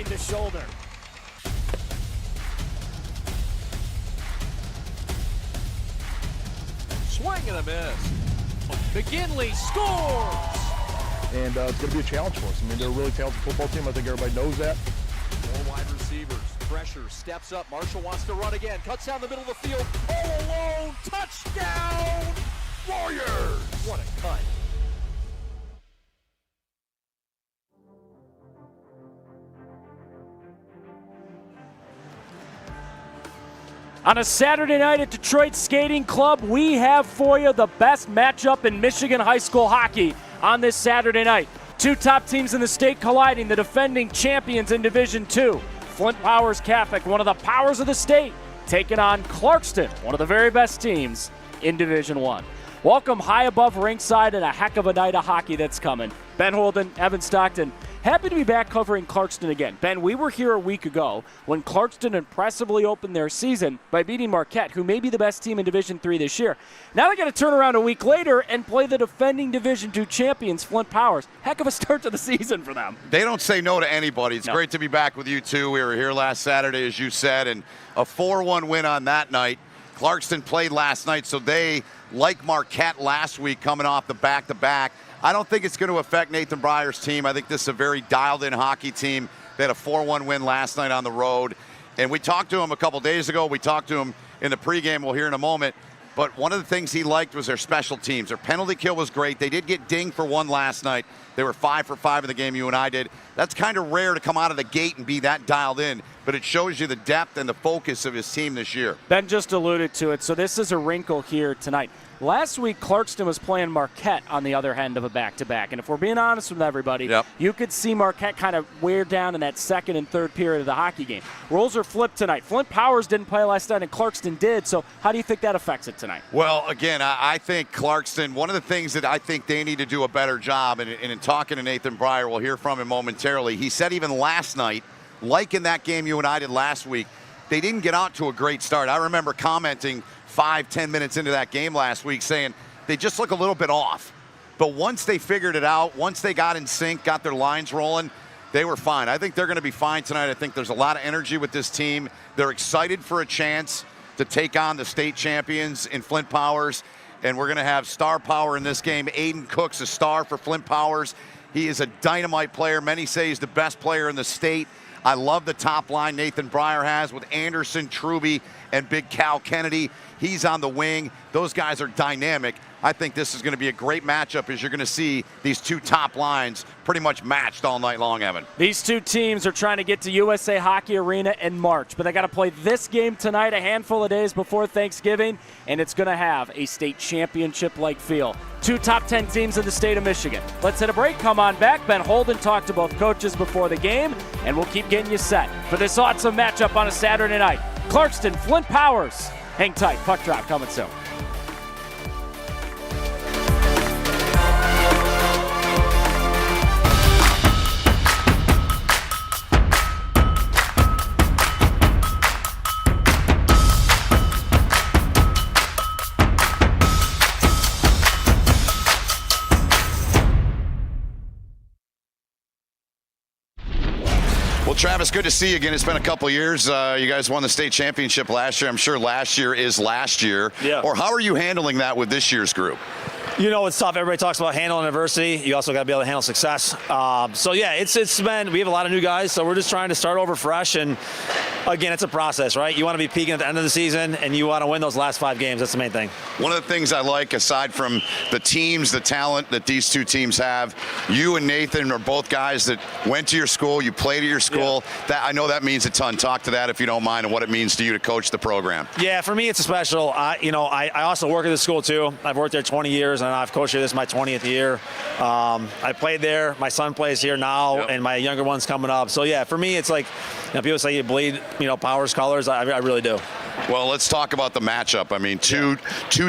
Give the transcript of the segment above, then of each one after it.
covering the shoulder. Swing and a miss. McGinley scores! And it's going to be a challenge for us. I mean, they're a really talented football team. I think everybody knows that. More wide receivers. Pressure. Steps up. Marshall wants to run again. Cuts down the middle of the field. All alone. Touchdown! Warriors! What a cut. On a Saturday night at Detroit Skating Club, we have for you the best matchup in Michigan high school hockey on this Saturday night. Two top teams in the state colliding, the defending champions in Division II. Flint Powers Catholic, one of the powers of the state, taking on Clarkston, one of the very best teams in Division I. Welcome high above ringside and a heck of a night of hockey that's coming. Ben Holden, Evan Stockton, happy to be back covering Clarkston again. Ben, we were here a week ago when Clarkston impressively opened their season by beating Marquette, who may be the best team in Division III this year. Now they got to turn around a week later and play the defending Division II champions, Flint Powers. Heck of a start to the season for them. They don't say no to anybody. It's great to be back with you, too. We were here last Saturday, as you said, and a 4-1 win on that night. Clarkston played last night, so they, like Marquette last week, coming off the back-to-back, I don't think it's going to affect Nathan Breyer's team. I think this is a very dialed-in hockey team. They had a 4-1 win last night on the road. And we talked to him a couple days ago. We talked to him in the pregame. We'll hear in a moment. But one of the things he liked was their special teams. Their penalty kill was great. They did get dinged for one last night. They were 5 for 5 in the game, you and I did. That's kind of rare to come out of the gate and be that dialed in. But it shows you the depth and the focus of his team this year. Ben just alluded to it, so this is a wrinkle here tonight. Last week, Clarkston was playing Marquette on the other end of a back-to-back. And if we're being honest with everybody, you could see Marquette kind of wear down in that second and third period of the hockey game. Roles are flipped tonight. Flint Powers didn't play last night, and Clarkston did. So how do you think that affects it tonight? Well, again, I think Clarkston, one of the things that I think they need to do a better job, and in talking to Nathan Breyer, we'll hear from him momentarily, he said even last night, like in that game you and I did last week, they didn't get out to a great start. I remember commenting 5-10 minutes into that game last week saying they just look a little bit off. But once they figured it out, once they got in sync, got their lines rolling, they were fine. I think they're going to be fine tonight. I think there's a lot of energy with this team. They're excited for a chance to take on the state champions in Flint Powers. And we're going to have star power in this game. Aiden Cook's a star for Flint Powers. He is a dynamite player. Many say he's the best player in the state. I love the top line Nathan Breyer has with Anderson, Truby, and Big Cal Kennedy. He's on the wing. Those guys are dynamic. I think this is going to be a great matchup as you're going to see these two top lines pretty much matched all night long, Evan. These two teams are trying to get to USA Hockey Arena in March, but they got to play this game tonight a handful of days before Thanksgiving, and it's going to have a state championship-like feel. Two top 10 teams in the state of Michigan. Let's hit a break. Come on back. Ben Holden talked to both coaches before the game, and we'll keep getting you set for this awesome matchup on a Saturday night. Clarkston, Flint Powers. Hang tight. Puck drop coming soon. Well, Travis, good to see you again. It's been a couple years. You guys won the state championship last year. I'm sure last year is last year. Yeah. Or how are you handling that with this year's group? You know, it's tough. Everybody talks about handling adversity. You also got to be able to handle success. So, yeah, it's been – we have a lot of new guys, so we're just trying to start over fresh. And, again, it's a process, right? You want to be peaking at the end of the season, and you want to win those last 5 games. That's the main thing. One of the things I like, aside from the teams, the talent that these two teams have, you and Nathan are both guys that went to your school, you played at your school. Yeah. That I know that means a ton. Talk to that, if you don't mind, and what it means to you to coach the program. Yeah, for me, it's a special. I also work at the school, too. I've worked there 20 years, and I've coached here. This is my 20th year. I played there. My son plays here now, and my younger one's coming up. So, yeah, for me, it's like, people say you bleed, Powers colors. I really do. Well, let's talk about the matchup. I mean, two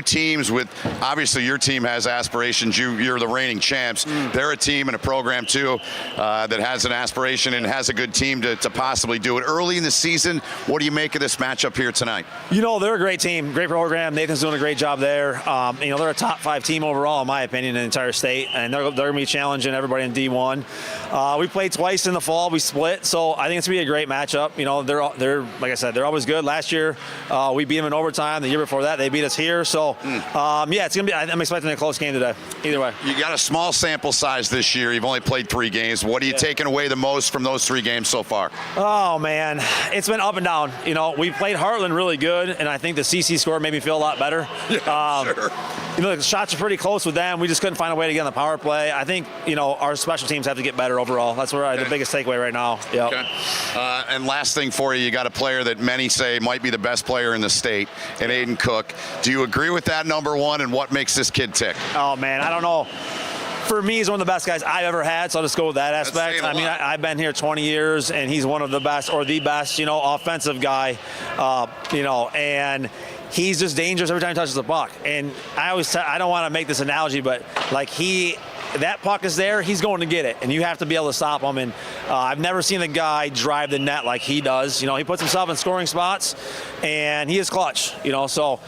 teams with, obviously your team has aspirations. You're the reigning champs. They're a team and a program too that has an aspiration and has a good team to possibly do it. Early in the season, what do you make of this matchup here tonight? You know, they're a great team, great program. Nathan's doing a great job there. You know, they're a top 5 team overall, in my opinion, in the entire state, and they're going to be challenging everybody in D1. We played twice in the fall. We split, so I think it's going to be a great matchup. You know, they're like I said, they're always good. Last year, we beat them in overtime. The year before that, they beat us here. So, yeah, it's going to be. I'm expecting a close game today. Either way. You got a small sample size this year. You've only played 3 games. What are you taking away the most from those 3 games so far? Oh man, it's been up and down. You know, we played Heartland really good, and I think the CC score made me feel a lot better. Yeah, sure. You know, the shots are pretty close with them. We just couldn't find a way to get on the power play. I think, you know, our special teams have to get better overall. That's where the biggest takeaway right now. Yep. Okay. And last thing for you, you got a player that many say might be the best player in the state, and Aiden Cook. Do you agree with that, number one, and what makes this kid tick? Oh man, I don't know. For me, he's one of the best guys I've ever had, so I'll just go with that aspect. I mean, I've been here 20 years, and he's one of the best, or the best, you know, offensive guy, you know, and he's just dangerous every time he touches the puck. And I don't want to make this analogy, but like that puck is there, he's going to get it, and you have to be able to stop him. And I've never seen a guy drive the net like he does. You know, he puts himself in scoring spots, and he is clutch. You know, so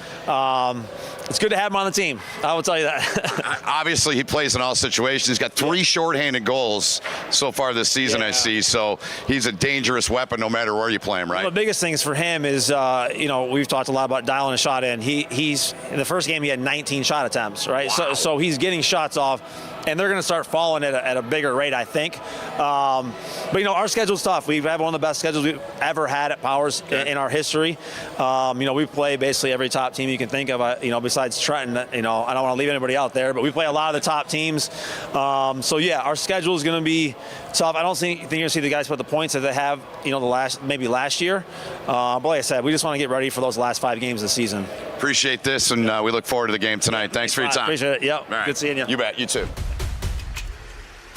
it's good to have him on the team. I will tell you that. Obviously, he plays in all situations. He's got 3 shorthanded goals so far this season, I see. So he's a dangerous weapon no matter where you play him, right? Well, the biggest things for him is, you know, we've talked a lot about dialing a shot in. He's in the first game he had 19 shot attempts, right? Wow. So he's getting shots off, and they're going to start falling at a bigger rate, I think. But, you know, our schedule's tough. We've had one of the best schedules we've ever had at Powers in our history. You know, we play basically every top team you can think of, you know, besides Trenton. You know, I don't want to leave anybody out there, but we play a lot of the top teams. So, yeah, our schedule is going to be tough. I don't think you're going to see the guys put the points that they have, you know, maybe last year. But like I said, we just want to get ready for those last 5 games of the season. Appreciate this, and we look forward to the game tonight. Thanks for your time. Appreciate it. Yep. Right. Good seeing you. You bet. You too.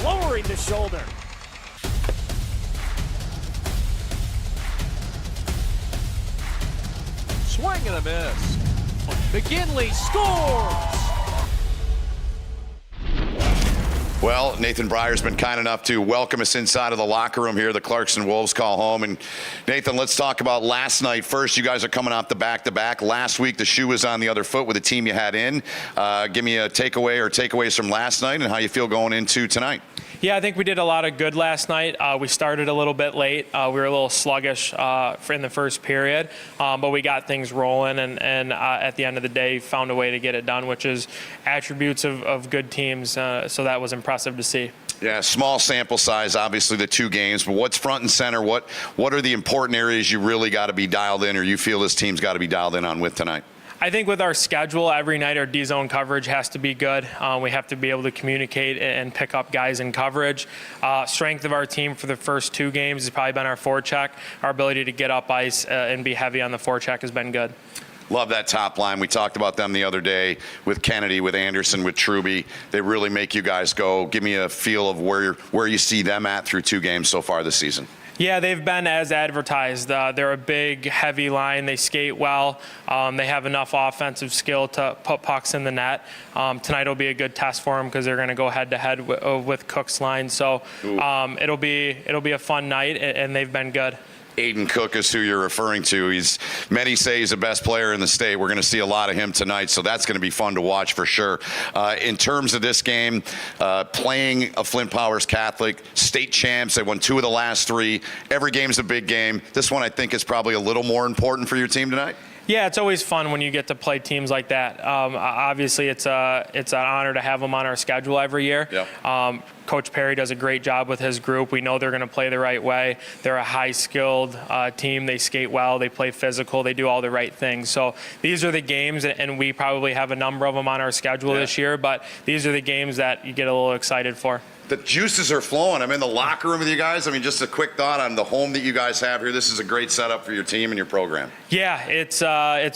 Lowering the shoulder. Swing and a miss. McGinley scores! Well, Nathan Breyer's been kind enough to welcome us inside of the locker room here. The Clarkston Wolves call home. And Nathan, let's talk about last night. First, you guys are coming off the back-to-back. Last week, the shoe was on the other foot with the team you had in. Give me a takeaway or takeaways from last night and how you feel going into tonight. Yeah, I think we did a lot of good last night. We started a little bit late. We were a little sluggish in the first period, but we got things rolling, and at the end of the day, found a way to get it done, which is attributes of good teams. So that was impressive to see. Yeah, small sample size, obviously, the 2 games, but what's front and center? What are the important areas you really got to be dialed in, or you feel this team's got to be dialed in on with tonight? I think with our schedule, every night our D-zone coverage has to be good. We have to be able to communicate and pick up guys in coverage. Strength of our team for the first 2 games has probably been our forecheck. Our ability to get up ice and be heavy on the forecheck has been good. Love that top line. We talked about them the other day with Kennedy, with Anderson, with Truby. They really make you guys go. Give me a feel of where you see them at through 2 games so far this season. Yeah, they've been as advertised. They're a big, heavy line. They skate well. They have enough offensive skill to put pucks in the net. Tonight will be a good test for them because they're going to go head-to-head with Cook's line. So it'll be a fun night, and they've been good. Aiden Cook is who you're referring to. Many say he's the best player in the state. We're going to see a lot of him tonight, so that's going to be fun to watch for sure. In terms of this game, playing a Flint Powers Catholic, state champs, they won 2 of the last 3. Every game's a big game. This one, I think, is probably a little more important for your team tonight. Yeah, it's always fun when you get to play teams like that. Obviously, it's an honor to have them on our schedule every year. Yep. Coach Perry does a great job with his group. We know they're going to play the right way. They're a high-skilled team. They skate well. They play physical. They do all the right things. So these are the games, and we probably have a number of them on our schedule this year, but these are the games that you get a little excited for. The juices are flowing. I'm in the locker room with you guys. I mean, just a quick thought on the home that you guys have here. This is a great setup for your team and your program. Yeah,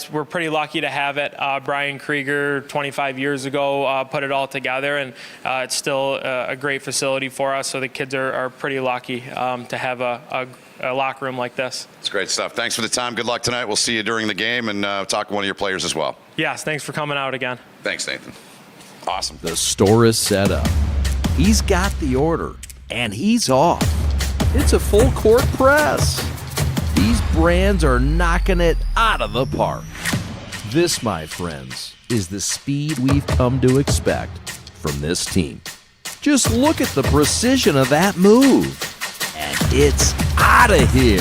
we're pretty lucky to have it. Brian Krieger, 25 years ago, put it all together, and it's still a great great facility for us, so the kids are pretty lucky to have a locker room like this. It's great stuff. Thanks for the time. Good luck tonight. We'll see you during the game and talk to one of your players as well. Yes, thanks for coming out again. Thanks, Nathan. Awesome. The store is set up. He's got the order, and he's off. It's a full court press. These brands are knocking it out of the park. This, my friends, is the speed we've come to expect from this team. Just look at the precision of that move. And it's out of here.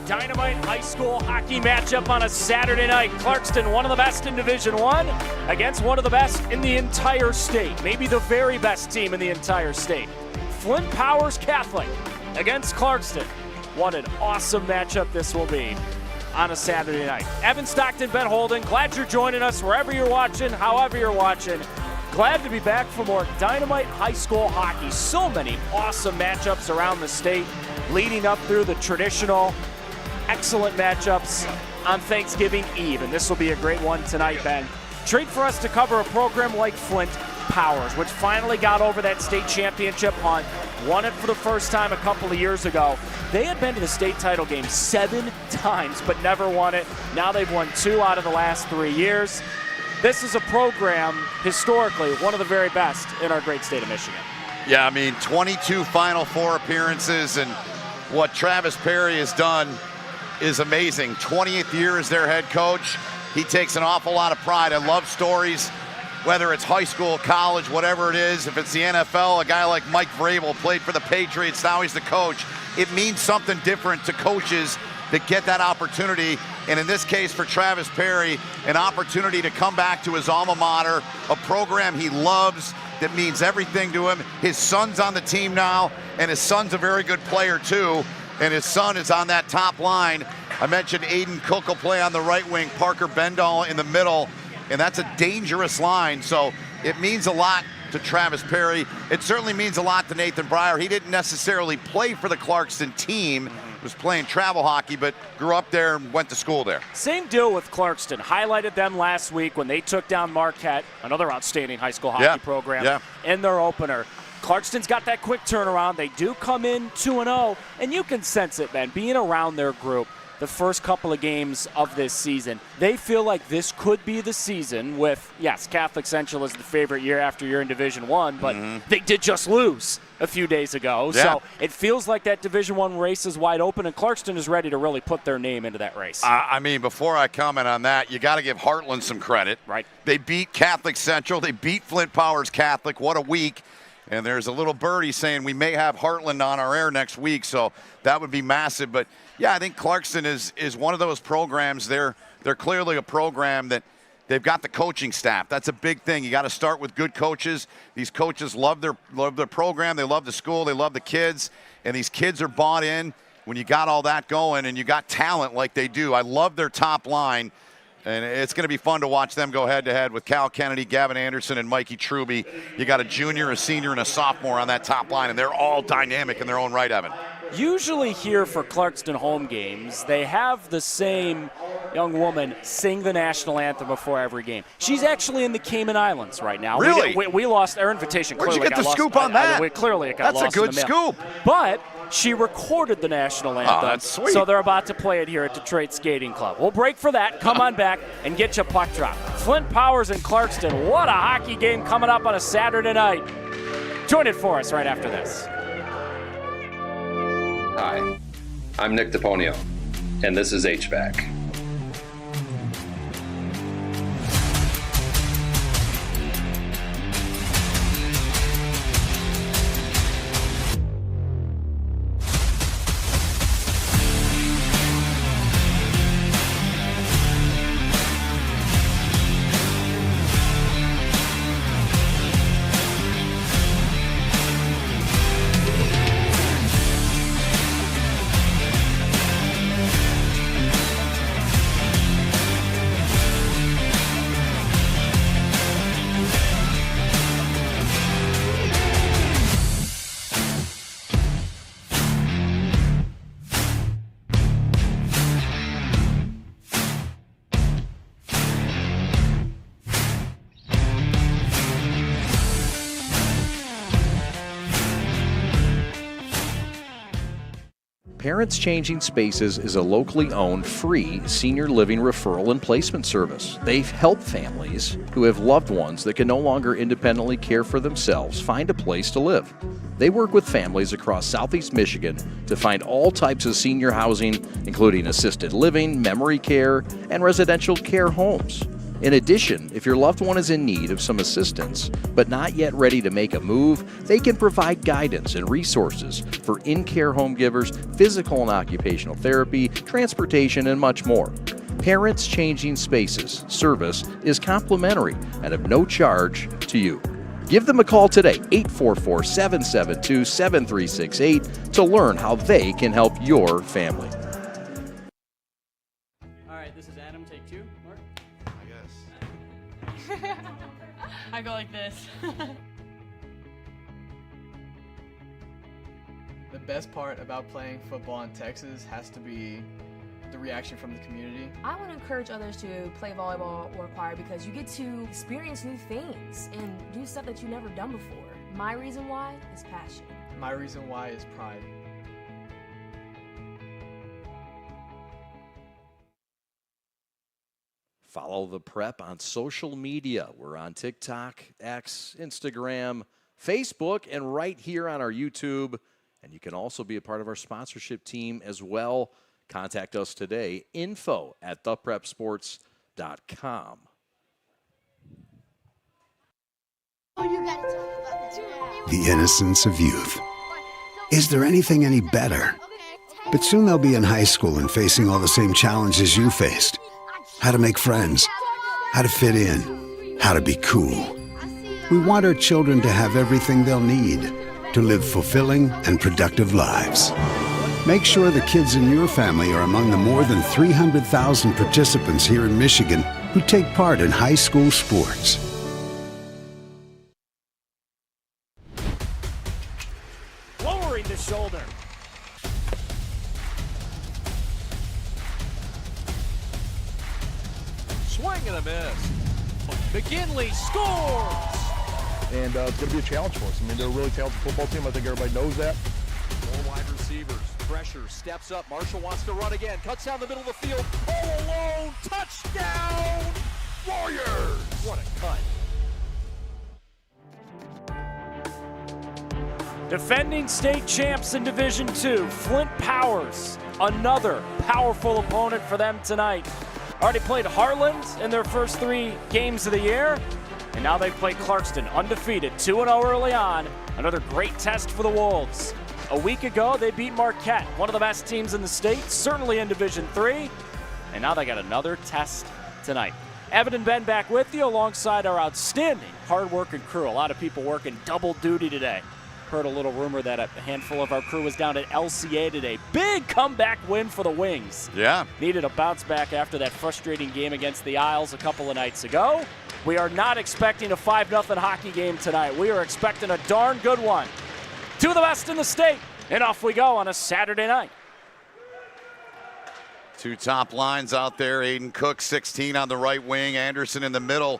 Dynamite high school hockey matchup on a Saturday night. Clarkston, one of the best in Division I, against one of the best in the entire state. Maybe the very best team in the entire state. Flint Powers Catholic against Clarkston. What an awesome matchup this will be on a Saturday night. Evan Stockton, Ben Holden, glad you're joining us wherever you're watching, however you're watching. Glad to be back for more Dynamite high school hockey. So many awesome matchups around the state leading up through the traditional excellent matchups on Thanksgiving Eve, and this will be a great one tonight, Ben. Treat for us to cover a program like Flint Powers, which finally got over that state championship hunt, won it for the first time a couple of years ago. They had been to the state title game 7 times, but never won it. Now they've won 2 out of the last 3 years. This is a program, historically, one of the very best in our great state of Michigan. Yeah, I mean, 22 Final Four appearances, and what Travis Perry has done is amazing. 20th year as their head coach. He takes an awful lot of pride. I love stories, whether it's high school, college, whatever it is. If it's the NFL, a guy like Mike Vrabel played for the Patriots, now he's the coach. It means something different to coaches that get that opportunity. And in this case for Travis Perry, an opportunity to come back to his alma mater, a program he loves, that means everything to him. His son's on the team now, and his son's a very good player too. And his son is on that top line. I mentioned Aiden Cook will play on the right wing, Parker Bendall in the middle, and that's a dangerous line. So it means a lot to Travis Perry. It certainly means a lot to Nathan Breyer. He didn't necessarily play for the Clarkston team, was playing travel hockey, but grew up there and went to school there. Same deal with Clarkston. Highlighted them last week when they took down Marquette, another outstanding high school hockey program, in their opener. Clarkston's got that quick turnaround. They do come in 2-0, and you can sense it, man, being around their group the first couple of games of this season. They feel like this could be the season with, yes, Catholic Central is the favorite year after you're in Division I, but they did just lose a few days ago. So it feels like that Division I race is wide open, and Clarkston is ready to really put their name into that race. I mean, before I comment on that, you got to give Heartland some credit. Right. They beat Catholic Central. They beat Flint Powers Catholic. What a week. And there's a little birdie saying we may have Heartland on our air next week, so that would be massive. But, yeah, I think Clarkston is one of those programs. They're clearly a program that they've got the coaching staff. That's a big thing. You got to start with good coaches. These coaches love their program. They love the school. They love the kids. And these kids are bought in when you got all that going and you got talent like they do. I love their top line. And it's going to be fun to watch them go head-to-head with Cal Kennedy, Gavin Anderson, and Mikey Truby. You got a junior, a senior, and a sophomore on that top line, and they're all dynamic in their own right, Evan. Usually here for Clarkston home games, they have the same young woman sing the national anthem before every game. She's actually in the Cayman Islands right now. Really? We lost our invitation. Where'd you clearly get the got scoop lost. on that? Clearly it got lost. That's a good scoop. But she recorded the national anthem. Oh, that's sweet. So they're about to play it here at Detroit Skating Club. We'll break for that. Come on back and get you a puck drop. Flint Powers and Clarkston. What a hockey game coming up on a Saturday night. Join it for us right after this. Hi, I'm Nick DePonio, and this is HVAC. Parents Changing Spaces is a locally owned, free senior living referral and placement service. They help families who have loved ones that can no longer independently care for themselves find a place to live. They work with families across Southeast Michigan to find all types of senior housing, including assisted living, memory care, and residential care homes. In addition, if your loved one is in need of some assistance, but not yet ready to make a move, they can provide guidance and resources for in-care home givers, physical and occupational therapy, transportation, and much more. Parents Changing Spaces service is complimentary and of no charge to you. Give them a call today, 844-772-7368, to learn how they can help your family. All right, this is Adam. Take two. Mark? I guess. I go like this. The best part about playing football in Texas has to be the reaction from the community. I want to encourage others to play volleyball or choir because you get to experience new things and do stuff that you've never done before. My reason why is passion. My reason why is pride. Follow the Prep on social media. We're on TikTok, X, Instagram, Facebook, and right here on our YouTube. And you can also be a part of our sponsorship team as well. Contact us today, info@theprepsports.com. The innocence of youth. Is there anything any better? But soon they'll be in high school and facing all the same challenges you faced. How to make friends, how to fit in, how to be cool. We want our children to have everything they'll need to live fulfilling and productive lives. Make sure the kids in your family are among the more than 300,000 participants here in Michigan who take part in high school sports. Lowering the shoulder. Swing and a miss. McGinley scores! And it's going to be a challenge for us. I mean, they're a really talented football team. I think everybody knows that. Four wide receivers. Pressure. Steps up. Marshall wants to run again. Cuts down the middle of the field. All alone. Touchdown! Warriors! What a cut. Defending state champs in Division II, Flint Powers, another powerful opponent for them tonight. Already played Harland in their first 3 games of the year, and now they play Clarkston, undefeated, 2-0 early on. Another great test for the Wolves. A week ago, they beat Marquette, one of the best teams in the state, certainly in Division III, and now they got another test tonight. Evan and Ben back with you alongside our outstanding hard-working crew. A lot of people working double duty today. Heard a little rumor that a handful of our crew was down at LCA today. Big comeback win for the Wings. Yeah. Needed a bounce back after that frustrating game against the Isles a couple of nights ago. We are not expecting a 5-0 hockey game tonight. We are expecting a darn good one. 2 of the best in the state, and off we go on a Saturday night. 2 top lines out there. Aiden Cook, 16 on the right wing. Anderson in the middle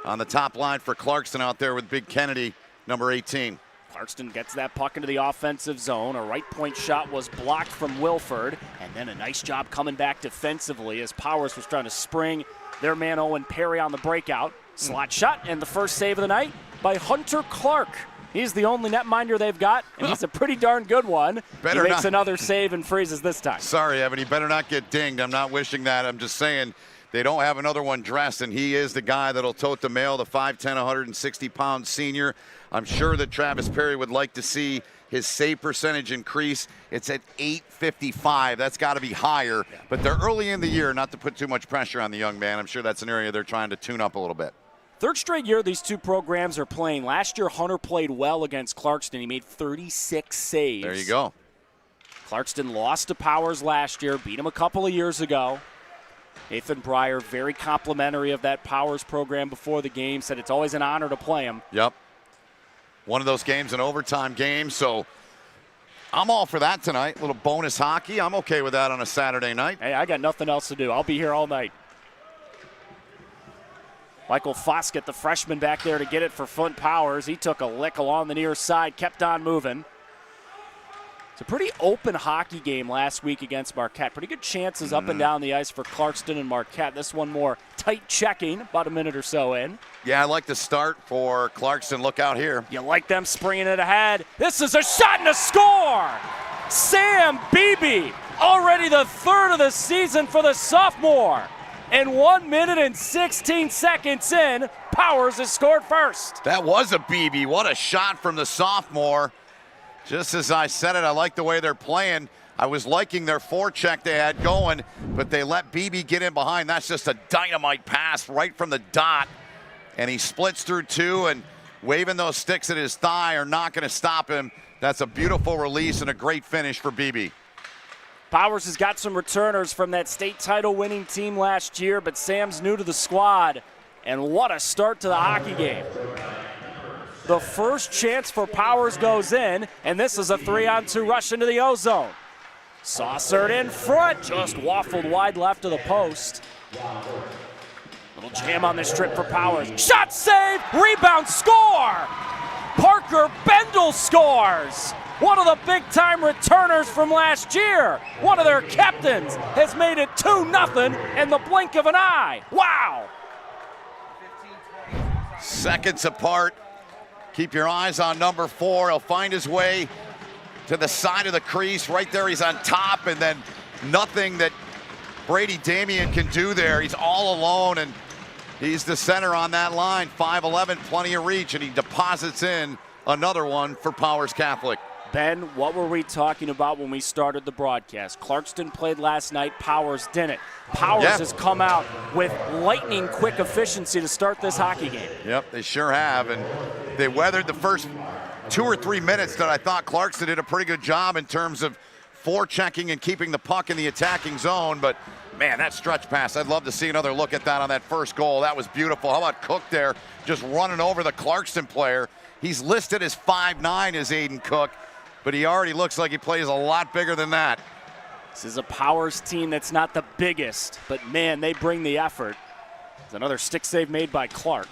on the top line for Clarkston out there with Big Kennedy, number 18. Clarkston gets that puck into the offensive zone. A right point shot was blocked from Wilford, and then a nice job coming back defensively as Powers was trying to spring their man Owen Perry on the breakout. Slot shot, and the first save of the night by Hunter Clark. He's the only netminder they've got, and he's a pretty darn good one. He makes another save and freezes this time. Sorry, Evan, he better not get dinged. I'm not wishing that. I'm just saying they don't have another one dressed, and he is the guy that'll tote the mail, the 5'10", 160-pound senior. I'm sure that Travis Perry would like to see his save percentage increase. It's at .855. That's got to be higher, but they're early in the year, not to put too much pressure on the young man. I'm sure that's an area they're trying to tune up a little bit. Third straight year these two programs are playing. Last year, Hunter played well against Clarkston. He made 36 saves. There you go. Clarkston lost to Powers last year, beat him a couple of years ago. Nathan Breyer, very complimentary of that Powers program before the game, said it's always an honor to play him. Yep. One of those games, an overtime game, so I'm all for that tonight. A little bonus hockey. I'm okay with that on a Saturday night. Hey, I got nothing else to do. I'll be here all night. Michael Foskett, the freshman back there to get it for Flint Powers. He took a lick along the near side, kept on moving. It's a pretty open hockey game last week against Marquette. Pretty good chances up and down the ice for Clarkston and Marquette. This one more tight checking, about a minute or so in. Yeah, I like the start for Clarkston. Look out here. You like them springing it ahead. This is a shot and a score! Sam Beebe, already the third of the season for the sophomore. And 1 minute and 16 seconds in, Powers has scored first. That was a BB. What a shot from the sophomore. Just as I said it, I like the way they're playing. I was liking their forecheck they had going, but they let BB get in behind. That's just a dynamite pass right from the dot. And he splits through two, and waving those sticks at his thigh are not going to stop him. That's a beautiful release and a great finish for BB. Powers has got some returners from that state title winning team last year, but Sam's new to the squad. And what a start to the hockey game. The first chance for Powers goes in, and this is a 3-on-2 rush into the O-zone. Saucered in front, just waffled wide left of the post. Little jam on this trip for Powers. Shot save, rebound, score! Parker Bendel scores! One of the big-time returners from last year. One of their captains has made it 2-0 in the blink of an eye. Wow! Seconds apart. Keep your eyes on number 4. He'll find his way to the side of the crease. Right there, he's on top, and then nothing that Brady Damien can do there. He's all alone, and he's the center on that line. 5'11", plenty of reach, and he deposits in another one for Powers Catholic. Ben, what were we talking about when we started the broadcast? Clarkston played last night, Powers didn't. Powers has come out with lightning quick efficiency to start this hockey game. Yep, they sure have, and they weathered the first 2 or 3 minutes that I thought Clarkston did a pretty good job in terms of forechecking and keeping the puck in the attacking zone, but man, that stretch pass, I'd love to see another look at that on that first goal. That was beautiful. How about Cook there, just running over the Clarkston player. He's listed as 5'9", as Aiden Cook, but he already looks like he plays a lot bigger than that. This is a Powers team that's not the biggest, but man, they bring the effort. There's another stick save made by Clark.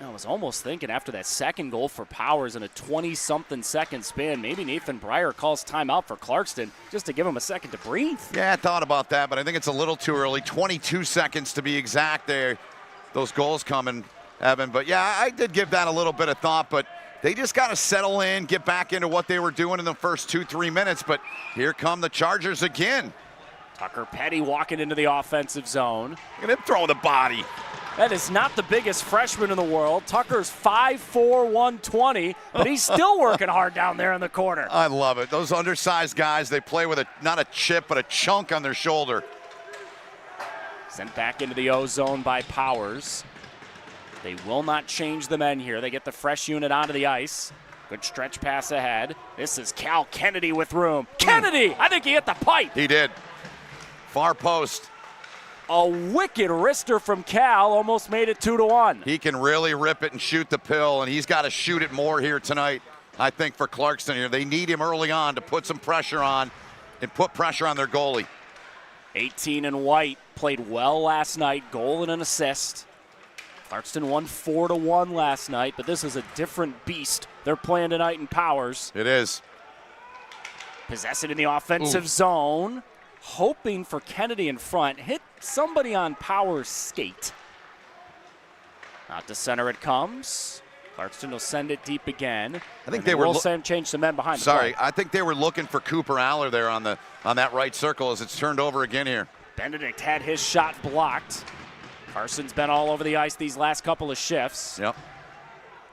I was almost thinking after that second goal for Powers in a 20-something second span, maybe Nathan Breyer calls timeout for Clarkston just to give him a second to breathe. Yeah, I thought about that, but I think it's a little too early. 22 seconds to be exact there. Those goals coming, Evan. But yeah, I did give that a little bit of thought, but they just got to settle in, get back into what they were doing in the first 2-3 minutes. But here come the Chargers again. Tucker Petty walking into the offensive zone. Look at him throw the body. That is not the biggest freshman in the world. Tucker's 5'4", 120, but he's still working hard down there in the corner. I love it. Those undersized guys, they play with not a chip, but a chunk on their shoulder. Sent back into the O-zone by Powers. They will not change the men here. They get the fresh unit onto the ice. Good stretch pass ahead. This is Cal Kennedy with room. Kennedy! I think he hit the pipe. He did. Far post. A wicked wrister from Cal, almost made it 2-1. He can really rip it and shoot the pill, and he's got to shoot it more here tonight, I think, for Clarkston here. They need him early on to put some pressure on and put pressure on their goalie. 18 and White played well last night, goal and an assist. Clarkston won 4-1 last night, but this is a different beast they're playing tonight in Powers. It is. Possess it in the offensive zone. Hoping for Kennedy in front. Hit somebody on Powers' skate. Out to center it comes. Clarkston will send it deep again. I think they will change the men behind. Sorry, I think they were looking for Cooper Aller there on that right circle as it's turned over again here. Benedict had his shot blocked. Carson's been all over the ice these last couple of shifts. Yep.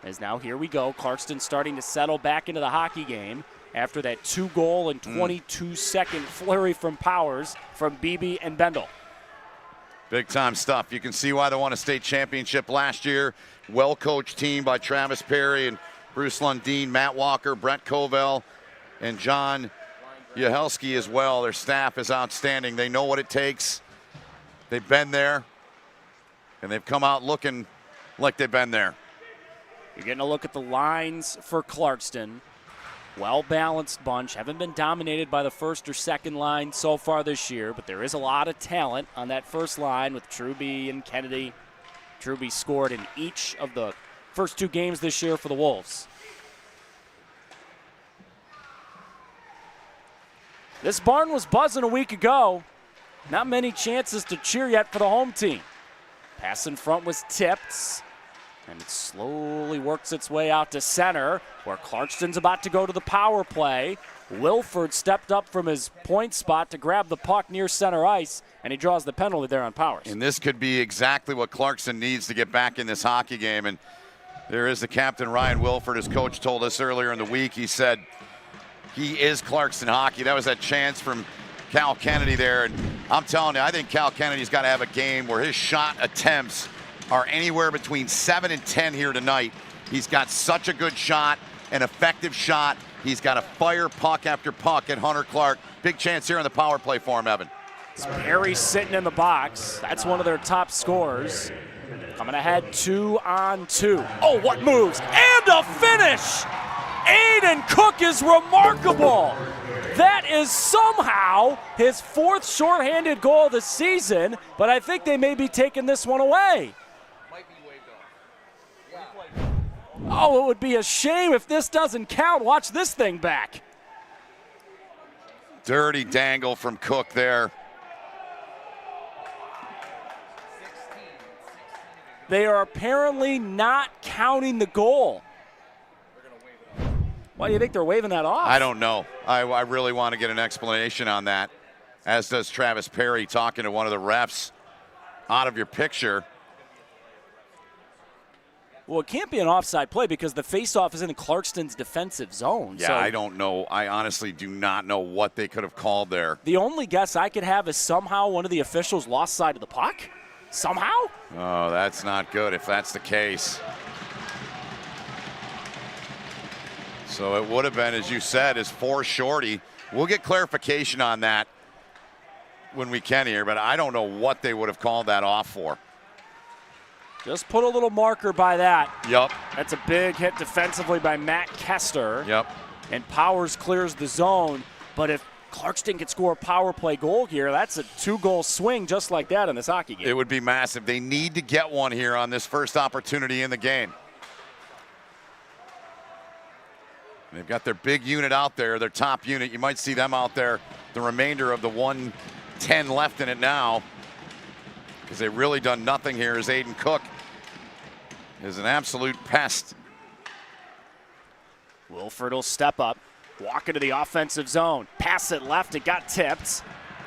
As now here we go. Clarkston starting to settle back into the hockey game after that 2-goal and 22-second flurry from Powers from Beebe and Bendel. Big time stuff. You can see why they won a state championship last year. Well-coached team by Travis Perry and Bruce Lundeen, Matt Walker, Brett Covell, and John Yahelski as well. Their staff is outstanding. They know what it takes. They've been there, and they've come out looking like they've been there. You're getting a look at the lines for Clarkston. Well-balanced bunch. Haven't been dominated by the first or second line so far this year, but there is a lot of talent on that first line with Truby and Kennedy. Truby scored in each of the first 2 games this year for the Wolves. This barn was buzzing a week ago. Not many chances to cheer yet for the home team. Pass in front was tipped, and it slowly works its way out to center, where Clarkston's about to go to the power play. Wilford stepped up from his point spot to grab the puck near center ice, and he draws the penalty there on Powers. And this could be exactly what Clarkston needs to get back in this hockey game. And there is the captain, Ryan Wilford. His coach told us earlier in the week, he said he is Clarkston hockey. That was that chance from Cal Kennedy there. And I'm telling you, I think Cal Kennedy's got to have a game where his shot attempts are anywhere between 7 and 10 here tonight. He's got such a good shot, an effective shot. He's got to fire puck after puck at Hunter Clark. Big chance here on the power play for him, Evan. Perry sitting in the box. That's one of their top scorers. Coming ahead 2-on-2. Oh, what moves! And a finish! Aiden Cook is remarkable. That is somehow his 4th shorthanded goal of the season, but I think they may be taking this one away. Oh, it would be a shame if this doesn't count. Watch this thing back. Dirty dangle from Cook there. They are apparently not counting the goal. Why do you think they're waving that off? I don't know. I really want to get an explanation on that, as does Travis Perry talking to one of the refs. Out of your picture. Well, it can't be an offside play because the faceoff is in Clarkston's defensive zone. Yeah, so I don't know. I honestly do not know what they could have called there. the only guess I could have is somehow one of the officials lost sight of the puck. Somehow? Oh, that's not good if that's the case. So it would have been, as you said, is 4 shorty. We'll get clarification on that when we can here, but I don't know what they would have called that off for. Just put a little marker by that. Yep. That's a big hit defensively by Matt Kester. Yep. And Powers clears the zone. But if Clarkston could score a power play goal here, that's a 2-goal swing just like that in this hockey game. It would be massive. They need to get one here on this first opportunity in the game. They've got their big unit out there, their top unit. You might see them out there the remainder of the 1:10 left in it now, because they've really done nothing here, as Aiden Cook is an absolute pest. Wilford will step up, walk into the offensive zone, pass it left, it got tipped,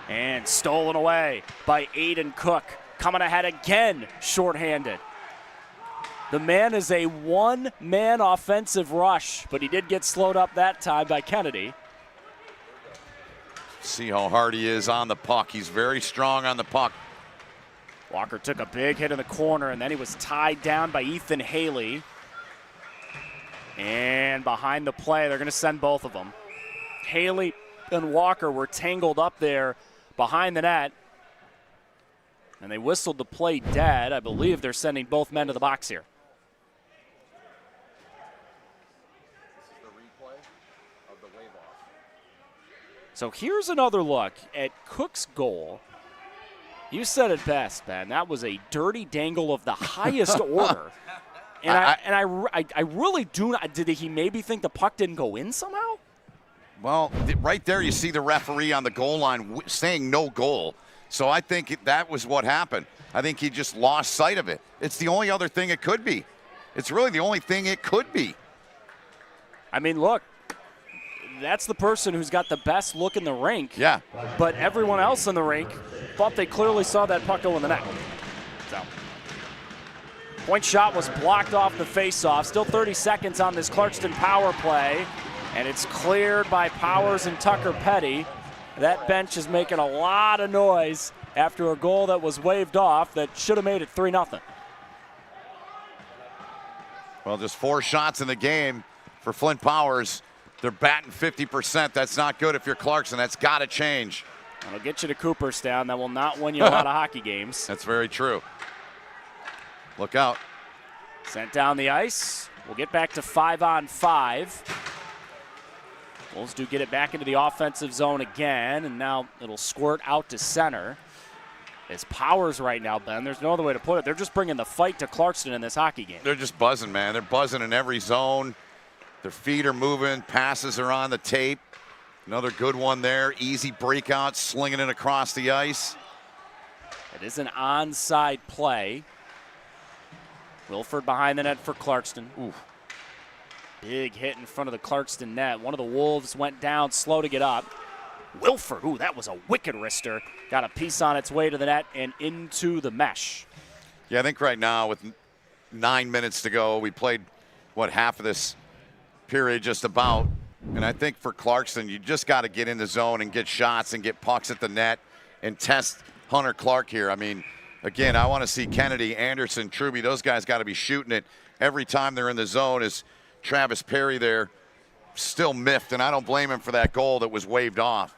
and stolen away by Aiden Cook. Coming ahead again, shorthanded. The man is a one-man offensive rush, but he did get slowed up that time by Kennedy. See how hard he is on the puck. He's very strong on the puck. Walker took a big hit in the corner, and then he was tied down by Ethan Haley. And behind the play, they're going to send both of them. Haley and Walker were tangled up there behind the net, and they whistled the play dead. I believe they're sending both men to the box here. So here's another look at Cook's goal. You said it best, Ben. That was a dirty dangle of the highest order. And I really do not. Did he maybe think the puck didn't go in somehow? Well, right there you see the referee on the goal line saying no goal. So I think that was what happened. I think he just lost sight of it. It's the only other thing it could be. It's really the only thing it could be. I mean, look. That's the person who's got the best look in the rink. Yeah. But everyone else in the rink thought they clearly saw that puck go in the net. So, point shot was blocked off the faceoff. Still 30 seconds on this Clarkston power play. And it's cleared by Powers and Tucker Petty. That bench is making a lot of noise after a goal that was waved off that should have made it 3-0. Well, just 4 shots in the game for Flint Powers. They're batting 50%. That's not good if you're Clarkston. That's got to change. That'll get you to Cooperstown. That will not win you a lot of hockey games. That's very true. Look out. Sent down the ice. We'll get back to 5-on-5. Wolves do get it back into the offensive zone again, and now it'll squirt out to center. It's Powers right now, Ben. There's no other way to put it. They're just bringing the fight to Clarkston in this hockey game. They're just buzzing, man. They're buzzing in every zone. Their feet are moving. Passes are on the tape. Another good one there. Easy breakout, slinging it across the ice. It is an onside play. Wilford behind the net for Clarkston. Ooh. Big hit in front of the Clarkston net. One of the Wolves went down, slow to get up. Wilford, ooh, that was a wicked wrister. Got a piece on its way to the net and into the mesh. Yeah, I think right now with 9 minutes to go, we played, half of this period just about. And I think for Clarkston, you just got to get in the zone and get shots and get pucks at the net and test Hunter Clark here. I mean, again, I want to see Kennedy, Anderson, Truby. Those guys got to be shooting it every time they're in the zone. Is Travis Perry there still miffed, and I don't blame him for that goal that was waved off.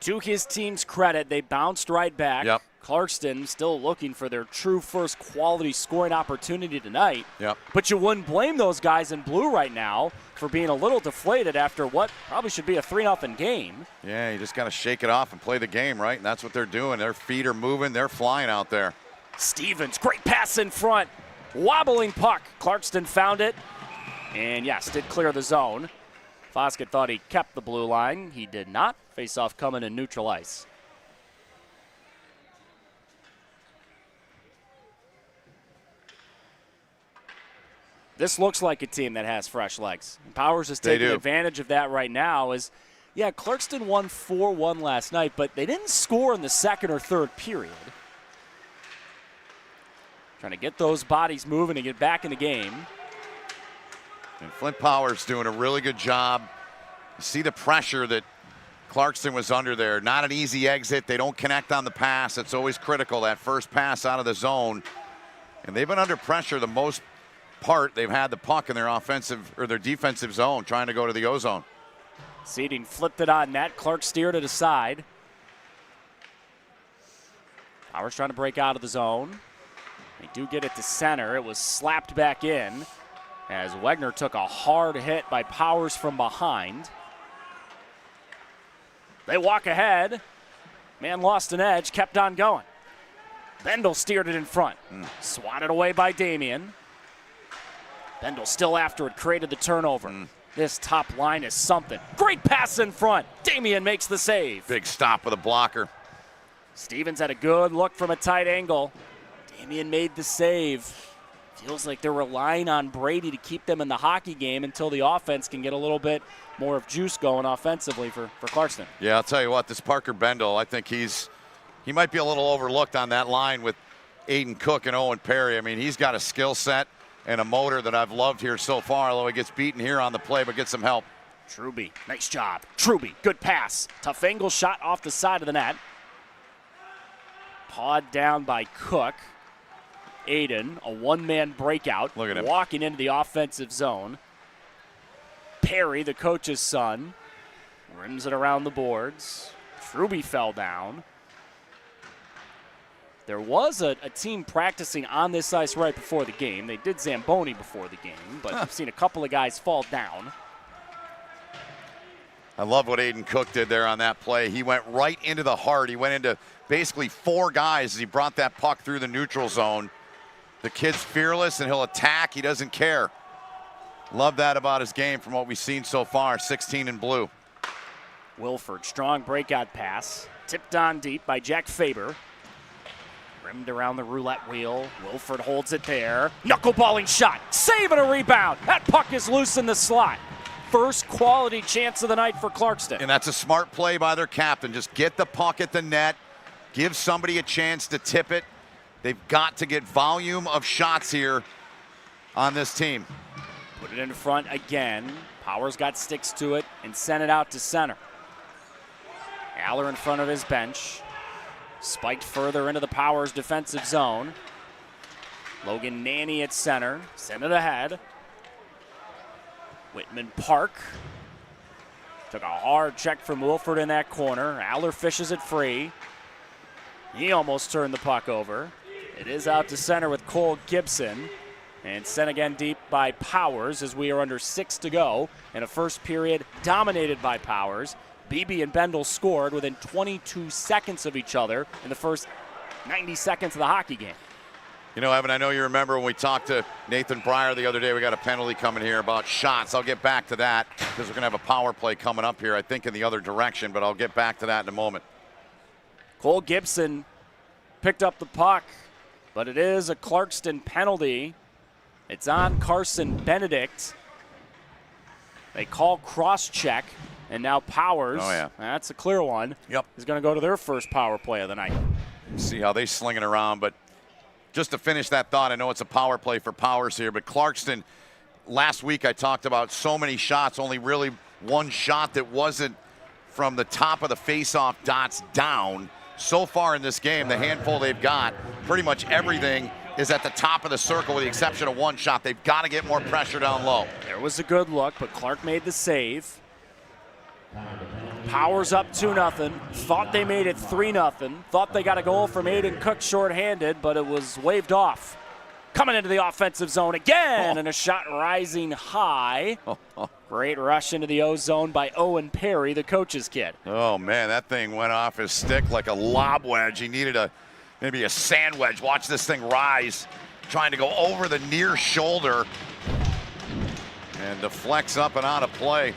To his team's credit, they bounced right back. Yep. Clarkston still looking for their true first quality scoring opportunity tonight. Yep. But you wouldn't blame those guys in blue right now for being a little deflated after what probably should be a 3-0 game. Yeah, you just got to shake it off and play the game, right? And that's what they're doing. Their feet are moving. They're flying out there. Stevens, great pass in front. Wobbling puck. Clarkston found it. And yes, did clear the zone. Foskett thought he kept the blue line. He did not. Face-off coming in neutral ice. This looks like a team that has fresh legs. Powers is taking advantage of that right now. Yeah, Clarkston won 4-1 last night, but they didn't score in the second or third period. Trying to get those bodies moving and get back in the game. And Flint Powers doing a really good job. You see the pressure that Clarkston was under there. Not an easy exit. They don't connect on the pass. It's always critical, that first pass out of the zone. And they've been under pressure the most part. They've had the puck in their offensive or their defensive zone trying to go to the O zone. Seating flipped it on net. Clark steered it aside. Powers trying to break out of the zone. They do get it to center. It was slapped back in as Wegner took a hard hit by Powers from behind. They walk ahead. Man lost an edge, kept on going. Bendel steered it in front. Swatted away by Damien. Bendel still after it, created the turnover. This top line is something. Great pass in front. Damien makes the save. Big stop with a blocker. Stevens had a good look from a tight angle. Damien made the save. Feels like they're relying on Brady to keep them in the hockey game until the offense can get a little bit more of juice going offensively for Clarkston. Yeah, I'll tell you what, this Parker Bendel, I think he might be a little overlooked on that line with Aiden Cook and Owen Perry. I mean, he's got a skill set and a motor that I've loved here so far, although he gets beaten here on the play, but gets some help. Truby, nice job. Truby, good pass. Tough angle shot off the side of the net. Pawed down by Cook. Aiden, a one-man breakout. Look at him. Walking into the offensive zone. Perry, the coach's son, rims it around the boards. Truby fell down. There was a team practicing on this ice right before the game. They did Zamboni before the game, but I've seen a couple of guys fall down. I love what Aiden Cook did there on that play. He went right into the heart. He went into basically four guys as he brought that puck through the neutral zone. The kid's fearless, and he'll attack. He doesn't care. Love that about his game from what we've seen so far, 16 in blue. Wilford, strong breakout pass. Tipped on deep by Jack Faber. Rimmed around the roulette wheel. Wilford holds it there. Knuckleballing shot. Save and a rebound. That puck is loose in the slot. First quality chance of the night for Clarkston. And that's a smart play by their captain. Just get the puck at the net. Give somebody a chance to tip it. They've got to get volume of shots here on this team. Put it in front again. Powers got sticks to it and sent it out to center. Aller in front of his bench. Spiked further into the Powers defensive zone. Logan Nanny at center. Sent it ahead. Whitman Park. Took a hard check from Wilford in that corner. Aller fishes it free. He almost turned the puck over. It is out to center with Cole Gibson. And sent again deep by Powers as we are under 6 to go. In a first period dominated by Powers. Beebe and Bendel scored within 22 seconds of each other in the first 90 seconds of the hockey game. You know, Evan, I know you remember when we talked to Nathan Breyer the other day, we got a penalty coming here about shots. I'll get back to that because we're going to have a power play coming up here, I think, in the other direction, but I'll get back to that in a moment. Cole Gibson picked up the puck, but it is a Clarkston penalty. It's on Carson Benedict. They call cross-check, and now Powers, that's a clear one, is going to go to their first power play of the night. See how they sling it around, but just to finish that thought, I know it's a power play for Powers here, but Clarkston, last week I talked about so many shots, only really one shot that wasn't from the top of the face-off dots down. So far in this game, the handful they've got, pretty much everything is at the top of the circle with the exception of one shot. They've got to get more pressure down low. There was a good look, but Clark made the save. Powers up 2-0. Thought they made it 3-0. Thought they got a goal from Aiden Cook shorthanded, but it was waved off. Coming into the offensive zone again, and a shot rising high. Great rush into the O zone by Owen Perry, the coach's kid. Oh, man, that thing went off his stick like a lob wedge. He needed maybe a sand wedge. Watch this thing rise, trying to go over the near shoulder and deflects up and out of play.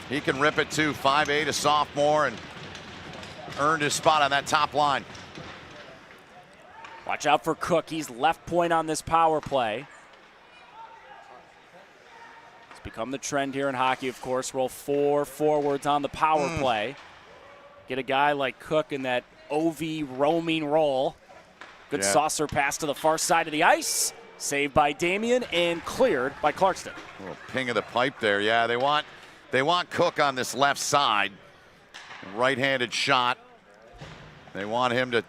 He can rip it too, 5'8", a sophomore, and earned his spot on that top line. Watch out for Cook. He's left point on this power play. It's become the trend here in hockey, of course. Roll 4 forwards on the power play. Get a guy like Cook in that OV roaming role. Good saucer pass to the far side of the ice. Saved by Damien and cleared by Clarkston. A little ping of the pipe there. Yeah, they want Cook on this left side. Right-handed shot. They want him to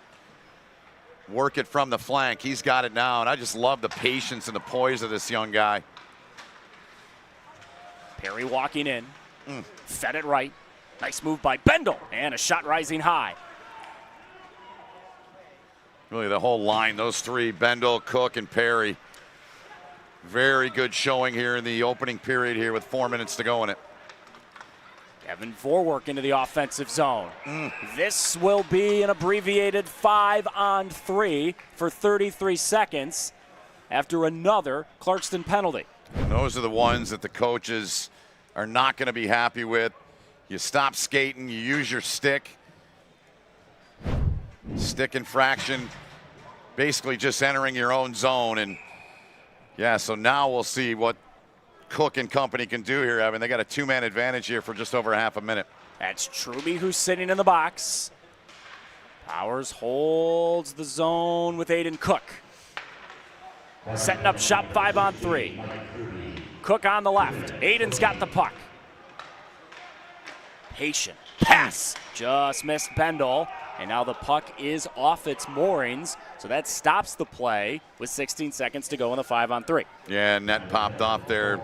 work it from the flank. He's got it now, and I just love the patience and the poise of this young guy. Perry walking in. Fed it right. Nice move by Bendel, and a shot rising high. Really, the whole line, those three, Bendel, Cook, and Perry. Very good showing here in the opening period here with 4 minutes to go in it. Evan Vorwerk into the offensive zone. This will be an abbreviated 5-on-3 for 33 seconds after another Clarkston penalty. And those are the ones that the coaches are not going to be happy with. You stop skating, you use your stick. Stick infraction, basically just entering your own zone. And yeah, so now we'll see what Cook and company can do here, Evan. They got a 2-man advantage here for just over half a minute. That's Truby who's sitting in the box. Powers holds the zone with Aiden Cook. Setting up shop 5-on-3. Cook on the left. Aiden's got the puck. Patient pass. Just missed Bendel. And now the puck is off its moorings, so that stops the play with 16 seconds to go in the 5-on-3. Yeah, net popped off there.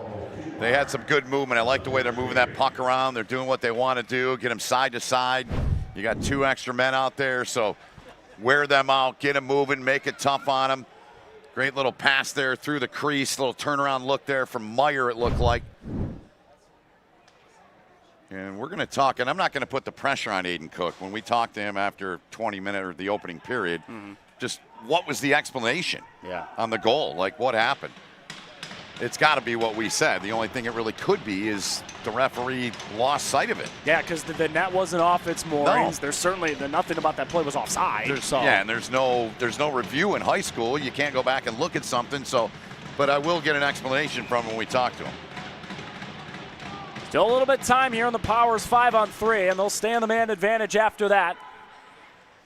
They had some good movement. I like the way they're moving that puck around. They're doing what they want to do, get them side to side. You got 2 extra men out there, so wear them out, get them moving, make it tough on them. Great little pass there through the crease, little turnaround look there from Meyer, it looked like. And we're going to talk, and I'm not going to put the pressure on Aiden Cook when we talk to him after 20 minutes or the opening period. Just what was the explanation on the goal? Like, what happened? It's got to be what we said. The only thing it really could be is the referee lost sight of it. Yeah, because the net wasn't off its moorings. No. There's certainly nothing about that play was offside. Yeah, and there's no review in high school. You can't go back and look at something. So, but I will get an explanation from him when we talk to him. Still a little bit of time here on the Powers 5-on-3, and they'll stay on the man advantage after that.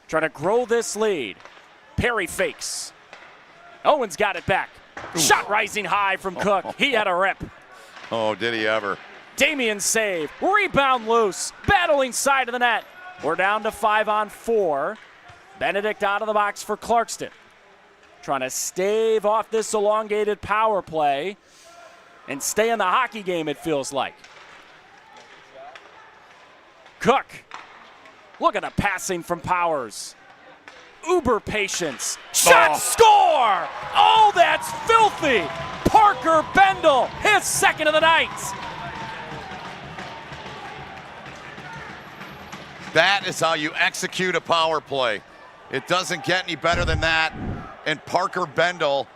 Trying to grow this lead. Perry fakes. Owen's got it back. Shot rising high from Cook. He had a rip. Oh, did he ever. Damien save. Rebound loose. Battling side of the net. We're down to 5-on-4. Benedict out of the box for Clarkston. Trying to stave off this elongated power play and stay in the hockey game, it feels like. Cook. Look at the passing from Powers. Uber patience. Shot, score! Oh, that's filthy! Parker Bendel, his second of the night. That is how you execute a power play. It doesn't get any better than that. And Parker Bendel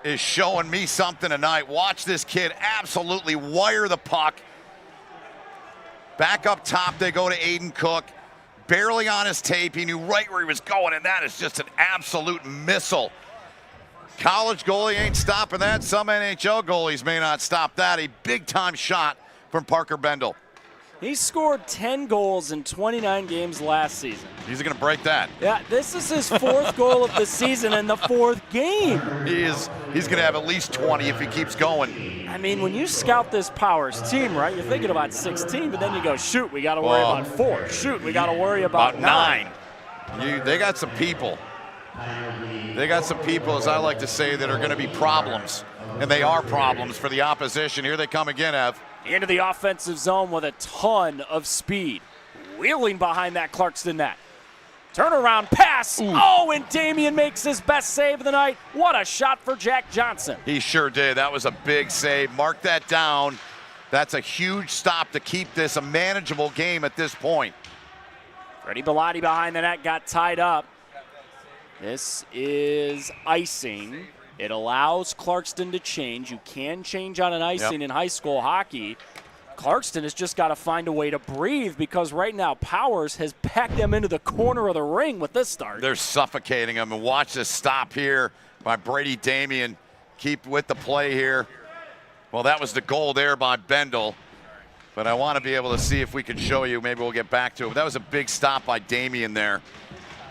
is showing me something tonight. Watch this kid absolutely wire the puck. Back up top, they go to Aiden Cook. Barely on his tape. He knew right where he was going, and that is just an absolute missile. College goalie ain't stopping that. Some NHL goalies may not stop that. A big-time shot from Parker Bendel. He scored 10 goals in 29 games last season. He's going to break that. Yeah, this is his 4th goal of the season and the 4th game. He's going to have at least 20 if he keeps going. I mean, when you scout this Powers team, right, you're thinking about 16, but then you go, shoot, we got to worry about 4. Shoot, we got to worry about 9. They got some people. They got some people, as I like to say, that are going to be problems. And they are problems for the opposition. Here they come again, Ev. Into the offensive zone with a ton of speed. Wheeling behind that Clarkston net. Turnaround pass. Ooh. Oh, and Damian makes his best save of the night. What a shot for Jack Johnson. He sure did. That was a big save. Mark that down. That's a huge stop to keep this a manageable game at this point. Freddie Bellotti behind the net got tied up. This is icing. It allows Clarkston to change. You can change on an icing in high school hockey. Clarkston has just got to find a way to breathe because right now Powers has packed them into the corner of the ring with this start. They're suffocating them. And watch this stop here by Brady Damian. Keep with the play here. Well, that was the goal there by Bendel. But I want to be able to see if we can show you. Maybe we'll get back to it. But that was a big stop by Damian there.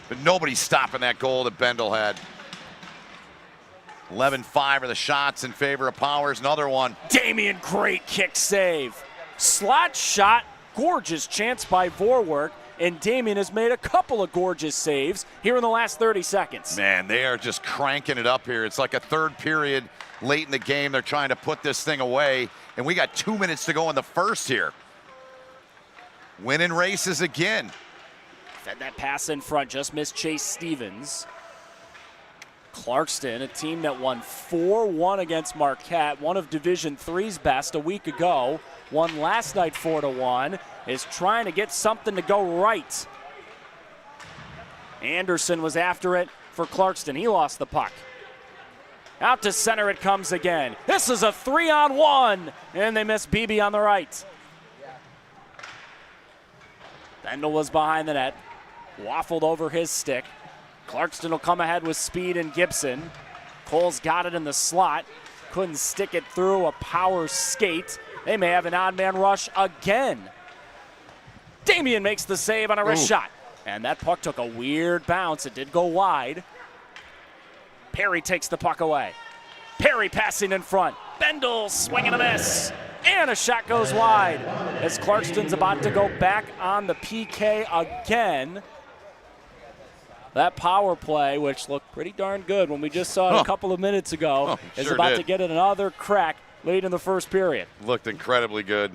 But nobody's stopping that goal that Bendel had. 11-5 are the shots in favor of Powers. Another one. Damian, great kick save. Slot shot, gorgeous chance by Vorwerk, and Damian has made a couple of gorgeous saves here in the last 30 seconds. Man, they are just cranking it up here. It's like a third period late in the game. They're trying to put this thing away, and we got 2 minutes to go in the first here. Winning races again. Fed that pass in front, just missed Chase Stevens. Clarkston, a team that won 4-1 against Marquette, one of Division III's best a week ago, won last night 4-1, is trying to get something to go right. Anderson was after it for Clarkston. He lost the puck. Out to center it comes again. This is a 3-on-1, and they miss Beebe on the right. Bendel was behind the net, waffled over his stick. Clarkston will come ahead with speed and Gibson. Cole's got it in the slot. Couldn't stick it through a power skate. They may have an odd man rush again. Damian makes the save on a wrist shot. And that puck took a weird bounce. It did go wide. Perry takes the puck away. Perry passing in front. Bendel swinging a miss. And a shot goes wide as Clarkston's about to go back on the PK again. That power play, which looked pretty darn good when we just saw it a couple of minutes ago, is about to get another crack late in the first period. Looked incredibly good.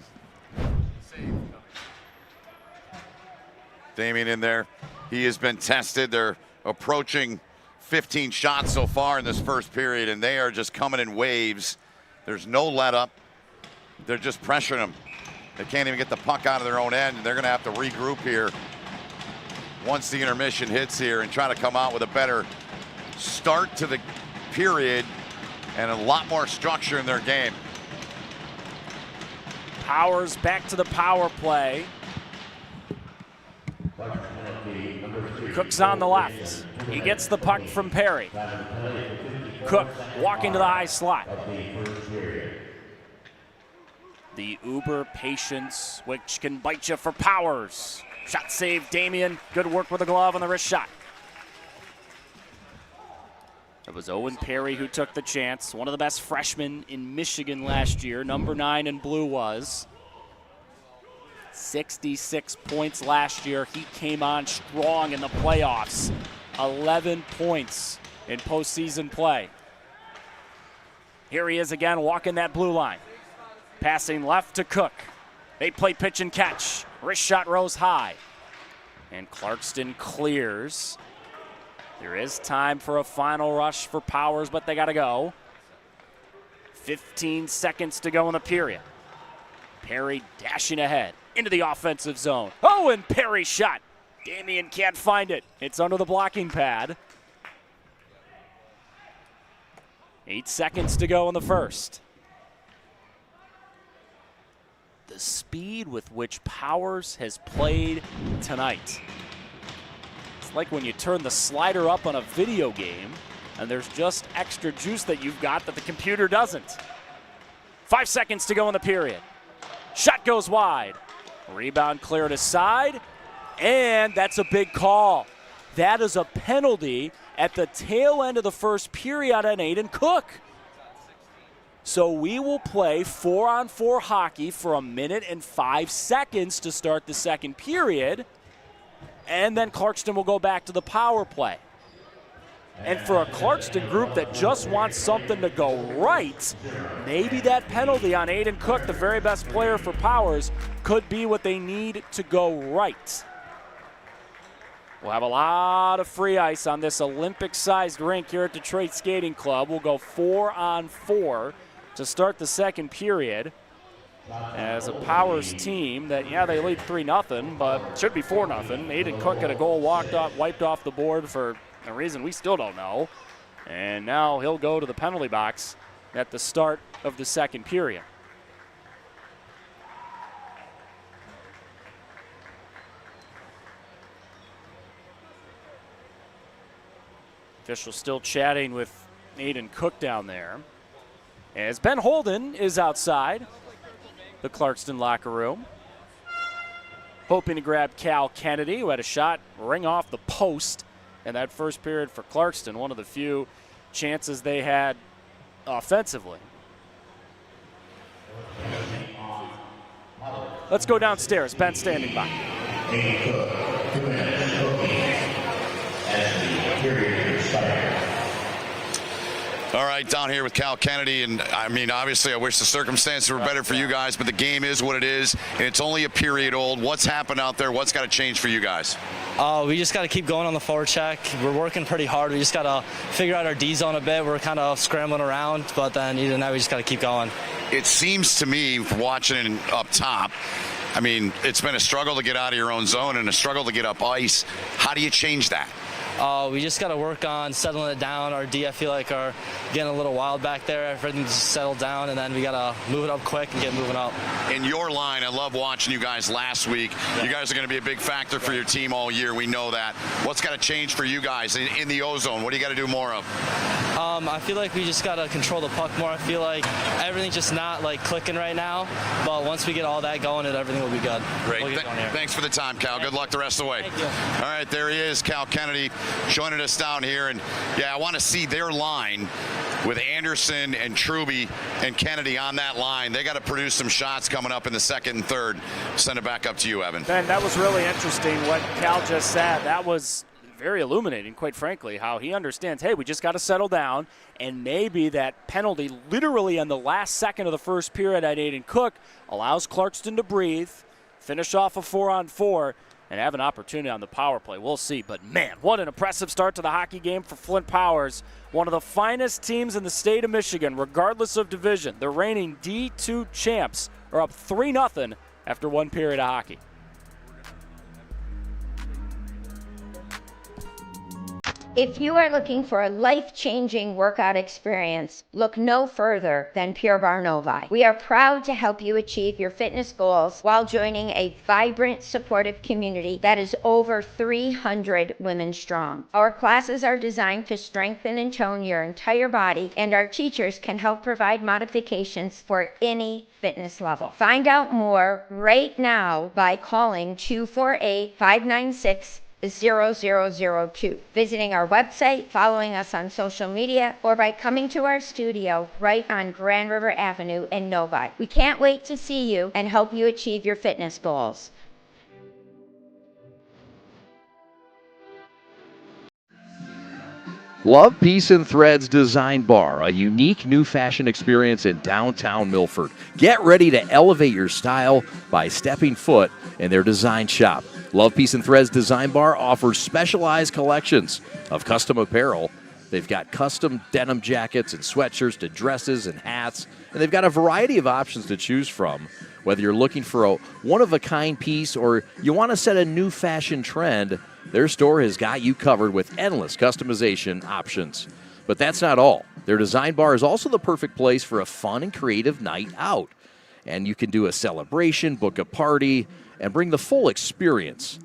Damian in there. He has been tested. They're approaching 15 shots so far in this first period, and they are just coming in waves. There's no let up. They're just pressuring them. They can't even get the puck out of their own end, and they're going to have to regroup here once the intermission hits here and try to come out with a better start to the period and a lot more structure in their game. Powers back to the power play. Cook's on the left. He gets the puck from Perry. Cook walking to the high slot. The uber patience, which can bite you for Powers. Shot save, Damian. Good work with the glove on the wrist shot. It was Owen Perry who took the chance. One of the best freshmen in Michigan last year. Number 9 in blue was. 66 points last year. He came on strong in the playoffs. 11 points in postseason play. Here he is again, walking that blue line. Passing left to Cook. They play pitch and catch. Wrist shot rose high. And Clarkston clears. There is time for a final rush for Powers, but they got to go. 15 seconds to go in the period. Perry dashing ahead into the offensive zone. Oh, and Perry shot. Damian can't find it. It's under the blocking pad. 8 seconds to go in the first. The speed with which Powers has played tonight. It's like when you turn the slider up on a video game and there's just extra juice that you've got that the computer doesn't. 5 seconds to go in the period. Shot goes wide. Rebound cleared aside, and that's a big call. That is a penalty at the tail end of the first period on Aiden Cook. So we will play 4-on-4 hockey for 1 minute and 5 seconds to start the second period, and then Clarkston will go back to the power play. And for a Clarkston group that just wants something to go right, maybe that penalty on Aiden Cook, the very best player for Powers, could be what they need to go right. We'll have a lot of free ice on this Olympic-sized rink here at Detroit Skating Club. We'll go 4-on-4 to start the second period. As a Powers team that, yeah, they lead 3-0, but should be 4-0. Aiden Cook had a goal wiped off the board for a reason we still don't know. And now he'll go to the penalty box at the start of the second period. Officials still chatting with Aiden Cook down there. As Ben Holden is outside the Clarkston locker room, hoping to grab Cal Kennedy, who had a shot ring off the post in that first period for Clarkston, one of the few chances they had offensively. Let's go downstairs. Ben standing by. All right, down here with Cal Kennedy, and I mean, obviously I wish the circumstances were better for you guys, but the game is what it is, and it's only a period old. What's happened out there? What's got to change for you guys? We just got to keep going on the forward check. We're working pretty hard. We just got to figure out our D zone a bit. We're kind of scrambling around, but then either now we just got to keep going. It seems to me, watching it up top, I mean, it's been a struggle to get out of your own zone and a struggle to get up ice. How do you change that? We just got to work on settling it down. Our D, I feel like, are getting a little wild back there. Everything's settled down, and then we got to move it up quick and get moving up. In your line, I love watching you guys last week. Yeah. You guys are going to be a big factor for your team all year. We know that. What's got to change for you guys in the O-zone? What do you got to do more of? I feel like we just got to control the puck more. I feel like everything's just not like clicking right now, but once we get all that going, everything will be good. Great. Thanks for the time, Cal. Good luck the rest of the way. Thank you. All right, there he is, Cal Kennedy, joining us down here. And, yeah, I want to see their line with Anderson and Truby and Kennedy on that line. They got to produce some shots coming up in the second and third. Send it back up to you, Evan. Ben, that was really interesting what Cal just said. That was very illuminating, quite frankly, how he understands, hey, we just got to settle down, and maybe that penalty literally on the last second of the first period at Aiden Cook allows Clarkston to breathe, finish off a 4-on-4, and have an opportunity on the power play. We'll see. But, man, what an impressive start to the hockey game for Flint Powers. One of the finest teams in the state of Michigan, regardless of division. The reigning D2 champs are up 3-0 after one period of hockey. If you are looking for a life-changing workout experience, look no further than Pure Barre Novi. We are proud to help you achieve your fitness goals while joining a vibrant, supportive community that is over 300 women strong. Our classes are designed to strengthen and tone your entire body, and our teachers can help provide modifications for any fitness level. Find out more right now by calling 248-596-0002, visiting our website, following us on social media, or by coming to our studio right on Grand River Avenue in Novi. We can't wait to see you and help you achieve your fitness goals. Love, Peace, and Threads Design Bar, a unique new fashion experience in downtown Milford. Get ready to elevate your style by stepping foot in their design shop. Love, Peace, and Threads Design Bar offers specialized collections of custom apparel. They've got custom denim jackets and sweatshirts to dresses and hats, and they've got a variety of options to choose from. Whether you're looking for a one-of-a-kind piece or you want to set a new fashion trend, their store has got you covered with endless customization options. But that's not all. Their design bar is also the perfect place for a fun and creative night out. And you can do a celebration, book a party, and bring the full experience.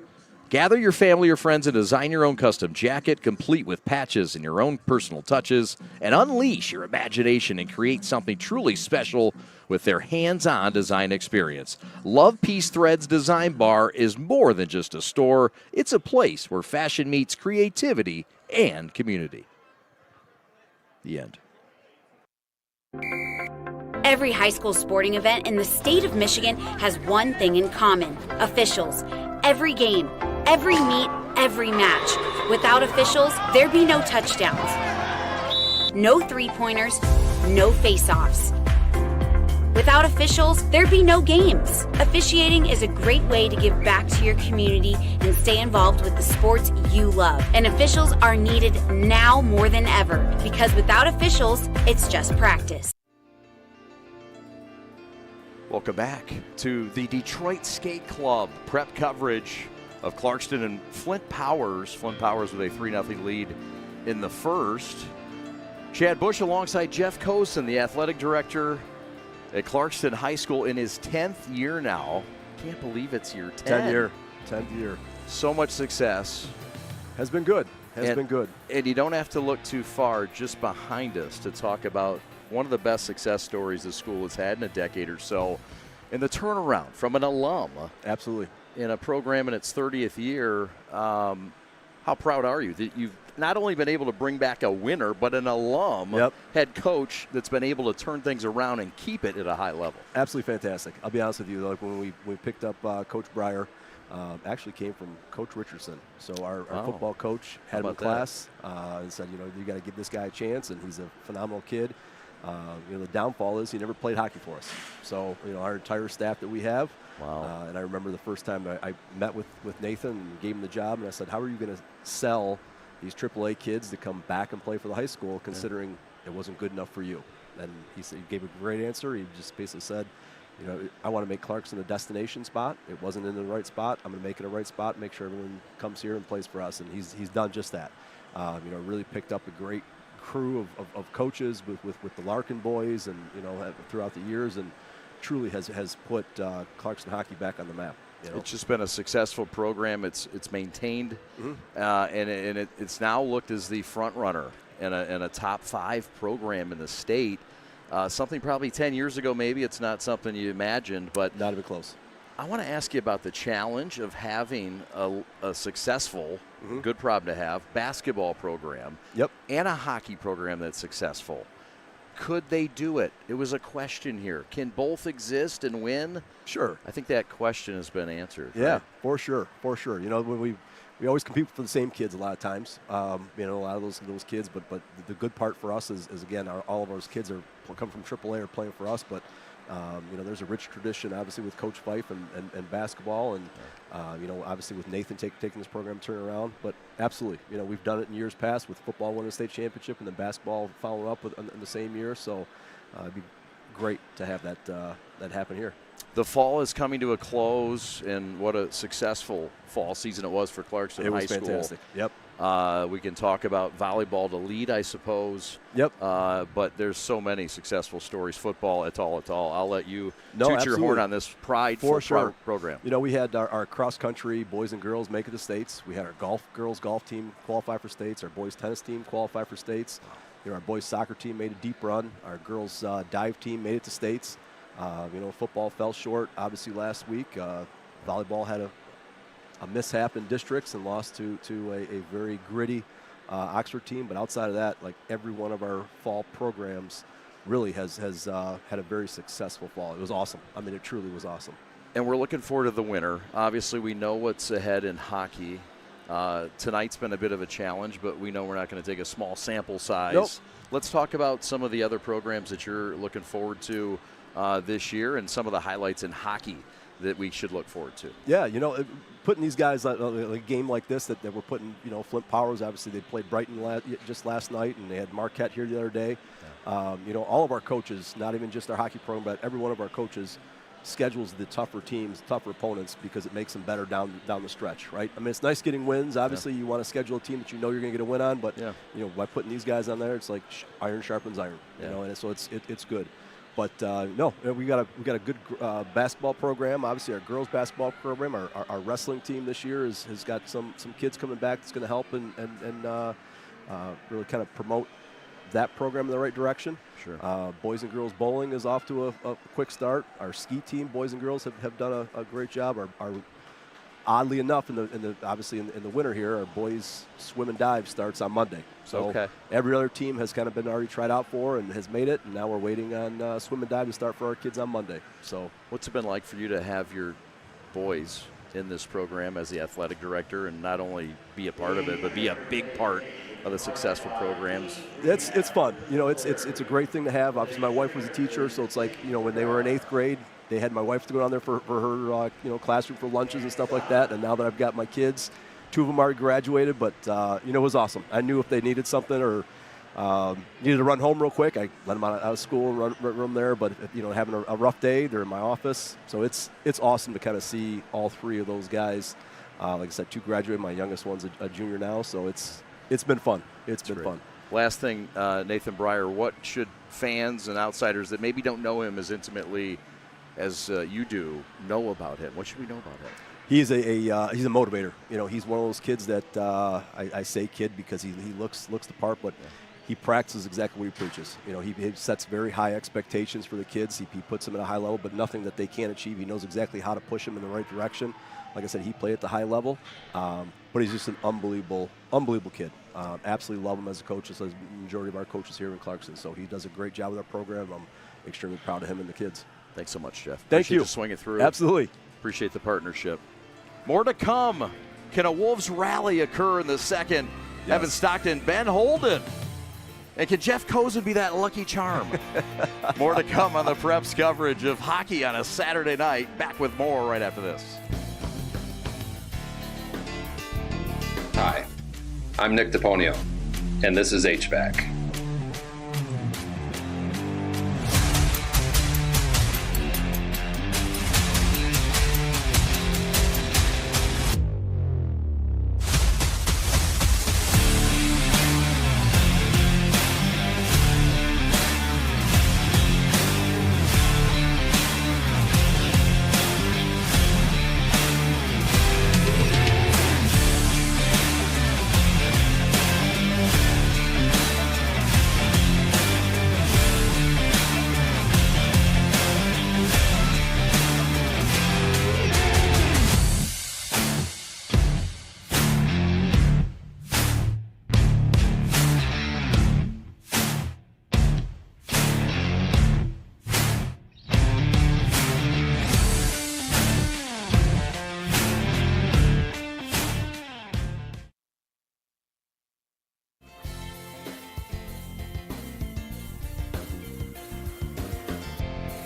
Gather your family or friends and design your own custom jacket, complete with patches and your own personal touches, and unleash your imagination and create something truly special with their hands-on design experience. Love Peace Threads Design Bar is more than just a store. It's a place where fashion meets creativity and community. The end. Every high school sporting event in the state of Michigan has one thing in common: officials. Every game, every meet, every match. Without officials, there'd be no touchdowns, no three-pointers, no face-offs. Without officials, there'd be no games. Officiating is a great way to give back to your community and stay involved with the sports you love. And officials are needed now more than ever, because without officials, it's just practice. Welcome back to the Detroit Skate Club prep coverage of Clarkston and Flint Powers. Flint Powers with a 3-0 lead in the first. Chad Bush alongside Jeff Cosen, the athletic director at Clarkston High School in his 10th year now. Can't believe it's year 10. 10th year. So much success. Has been good. Has been good. And you don't have to look too far just behind us to talk about one of the best success stories the school has had in a decade or so. And the turnaround from an alum. Absolutely. In a program in its 30th year. How proud are you that you've not only been able to bring back a winner, but an alum head coach that's been able to turn things around and keep it at a high level? Absolutely fantastic. I'll be honest with you, like when we picked up Coach Breyer, actually came from Coach Richardson. So our football coach had him in class and said, you got to give this guy a chance, and he's a phenomenal kid. The downfall is he never played hockey for us. So, our entire staff that we have. Wow. And I remember the first time I met with Nathan and gave him the job, and I said, how are you going to sell these AAA kids to come back and play for the high school, considering it wasn't good enough for you? And he gave a great answer. He just basically said, I want to make Clarkston a destination spot. It wasn't in the right spot. I'm going to make it a right spot, make sure everyone comes here and plays for us. And he's done just that. Really picked up a great crew of coaches with the Larkin boys and, throughout the years, and truly has put Clarkston hockey back on the map. It's just been a successful program. It's maintained, and it's now looked as the front runner in a top 5 program in the state. Something probably 10 years ago, maybe it's not something you imagined, but not even close. I want to ask you about the challenge of having a successful, good problem to have, basketball program and a hockey program that's successful. Could they do it? It was a question here. Can both exist and win? Sure. I think that question has been answered. Yeah, right? for sure. When we always compete for the same kids a lot of times. A lot of those kids. But the good part for us is again, all of those kids come from AAA or playing for us. But there's a rich tradition, obviously, with Coach Fife and basketball, and obviously with Nathan taking this program turn around. But absolutely, we've done it in years past with football winning the state championship and then basketball following up in the same year. So it'd be great to have that happen here. The fall is coming to a close, and what a successful fall season it was for Clarkston High School. It was fantastic. Yep. We can talk about volleyball to lead, I suppose. Yep. But there's so many successful stories. Football, et al. I'll let you toot absolutely. your horn on this prideful program. We had our cross-country boys and girls make it to states. We had our girls golf team qualify for states. Our boys tennis team qualify for states. Our boys soccer team made a deep run. Our girls dive team made it to states. Football fell short, obviously, last week. Volleyball had a mishap in districts and lost to a very gritty Oxford team. But outside of that, like every one of our fall programs really has had a very successful fall. It was awesome. I mean, it truly was awesome. And we're looking forward to the winter. Obviously, we know what's ahead in hockey. Tonight's been a bit of a challenge, but we know we're not going to take a small sample size. Nope. Let's talk about some of the other programs that you're looking forward to this year and some of the highlights in hockey that we should look forward to. Yeah, putting these guys on a game like this that we're putting, Flint Powers, obviously they played Brighton just last night, and they had Marquette here the other day. All of our coaches, not even just our hockey program, but every one of our coaches schedules the tougher teams, tougher opponents, because it makes them better down the stretch, right? I mean, it's nice getting wins. Obviously, you want to schedule a team that you know you're going to get a win on, but you know, by putting these guys on there, it's like iron sharpens iron, you know, and so it's good. But no, we got a good basketball program. Obviously, our girls basketball program, our wrestling team this year has got some kids coming back that's going to help and really kind of promote that program in the right direction. Sure. Boys and girls bowling is off to a quick start. Our ski team, boys and girls, have done a great job. Our oddly enough, obviously in the winter here, our boys swim and dive starts on Monday. So every other team has kind of been already tried out for and has made it, and now we're waiting on swim and dive to start for our kids on Monday. So what's it been like for you to have your boys in this program as the athletic director, and not only be a part of it, but be a big part of the successful programs? It's fun. You know, it's a great thing to have. Obviously, my wife was a teacher, so it's like, you know, when they were in 8th grade, they had my wife to go down there for her you know, classroom for lunches and stuff like that. And now that I've got my kids, 2 of them already graduated, but you know, it was awesome. I knew if they needed something or needed to run home real quick, I let them out of school and run them there. But if, you know, having a rough day, they're in my office. So it's awesome to kind of see all 3 of those guys. Like I said, 2 graduated. My youngest one's a junior now, so it's been fun. It's been fun. Last thing, Nathan Breyer, what should fans and outsiders that maybe don't know him as intimately as you do know about him? What should we know about him? He's a motivator. You know, he's one of those kids that I say kid because he looks the part, but he practices exactly what he preaches. You know, he sets very high expectations for the kids. He puts them at a high level, but nothing that they can't achieve. He knows exactly how to push them in the right direction. Like I said, he played at the high level, but he's just an unbelievable kid. Absolutely love him as a coach, as the majority of our coaches here in Clarkston. So he does a great job with our program. I'm extremely proud of him and the kids. Thanks so much, Jeff. Thank you. To swing it through. Absolutely. Appreciate the partnership. More to come. Can a Wolves rally occur in the second? Yes. Evan Stockton, Ben Holden. And can Jeff Cozen be that lucky charm? More to come on the Preps coverage of hockey on a Saturday night. Back with more right after this. Hi, I'm Nick DePonio, and this is HVAC.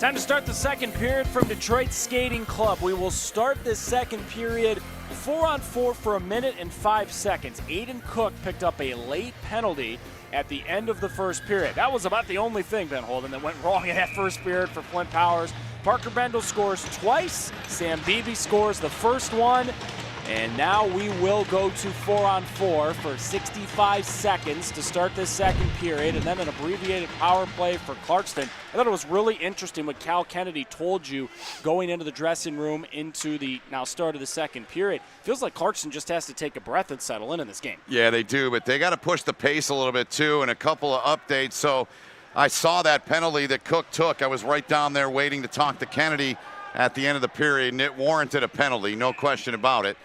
Time to start the second period from Detroit Skating Club. We will start this second period 4-on-4 for 1 minute and 5 seconds. Aiden Cook picked up a late penalty at the end of the first period. That was about the only thing, Ben Holden, that went wrong in that first period for Flint Powers. Parker Bendel scores twice. Sam Beebe scores the first one. And now we will go to 4-on-4 for 65 seconds to start this second period, and then an abbreviated power play for Clarkston. I thought it was really interesting what Cal Kennedy told you going into the dressing room into the now start of the second period. Feels like Clarkston just has to take a breath and settle in this game. Yeah, they do, but they got to push the pace a little bit too, and a couple of updates. So I saw that penalty that Cook took. I was right down there waiting to talk to Kennedy at the end of the period, and it warranted a penalty, no question about it.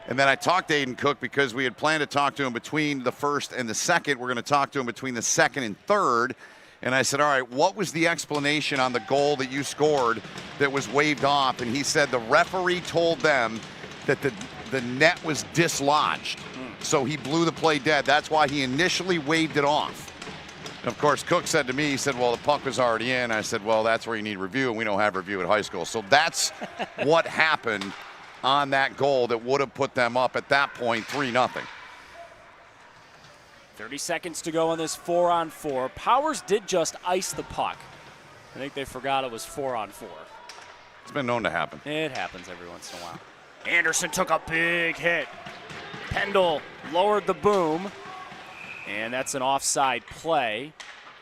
And then I talked to Aiden Cook because we had planned to talk to him between the first and the second. We're going to talk to him between the second and third. And I said, all right, what was the explanation on the goal that you scored that was waved off? And he said the referee told them that the net was dislodged. So he blew the play dead. That's why he initially waved it off. And of course, Cook said to me, he said, well, the puck was already in. I said, well, that's where you need review, and we don't have review at high school. So that's what happened on that goal that would have put them up at that point 3-0. 30 seconds to go on this 4-on-4. Powers did just ice the puck. I think they forgot it was 4-on-4. It's been known to happen. It happens every once in a while. Anderson took a big hit. Pendle lowered the boom, and that's an offside play.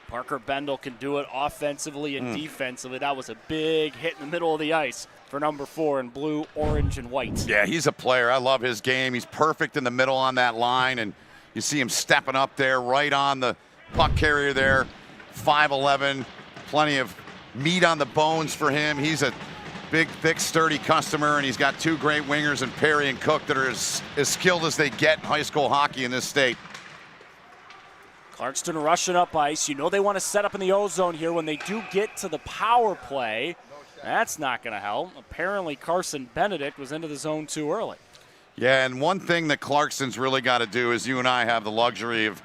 Parker Bendel can do it offensively and defensively. That was a big hit in the middle of the ice for number 4 in blue, orange, and white. Yeah, he's a player. I love his game. He's perfect in the middle on that line, and you see him stepping up there right on the puck carrier there. 5'11", plenty of meat on the bones for him. He's a big, thick, sturdy customer, and he's got 2 great wingers in Perry and Cook that are as skilled as they get in high school hockey in this state. Clarkston rushing up ice. You know they want to set up in the O-zone here when they do get to the power play. That's not going to help. Apparently Carson Benedict was into the zone too early. Yeah, and one thing that Clarkston's really got to do is you and I have the luxury of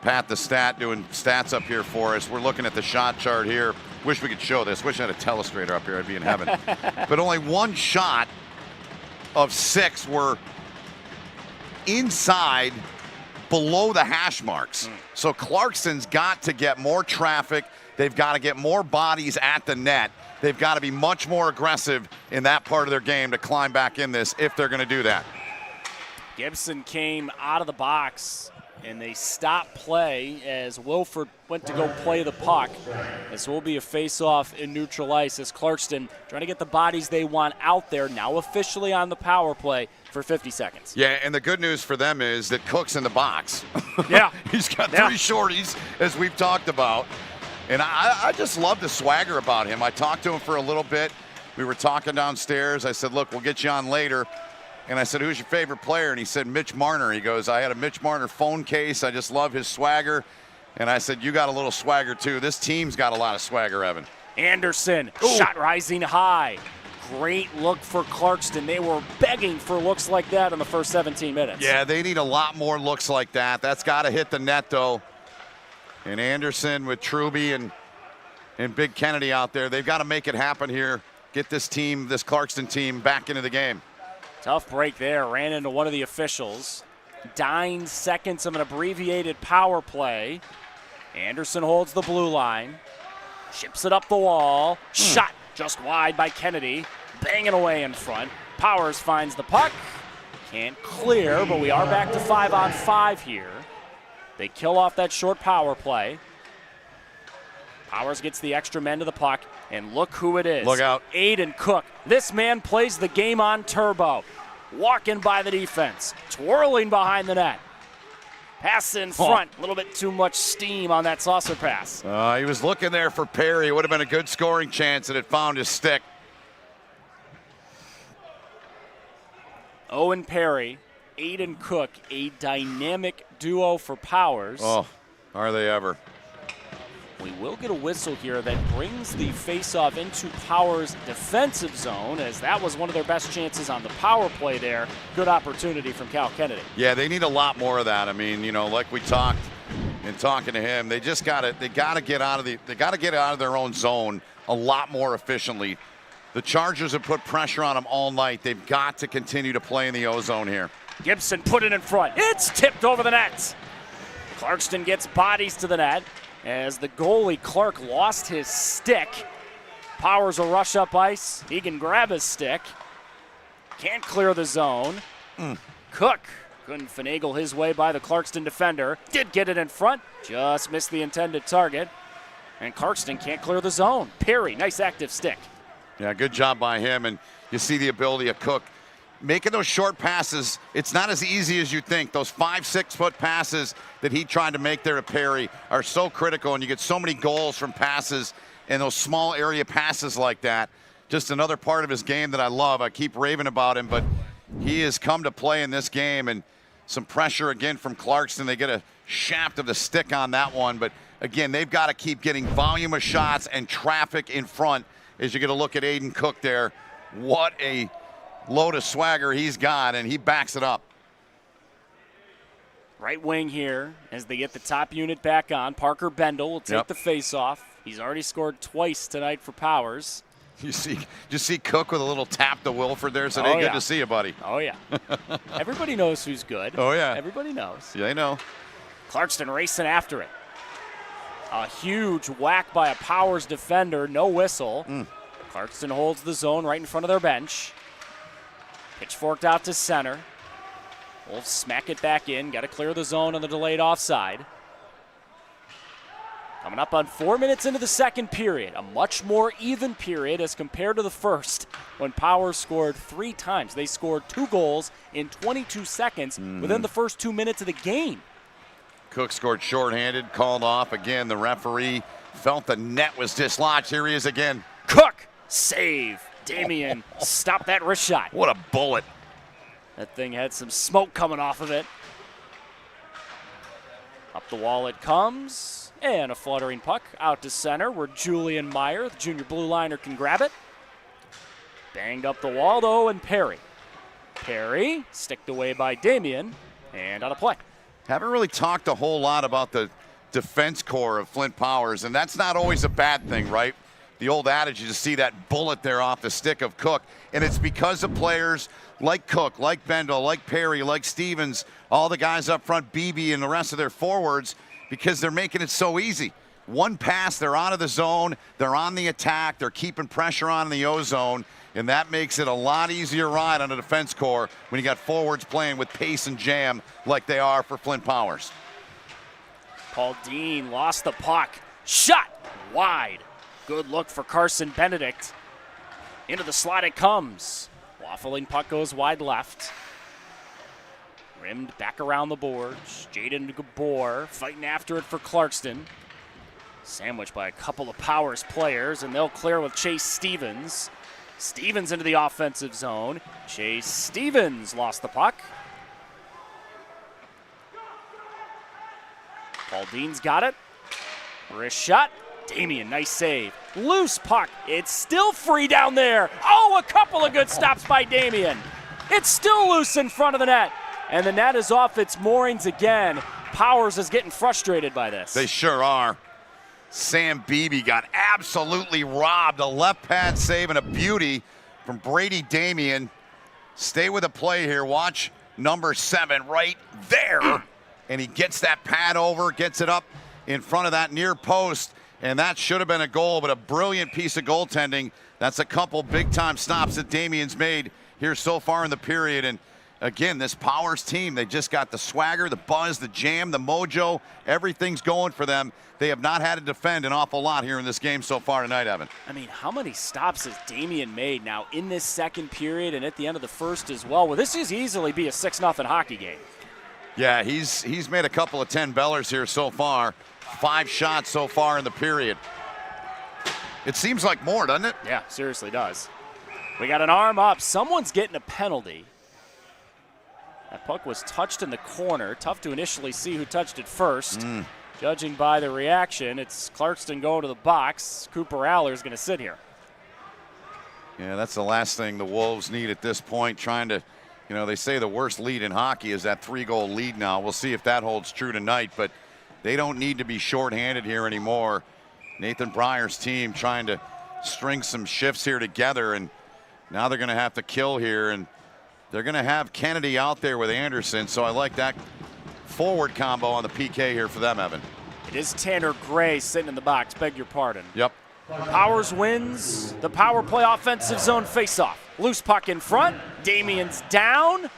Pat the Stat doing stats up here for us. We're looking at the shot chart here. Wish we could show this. Wish I had a telestrator up here. I'd be in heaven. But only 1 shot of 6 were inside below the hash marks. So Clarkston's got to get more traffic. They've got to get more bodies at the net. They've got to be much more aggressive in that part of their game to climb back in this if they're going to do that. Gibson came out of the box, and they stopped play as Wilford went to go play the puck. This will be a face-off in neutral ice as Clarkston trying to get the bodies they want out there, now officially on the power play for 50 seconds. Yeah, and the good news for them is that Cook's in the box. Yeah. He's got 3 shorties, as we've talked about. And I just love the swagger about him. I talked to him for a little bit. We were talking downstairs. I said, look, we'll get you on later. And I said, who's your favorite player? And he said, Mitch Marner. He goes, I had a Mitch Marner phone case. I just love his swagger. And I said, you got a little swagger too. This team's got a lot of swagger, Evan. Anderson, shot rising high. Great look for Clarkston. They were begging for looks like that in the first 17 minutes. Yeah, they need a lot more looks like that. That's got to hit the net, though. And Anderson with Truby and Big Kennedy out there, they've got to make it happen here. Get this team, this Clarkston team, back into the game. Tough break there. Ran into one of the officials. 9 seconds of an abbreviated power play. Anderson holds the blue line. Chips it up the wall. Shot just wide by Kennedy. Banging away in front. Powers finds the puck. Can't clear, but we are back to 5-on-5 here. They kill off that short power play. Powers gets the extra men to the puck, and look who it is. Look out. Aiden Cook. This man plays the game on turbo. Walking by the defense, twirling behind the net. Pass in front, a little bit too much steam on that saucer pass. He was looking there for Perry. It would have been a good scoring chance, and it found his stick. Owen Perry, Aiden Cook, a dynamic duo for Powers. Oh, are they ever. We will get a whistle here that brings the faceoff into Powers' defensive zone, as that was one of their best chances on the power play there. Good opportunity from Cal Kennedy. Yeah, they need a lot more of that. I mean, you know, like we talked in talking to him, they just got to get out of their own zone a lot more efficiently. The Chargers have put pressure on them all night. They've got to continue to play in the O-zone here. Gibson put it in front. It's tipped over the net. Clarkston gets bodies to the net as the goalie Clark lost his stick. Powers will rush up ice. He can grab his stick. Can't clear the zone. Cook couldn't finagle his way by the Clarkston defender. Did get it in front. Just missed the intended target. And Clarkston can't clear the zone. Perry, nice active stick. Yeah, good job by him. And you see the ability of Cook. Making those short passes, it's not as easy as you think. Those 5-6 foot passes that he tried to make there to Perry are so critical, and you get so many goals from passes and those small area passes like that. Just another part of his game that I love. I keep raving about him, but he has come to play in this game, and some pressure again from Clarkston. They get a shaft of the stick on that one, but again, they've got to keep getting volume of shots and traffic in front as you get a look at Aiden Cook there. What a load of swagger he's got, and he backs it up. Right wing here as they get the top unit back on. Parker Bendel will take the face-off. He's already scored twice tonight for Powers. You see Cook with a little tap to Wilford there. Said, hey, good to see you, buddy. Oh, yeah. Everybody knows who's good. Oh, yeah. Everybody knows. Yeah, they know. Clarkston racing after it. A huge whack by a Powers defender. No whistle. Clarkston holds the zone right in front of their bench. Pitchforked out to center. Wolves smack it back in. Got to clear the zone on the delayed offside. Coming up on 4 minutes into the second period. A much more even period as compared to the first when Powers scored 3 times. They scored 2 goals in 22 seconds within the first 2 minutes of the game. Cook scored shorthanded, called off. Again, the referee felt the net was dislodged. Here he is again. Cook, save. Damian, stop that wrist shot. What a bullet. That thing had some smoke coming off of it. Up the wall it comes. And a fluttering puck out to center where Julian Meyer, the junior blue liner, can grab it. Banged up the wall, though, and Perry. Perry, sticked away by Damian, and out of play. Haven't really talked a whole lot about the defense core of Flint Powers, and that's not always a bad thing, right? The old adage, you just see that bullet there off the stick of Cook, and it's because of players like Cook, like Bendel, like Perry, like Stevens, all the guys up front, Beebe, and the rest of their forwards, because they're making it so easy. One pass, they're out of the zone, they're on the attack, they're keeping pressure on in the O-zone, and that makes it a lot easier ride on the defense core when you got forwards playing with pace and jam like they are for Flint Powers. Paul Dean lost the puck. Shot wide. Good look for Carson Benedict. Into the slot it comes. Waffling puck goes wide left. Rimmed back around the boards. Jaden Gabor fighting after it for Clarkston. Sandwiched by a couple of Powers players, and they'll clear with Chase Stevens. Stevens into the offensive zone. Chase Stevens lost the puck. Paul Dean's got it. Wrist shot. Damian, nice save. Loose puck. It's still free down there. Oh, a couple of good stops by Damian. It's still loose in front of the net. And the net is off its moorings again. Powers is getting frustrated by this. They sure are. Sam Beebe got absolutely robbed. A left pad save and a beauty from Brady Damian. Stay with the play here. Watch number 7 right there. And he gets that pad over, gets it up in front of that near post. And that should have been a goal, but a brilliant piece of goaltending. That's a couple big-time stops that Damian's made here so far in the period. And again, this Powers team, they just got the swagger, the buzz, the jam, the mojo. Everything's going for them. They have not had to defend an awful lot here in this game so far tonight, Evan. I mean, how many stops has Damian made now in this second period and at the end of the first as well? Well, this is easily be a 6-0 hockey game. Yeah, he's made a couple of 10-bellers here so far. 5 shots so far in the period. It seems like more, doesn't it? Yeah, seriously does. We got an arm up. Someone's getting a penalty. That puck was touched in the corner. Tough to initially see who touched it first. Judging by the reaction, it's Clarkston going to the box. Cooper Aller's going to sit here. Yeah, that's the last thing the Wolves need at this point, trying to, you know, they say the worst lead in hockey is that 3-goal lead now. We'll see if that holds true tonight, but they don't need to be shorthanded here anymore. Nathan Breyer's team trying to string some shifts here together, and now they're going to have to kill here, and they're going to have Kennedy out there with Anderson, so I like that forward combo on the PK here for them, Evan. It is Tanner Gray sitting in the box, beg your pardon. Yep. Powers wins the power play offensive zone faceoff. Loose puck in front, Damian's down.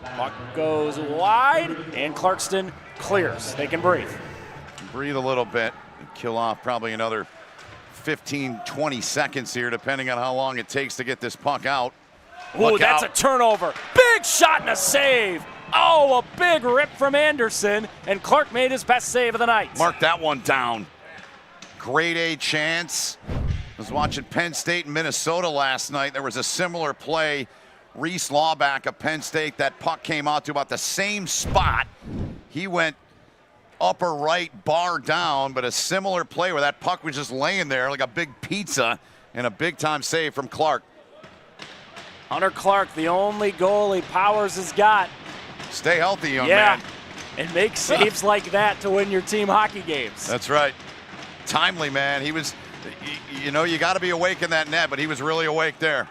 Puck goes wide, and Clarkston clears. They can breathe. Breathe a little bit and kill off probably another 15, 20 seconds here, depending on how long it takes to get this puck out. Ooh, that's a turnover. Big shot and a save. Oh, a big rip from Anderson, and Clark made his best save of the night. Mark that one down. Grade A chance. I was watching Penn State and Minnesota last night. There was a similar play. Reese Lawback of Penn State, that puck came out to about the same spot. He went upper right, bar down, but a similar play where that puck was just laying there like a big pizza, and a big-time save from Clark. Hunter Clark, the only goalie Powers has got. Stay healthy, young man. And make saves like that to win your team hockey games. That's right. Timely, man. He was, you know, you got to be awake in that net, but he was really awake there.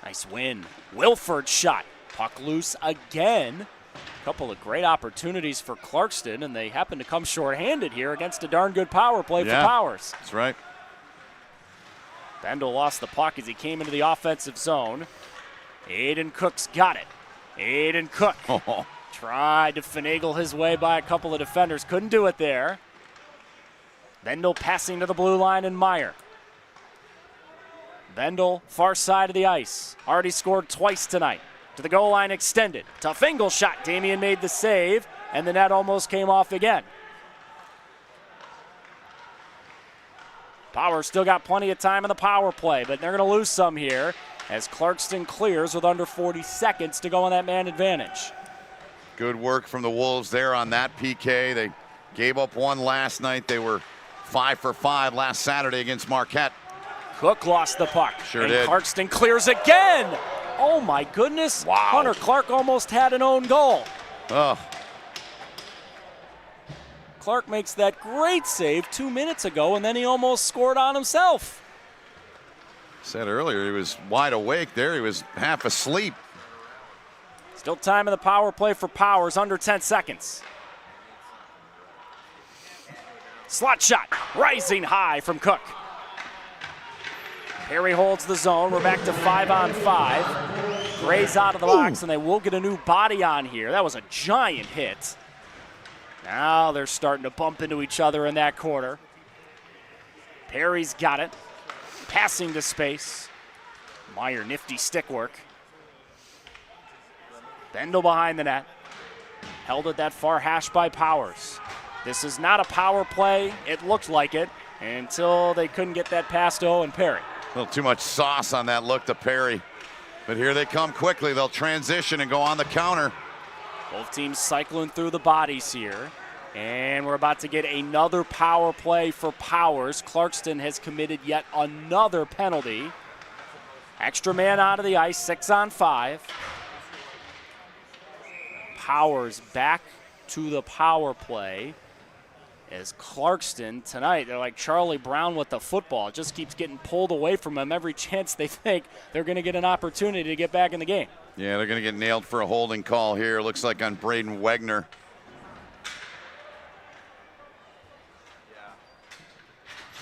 Nice win. Wilford shot. Puck loose again. A couple of great opportunities for Clarkston, and they happen to come shorthanded here against a darn good power play for Powers. That's right. Bendel lost the puck as he came into the offensive zone. Aiden Cook's got it. Aiden Cook tried to finagle his way by a couple of defenders. Couldn't do it there. Bendel passing to the blue line and Meyer. Bendel, far side of the ice. Already scored twice tonight. To the goal line extended. Tough angle shot. Damian made the save, and the net almost came off again. Power still got plenty of time in the power play, but they're going to lose some here as Clarkston clears with under 40 seconds to go on that man advantage. Good work from the Wolves there on that PK. They gave up one last night. They were 5 for 5 last Saturday against Marquette. Cook lost the puck. Sure and did. Clarkston clears again. Oh my goodness. Wow. Hunter Clark almost had an own goal. Oh. Clark makes that great save 2 minutes ago, and then he almost scored on himself. Said earlier he was wide awake there. He was half asleep. Still time in the power play for Powers, under 10 seconds. Slot shot, rising high from Cook. Perry holds the zone. We're back to 5-on-5. Gray's out of the box, and they will get a new body on here. That was a giant hit. Now they're starting to bump into each other in that corner. Perry's got it. Passing to space. Meyer, nifty stick work. Bendel behind the net. Held at that far hash by Powers. This is not a power play. It looked like it until they couldn't get that pass to Owen Perry. A little too much sauce on that look to Perry. But here they come quickly. They'll transition and go on the counter. Both teams cycling through the bodies here. And we're about to get another power play for Powers. Clarkston has committed yet another penalty. Extra man out of the ice, 6-on-5. Powers back to the power play. As Clarkston tonight, they're like Charlie Brown with the football. It just keeps getting pulled away from them every chance they think they're going to get an opportunity to get back in the game. Yeah, they're going to get nailed for a holding call here. Looks like on Braden Wegner.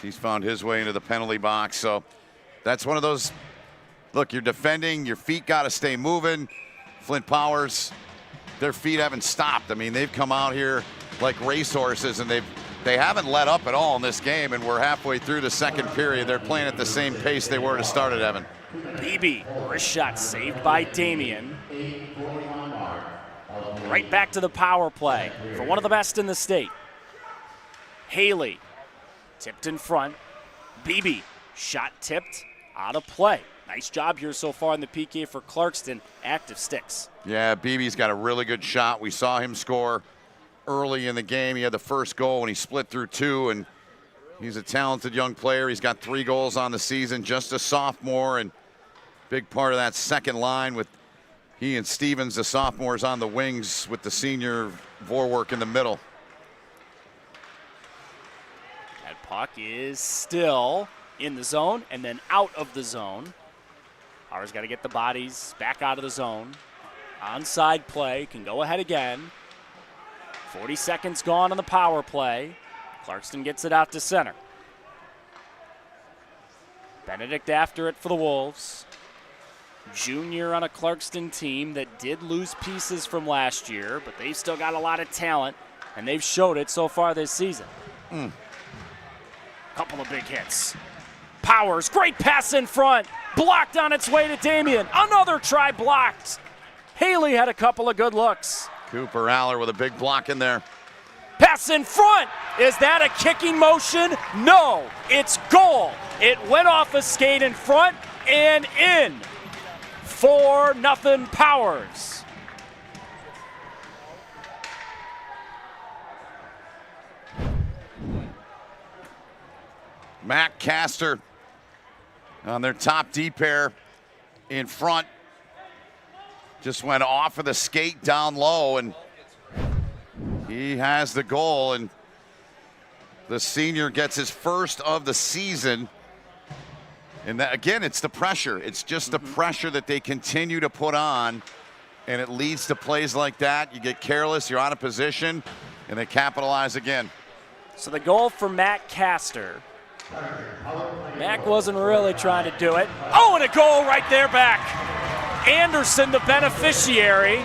He's found his way into the penalty box. So that's one of those, look, you're defending, your feet got to stay moving. Flint Powers, their feet haven't stopped. I mean, they've come out here like racehorses, and they haven't let up at all in this game, and we're halfway through the second period. They're playing at the same pace they were to start it, Evan. Beebe, wrist shot saved by Damian. Right back to the power play for one of the best in the state. Haley, tipped in front. Beebe, shot tipped, out of play. Nice job here so far in the PK for Clarkston. Active sticks. Yeah, Beebe's got a really good shot. We saw him score early in the game. He had the first goal when he split through two, and he's a talented young player. He's got 3 goals on the season, just a sophomore, and big part of that second line with he and Stevens, the sophomores, on the wings with the senior Vorwerk in the middle. That puck is still in the zone and then out of the zone. Powers got to get the bodies back out of the zone. Onside play, can go ahead again. 40 seconds gone on the power play. Clarkston gets it out to center. Benedict after it for the Wolves. Junior on a Clarkston team that did lose pieces from last year, but they've still got a lot of talent, and they've showed it so far this season. Couple of big hits. Powers, great pass in front. Blocked on its way to Damian. Another try blocked. Haley had a couple of good looks. Cooper Aller with a big block in there. Pass in front. Is that a kicking motion? No, it's goal. It went off a skate in front and in. 4-0 Powers. Matt Castor on their top D pair in front. Just went off of the skate down low, and he has the goal, and the senior gets his first of the season. And that, again, it's the pressure. It's just the pressure that they continue to put on, and it leads to plays like that. You get careless, you're out of position, and they capitalize again. So the goal for Matt Castor Mack wasn't really trying to do it. Oh, and a goal right there back. Anderson, the beneficiary.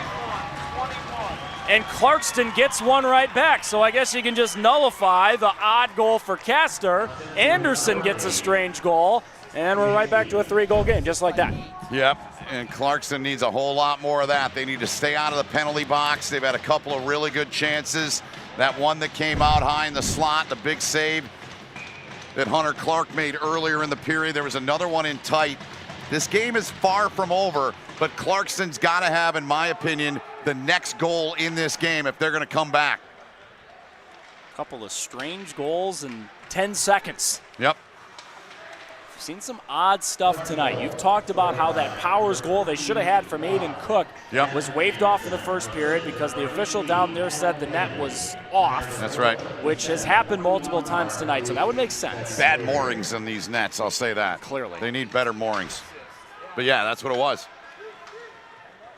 And Clarkston gets one right back. So I guess you can just nullify the odd goal for Castor. Anderson gets a strange goal. And we're right back to a 3-goal game, just like that. Yep, and Clarkston needs a whole lot more of that. They need to stay out of the penalty box. They've had a couple of really good chances. That one that came out high in the slot, the big save that Hunter Clark made earlier in the period. There was another one in tight. This game is far from over, but Clarkston's got to have, in my opinion, the next goal in this game if they're going to come back. A couple of strange goals in 10 seconds. Yep. Seen some odd stuff tonight. You've talked about how that Powers goal they should have had from Aiden Cook was waved off in the first period because the official down there said the net was off. That's right. Which has happened multiple times tonight, so that would make sense. Bad moorings in these nets, I'll say that. Clearly. They need better moorings. But yeah, that's what it was.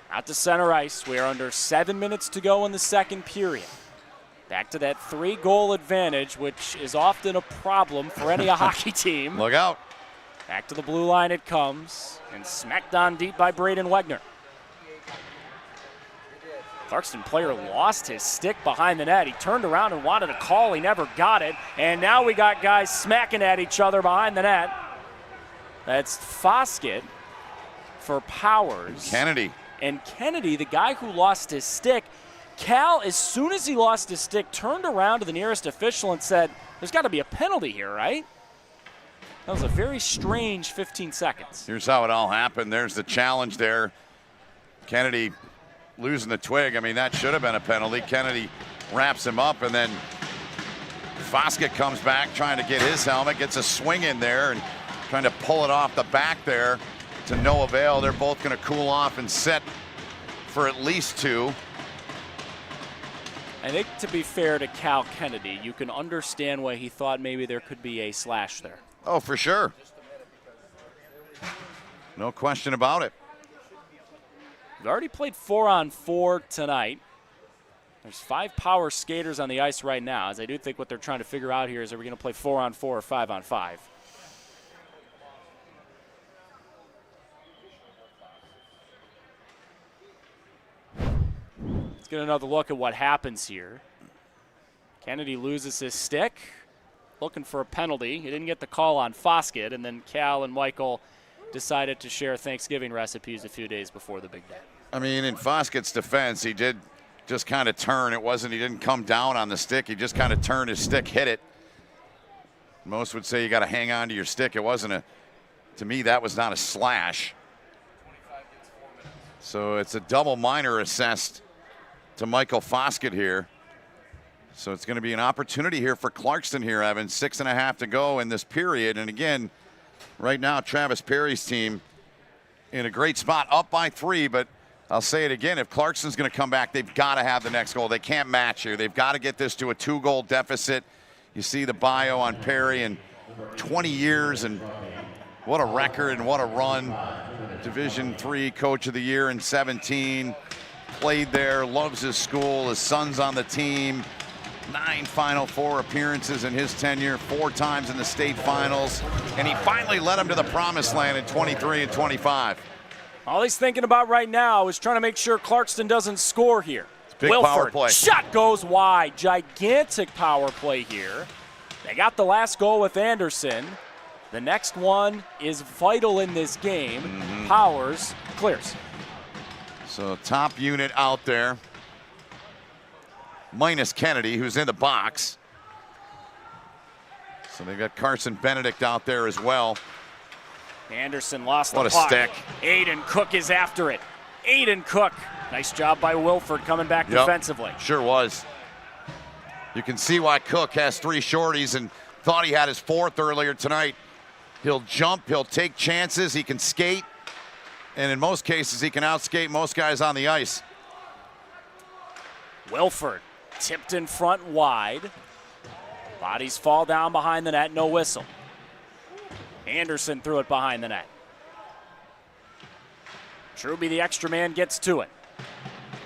Out to center ice. We are under 7 minutes to go in the second period. Back to that 3-goal advantage, which is often a problem for any hockey team. Look out. Back to the blue line it comes, and smacked on deep by Braden Wegner. Clarkston player lost his stick behind the net. He turned around and wanted a call. He never got it. And now we got guys smacking at each other behind the net. That's Foskett for Powers. Kennedy. And Kennedy, the guy who lost his stick, Cal, as soon as he lost his stick, turned around to the nearest official and said, there's got to be a penalty here, right? That was a very strange 15 seconds. Here's how it all happened. There's the challenge there. Kennedy losing the twig. I mean, that should have been a penalty. Kennedy wraps him up, and then Foskett comes back trying to get his helmet, gets a swing in there and trying to pull it off the back there to no avail. They're both going to cool off and set for at least 2. I think, to be fair to Cal Kennedy, you can understand why he thought maybe there could be a slash there. Oh, for sure. No question about it. We've already played 4-on-4 tonight. There's 5 power skaters on the ice right now, as I do think what they're trying to figure out here is, are we going to play 4-on-4 or 5-on-5? Let's get another look at what happens here. Kennedy loses his stick, looking for a penalty. He didn't get the call on Foskett, and then Cal and Michael decided to share Thanksgiving recipes a few days before the big day. I mean, in Foskett's defense, he did just kind of turn. He didn't come down on the stick. He just kind of turned his stick, hit it. Most would say you got to hang on to your stick. It wasn't to me, that was not a slash. So it's a double minor assessed to Michael Foskett here. So it's going to be an opportunity here for Clarkston here, Evan. 6.5 to go in this period. And again, right now, Travis Perry's team in a great spot, up by 3. But I'll say it again, if Clarkston's going to come back, they've got to have the next goal. They can't match here. They've got to get this to a 2-goal deficit. You see the bio on Perry, and 20 years, and what a record and what a run. Division III Coach of the Year in 17. Played there, loves his school, his son's on the team. 9 Final Four appearances in his tenure, 4 times in the state finals, and he finally led him to the promised land in 23 and 25. All he's thinking about right now is trying to make sure Clarkston doesn't score here. Big power play. Shot goes wide. Gigantic power play here. They got the last goal with Anderson. The next one is vital in this game. Powers clears. So top unit out there, minus Kennedy, who's in the box. So they've got Carson Benedict out there as well. Anderson lost the puck. What a stick. Aiden Cook is after it. Aiden Cook. Nice job by Wilford coming back defensively. Sure was. You can see why Cook has 3 shorties and thought he had his 4th earlier tonight. He'll jump, he'll take chances, he can skate, and in most cases he can outskate most guys on the ice. Wilford tipped in front wide. Bodies fall down behind the net, no whistle. Anderson threw it behind the net. Truby, the extra man, gets to it.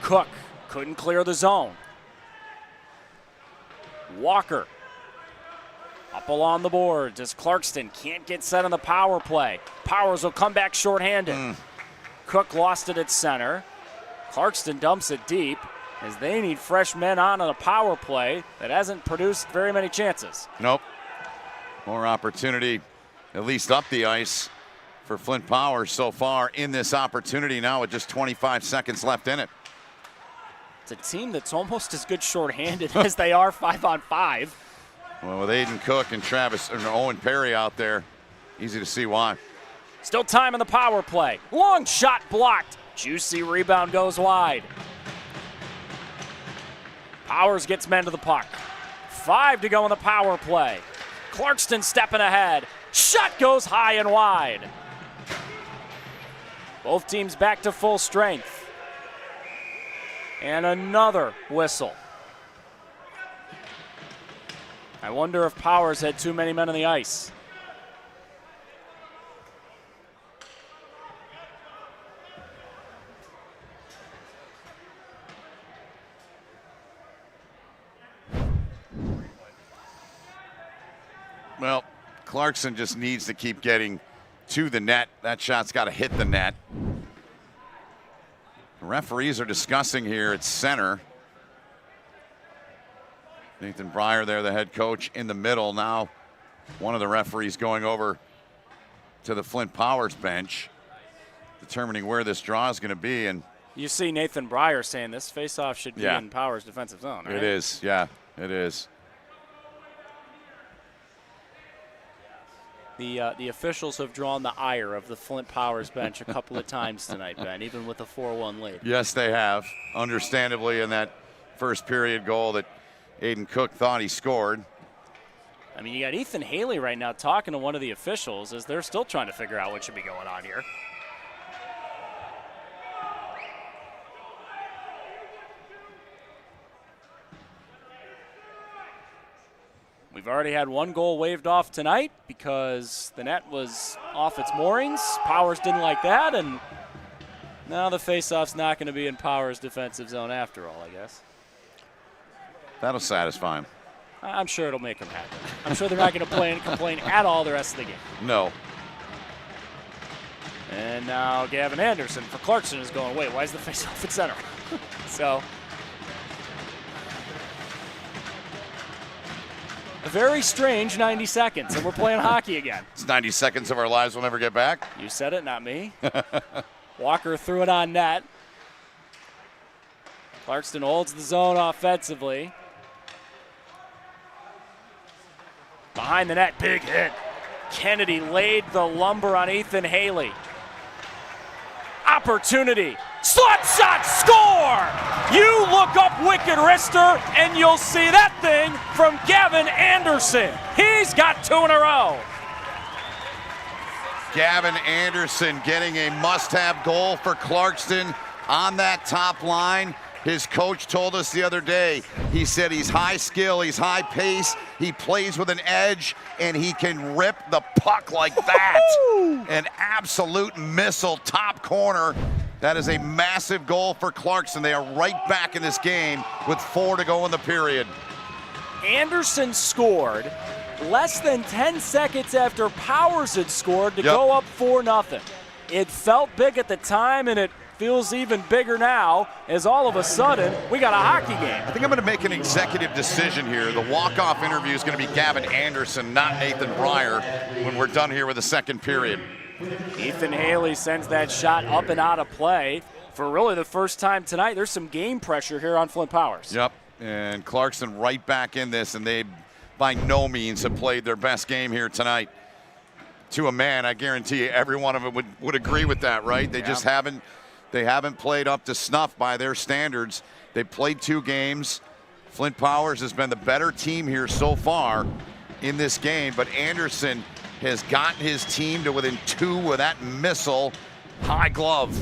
Cook couldn't clear the zone. Walker Up along the boards as Clarkston can't get set on the power play. Powers will come back shorthanded. Cook lost it at center. Clarkston dumps it deep as they need fresh men on a power play that hasn't produced very many chances. Nope. More opportunity, at least up the ice, for Flint Powers so far in this opportunity now with just 25 seconds left in it. It's a team that's almost as good shorthanded as they are 5-on-5. Well, with Aiden Cook and Owen Perry out there, easy to see why. Still time in the power play. Long shot blocked. Juicy rebound goes wide. Powers gets men to the puck. 5 to go in the power play. Clarkston stepping ahead. Shot goes high and wide. Both teams back to full strength. And another whistle. I wonder if Powers had too many men on the ice. Well, Clarkston just needs to keep getting to the net. That shot's got to hit the net. The referees are discussing here at center. Nathan Breyer there, the head coach, in the middle. Now one of the referees going over to the Flint Powers bench, determining where this draw is going to be. And you see Nathan Breyer saying this faceoff should be in Powers' defensive zone, right? It is, yeah, it is. The officials have drawn the ire of the Flint Powers bench a couple of times tonight, Ben, even with a 4-1 lead. Yes, they have, understandably, in that first period goal that Aiden Cook thought he scored. I mean, you got Ethan Haley right now talking to one of the officials as they're still trying to figure out what should be going on here. We've already had one goal waved off tonight because the net was off its moorings. Powers didn't like that, and now the faceoff's not going to be in Powers' defensive zone after all, I guess. That'll satisfy him. I'm sure it'll make them happy. I'm sure they're not going to play and complain at all the rest of the game. No. And now Gavin Anderson for Clarkston is going, wait, why is the faceoff at center? So, a very strange 90 seconds, and we're playing hockey again. It's 90 seconds of our lives we'll never get back. You said it, not me. Walker threw it on net. Clarkston holds the zone offensively. Behind the net, big hit. Kennedy laid the lumber on Ethan Haley. Opportunity. Slot shot, score! You look up Wicked Wrister and you'll see that thing from Gavin Anderson. He's got 2 in a row. Gavin Anderson getting a must-have goal for Clarkston on that top line. His coach told us the other day, he said he's high skill, he's high pace, he plays with an edge, and he can rip the puck like that. An absolute missile, top corner. That is a massive goal for Clarkston. They are right back in this game with 4 to go in the period. Anderson scored less than 10 seconds after Powers had scored to go up 4-0. It felt big at the time, and it feels even bigger now as all of a sudden we got a hockey game. I think I'm going to make an executive decision here. The walk-off interview is going to be Gavin Anderson, not Nathan Breyer, when we're done here with the second period. Ethan Haley sends that shot up and out of play for really the first time tonight. There's some game pressure here on Flint Powers. Yep, and Clarkston right back in this, and they by no means have played their best game here tonight. To a man, I guarantee you every one of them would agree with that, right? They just haven't played up to snuff by their standards. They played 2 games. Flint Powers has been the better team here so far in this game, but Anderson has gotten his team to within 2 with that missile. High glove.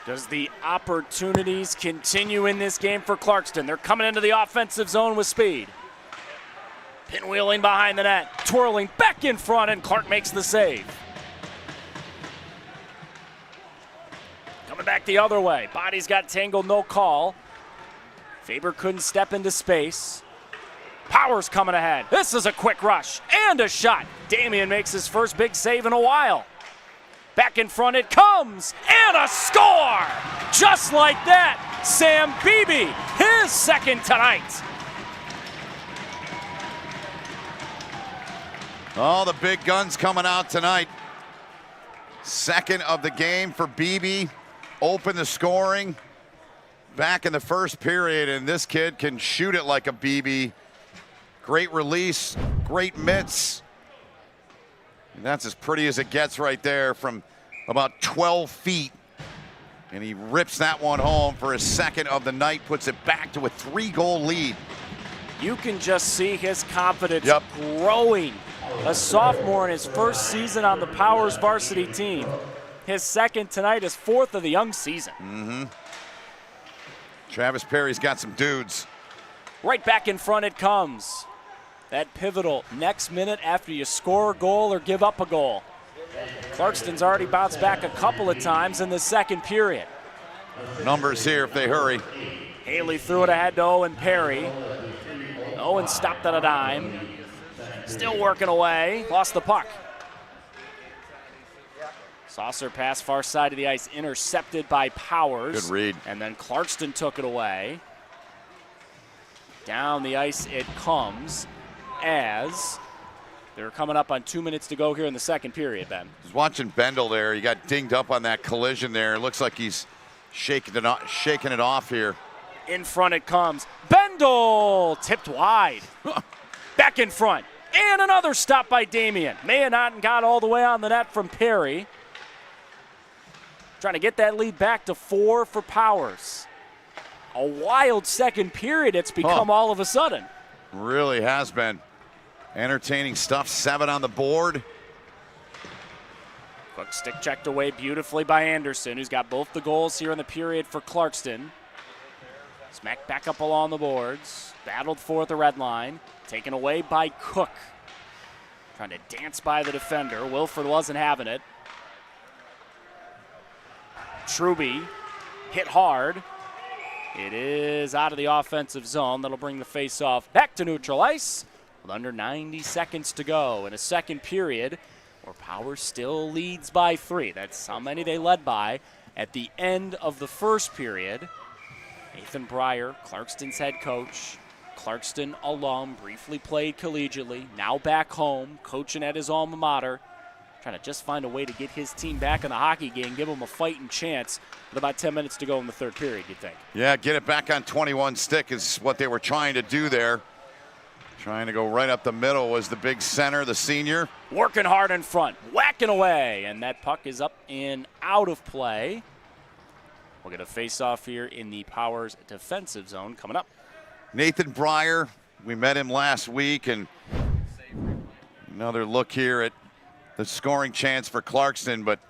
Does the opportunities continue in this game for Clarkston? They're coming into the offensive zone with speed. Pinwheeling behind the net, twirling back in front, and Clark makes the save. Coming back the other way. Bodies got tangled, no call. Faber couldn't step into space. Powers coming ahead. This is a quick rush and a shot. Damian makes his first big save in a while. Back in front it comes, and a score! Just like that, Sam Beebe, his second tonight. All the big guns coming out tonight. Second of the game for Beebe. Open the scoring back in the first period, and this kid can shoot it like a Beebe. Great release, great mitts. And that's as pretty as it gets right there from about 12 feet. And he rips that one home for his second of the night, puts it back to a 3-goal lead. You can just see his confidence growing. A sophomore in his first season on the Powers varsity team. His second tonight, his fourth of the young season. Travis Perry's got some dudes. Right back in front it comes. That pivotal next minute after you score a goal or give up a goal. Clarkston's already bounced back a couple of times in the second period. Numbers here if they hurry. Haley threw it ahead to Owen Perry. Owen stopped at a dime. Still working away. Lost the puck. Saucer pass far side of the ice, intercepted by Powers. Good read. And then Clarkston took it away. Down the ice it comes as they're coming up on 2 minutes to go here in the second period, Ben. I was watching Bendel there. He got dinged up on that collision there. It looks like he's shaking it off here. In front it comes. Bendel tipped wide. Back in front. And another stop by Damian. May have not got all the way on the net from Perry. Trying to get that lead back to 4 for Powers. A wild second period it's become all of a sudden. Really has been. Entertaining stuff. 7 on the board. Quick stick checked away beautifully by Anderson, who's got both the goals here in the period for Clarkston. Smacked back up along the boards. Battled for at the red line. Taken away by Cook. Trying to dance by the defender. Wilford wasn't having it. Truby hit hard. It is out of the offensive zone. That'll bring the face-off back to neutral ice with under 90 seconds to go in a second period where Powers still leads by 3. That's how many they led by at the end of the first period. Nathan Breyer, Clarkston's head coach, Clarkston alum, briefly played collegiately, now back home, coaching at his alma mater, trying to just find a way to get his team back in the hockey game, give them a fighting chance with about 10 minutes to go in the third period, you think? Yeah, get it back on 21 stick is what they were trying to do there. Trying to go right up the middle was the big center, the senior. Working hard in front, whacking away, and that puck is up and out of play. We'll get a face-off here in the Powers defensive zone coming up. Nathan Breyer, we met him last week, and another look here at the scoring chance for Clarkston. But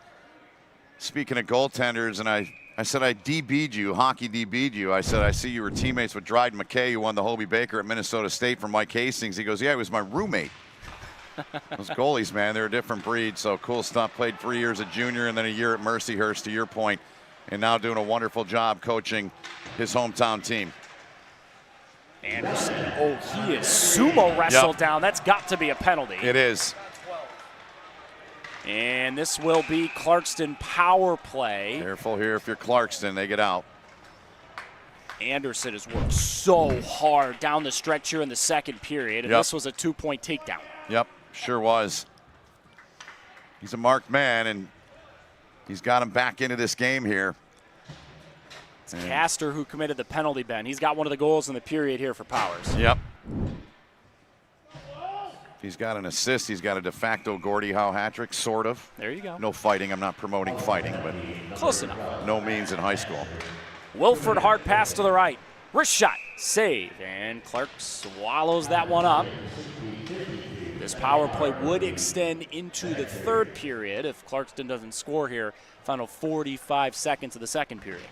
speaking of goaltenders, and I said I DB'd you, hockey DB'd you. I said I see you were teammates with Dryden McKay, who won the Hobie Baker at Minnesota State for Mike Hastings. He goes, yeah, he was my roommate. Those goalies, man, they're a different breed. So cool stuff. Played 3 years at junior and then a year at Mercyhurst, to your point, and now doing a wonderful job coaching his hometown team. Anderson, he is sumo wrestled down. That's got to be a penalty. It is. And this will be Clarkston power play. Careful here if you're Clarkston, they get out. Anderson has worked so hard down the stretch here in the second period, and this was a 2-point takedown. Yep, sure was. He's a marked man, and he's got him back into this game here. It's Castor who committed the penalty, Ben. He's got one of the goals in the period here for Powers. Yep. He's got an assist. He's got a de facto Gordie Howe hat trick, sort of. There you go. No fighting. I'm not promoting fighting, but close enough. No means in high school. Wilford, hard pass to the right. Wrist shot, save, and Clark swallows that one up. This power play would extend into the third period if Clarkston doesn't score here. Final 45 seconds of the second period.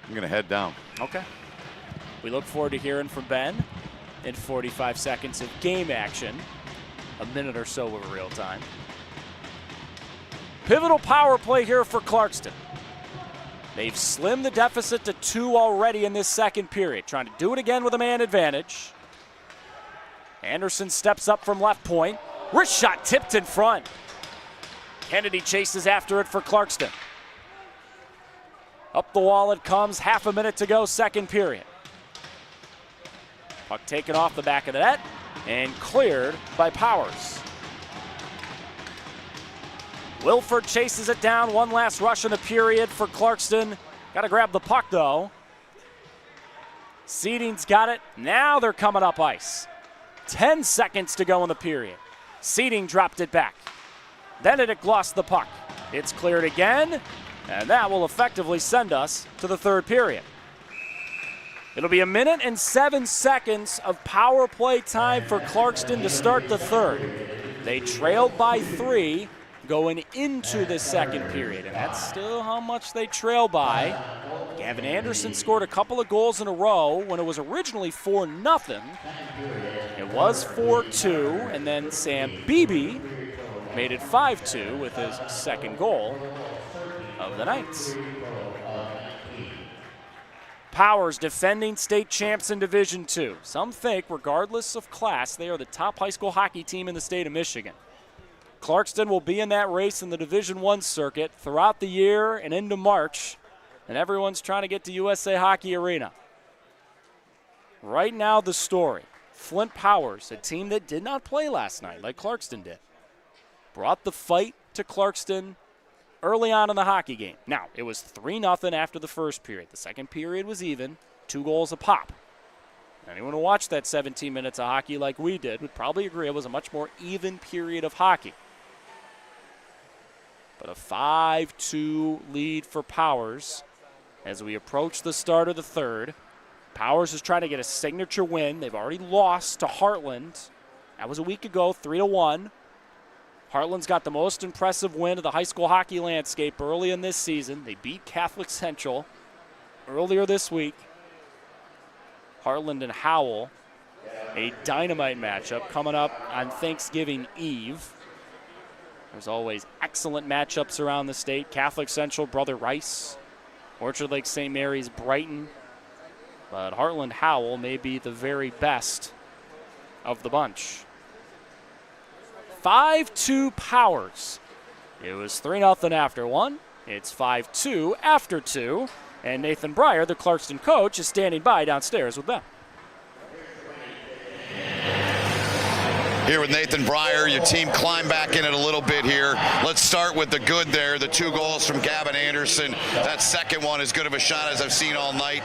I'm going to head down. Okay. We look forward to hearing from Ben in 45 seconds of game action. A minute or so of real time. Pivotal power play here for Clarkston. They've slimmed the deficit to 2 already in this second period. Trying to do it again with a man advantage. Anderson steps up from left point. Wrist shot tipped in front. Kennedy chases after it for Clarkston. Up the wall it comes, half a minute to go, second period. Puck taken off the back of the net and cleared by Powers. Wilford chases it down, one last rush in the period for Clarkston. Got to grab the puck though. Seeding's got it, now they're coming up ice. 10 seconds to go in the period. Seeding dropped it back. Benedict lost the puck. It's cleared again, and that will effectively send us to the third period. It'll be 1 minute and 7 seconds of power play time for Clarkston to start the third. They trailed by 3 going into the second period, and that's still how much they trail by. Gavin Anderson scored a couple of goals in a row when it was originally 4-0. It was 4-2, and then Sam Beebe made it 5-2 with his second goal of the night. Powers defending state champs in Division II. Some think, regardless of class, they are the top high school hockey team in the state of Michigan. Clarkston will be in that race in the Division I circuit throughout the year and into March, and everyone's trying to get to USA Hockey Arena. Right now, the story. Flint Powers, a team that did not play last night like Clarkston did, brought the fight to Clarkston early on in the hockey game. Now, it was 3-0 after the first period. The second period was even, 2 goals a pop. Anyone who watched that 17 minutes of hockey like we did would probably agree it was a much more even period of hockey. But a 5-2 lead for Powers as we approach the start of the third. Powers is trying to get a signature win. They've already lost to Heartland. That was a week ago, 3-1. Heartland's got the most impressive win of the high school hockey landscape early in this season. They beat Catholic Central earlier this week. Heartland and Howell, a dynamite matchup coming up on Thanksgiving Eve. There's always excellent matchups around the state. Catholic Central, Brother Rice. Orchard Lake St. Mary's, Brighton. But Heartland Howell may be the very best of the bunch. 5-2 Powers. It was 3-0 after 1. It's 5-2 after 2. And Nathan Breyer, the Clarkston coach, is standing by downstairs with them. Here with Nathan Breyer, your team climbed back in it a little bit here. Let's start with the good there, the 2 goals from Gavin Anderson. That second one, as good of a shot as I've seen all night.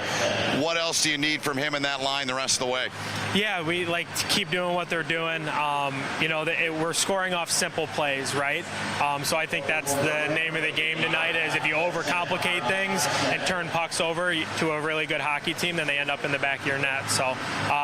What else do you need from him in that line the rest of the way? Yeah, we like to keep doing what they're doing. We're scoring off simple plays, right? So I think that's the name of the game tonight is if you overcomplicate things and turn pucks over to a really good hockey team, then they end up in the back of your net. So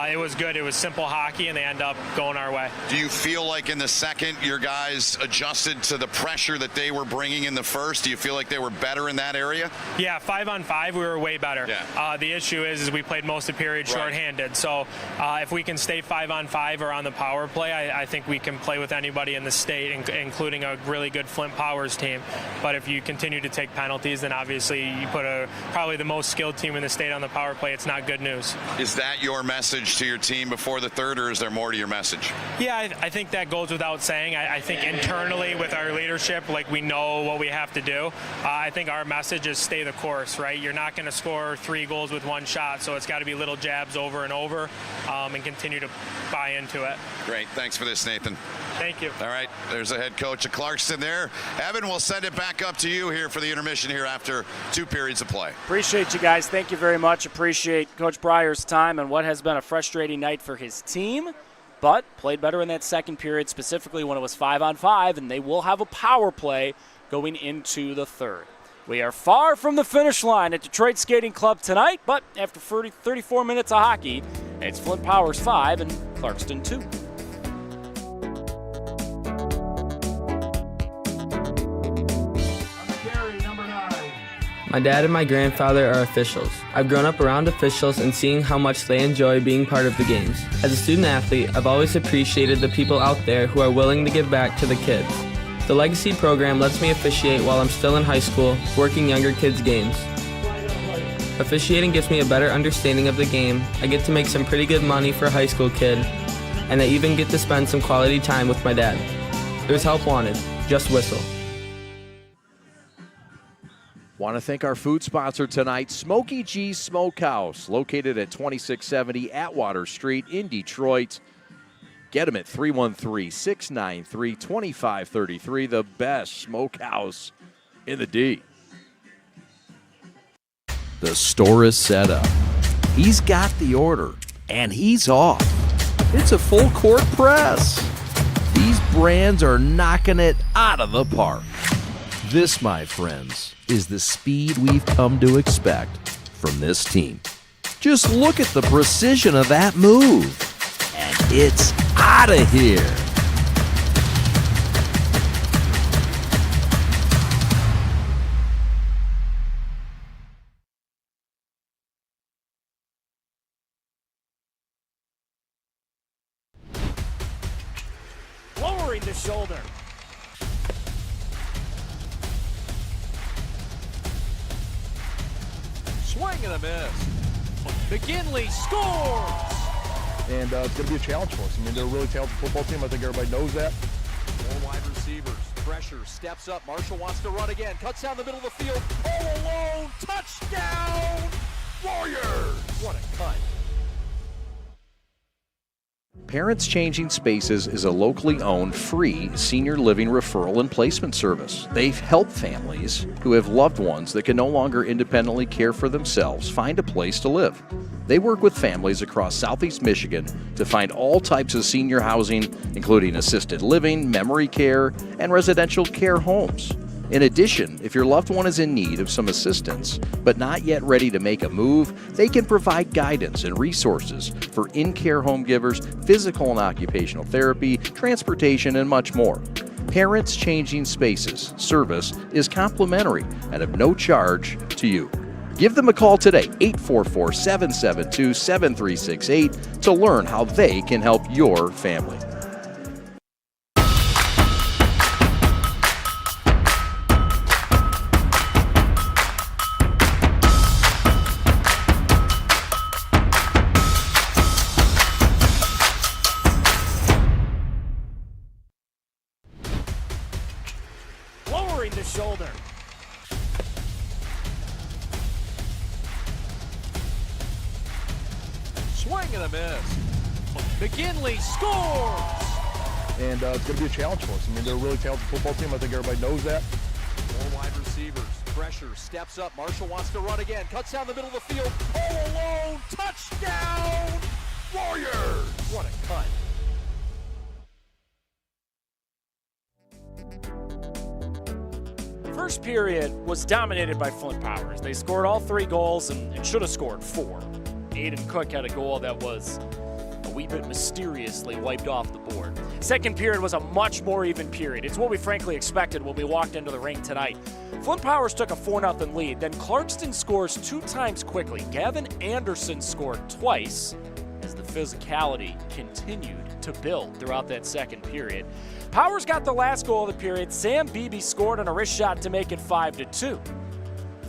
it was good. It was simple hockey, and they end up going our way. Do you feel like in the second your guys adjusted to the pressure that they were bringing in the first? Do you feel like they were better in that area? Yeah, 5-on-5 we were way better. Yeah. The issue is we played most of the period shorthanded. So if we can stay 5-on-5 or on the power play, I think we can play with anybody in the state, including a really good Flint Powers team. But if you continue to take penalties, then obviously you put probably the most skilled team in the state on the power play. It's not good news. Is that your message to your team before the third, or is there more to your message? Yeah, I think that goes without saying. I think internally with our leadership, like we know what we have to do. I think our message is stay the course, right? You're not going to score 3 goals with 1 shot, so it's got to be little jabs over and over and continue to buy into it. Great. Thanks for this, Nathan. Thank you. All right. There's the head coach of Clarkston there. Evan, we'll send it back up to you here for the intermission here after 2 periods of play. Appreciate you guys. Thank you very much. Appreciate Coach Breyer's time and what has been a frustrating night for his team. But played better in that second period, specifically when it was 5-on-5, and they will have a power play going into the third. We are far from the finish line at Detroit Skating Club tonight, but after 34 minutes of hockey, it's Flint Powers 5 and Clarkston 2. My dad and my grandfather are officials. I've grown up around officials and seeing how much they enjoy being part of the games. As a student athlete, I've always appreciated the people out there who are willing to give back to the kids. The Legacy program lets me officiate while I'm still in high school, working younger kids' games. Officiating gives me a better understanding of the game. I get to make some pretty good money for a high school kid, and I even get to spend some quality time with my dad. There's help wanted. Just whistle. Want to thank our food sponsor tonight, Smokey G's Smokehouse, located at 2670 Atwater Street in Detroit. Get them at 313-693-2533, the best smokehouse in the D. The store is set up. He's got the order, and he's off. It's a full court press. These brands are knocking it out of the park. This, my friends, is the speed we've come to expect from this team. Just look at the precision of that move. And it's out of here. Lowering the shoulder. Swing and a miss. McGinley scores! And it's going to be a challenge for us. I mean, they're a really talented football team. I think everybody knows that. Four wide receivers. Pressure. Steps up. Marshall wants to run again. Cuts down the middle of the field. All alone. Touchdown! Warriors! What a cut. Parents Changing Spaces is a locally owned, free senior living referral and placement service. They help families who have loved ones that can no longer independently care for themselves find a place to live. They work with families across Southeast Michigan to find all types of senior housing, including assisted living, memory care, and residential care homes. In addition, if your loved one is in need of some assistance, but not yet ready to make a move, they can provide guidance and resources for in-care home givers, physical and occupational therapy, transportation, and much more. Parents Changing Spaces service is complimentary and of no charge to you. Give them a call today, 844-772-7368, to learn how they can help your family. Shoulder. Swing and a miss. McGinley scores! And it's going to be a challenge for us. I mean, they're a really talented football team. I think everybody knows that. Four wide receivers. Pressure. Steps up. Marshall wants to run again. Cuts down the middle of the field. All alone. Touchdown! Warriors! What a cut. First period was dominated by Flint Powers. They scored all 3 goals and should have scored 4. Aiden Cook had a goal that was a wee bit mysteriously wiped off the board. Second period was a much more even period. It's what we frankly expected when we walked into the rink tonight. Flint Powers took a 4-0 lead. Then Clarkston scores 2 times quickly. Gavin Anderson scored twice as the physicality continued to build throughout that second period. Powers got the last goal of the period. Sam Beebe scored on a wrist shot to make it 5-2.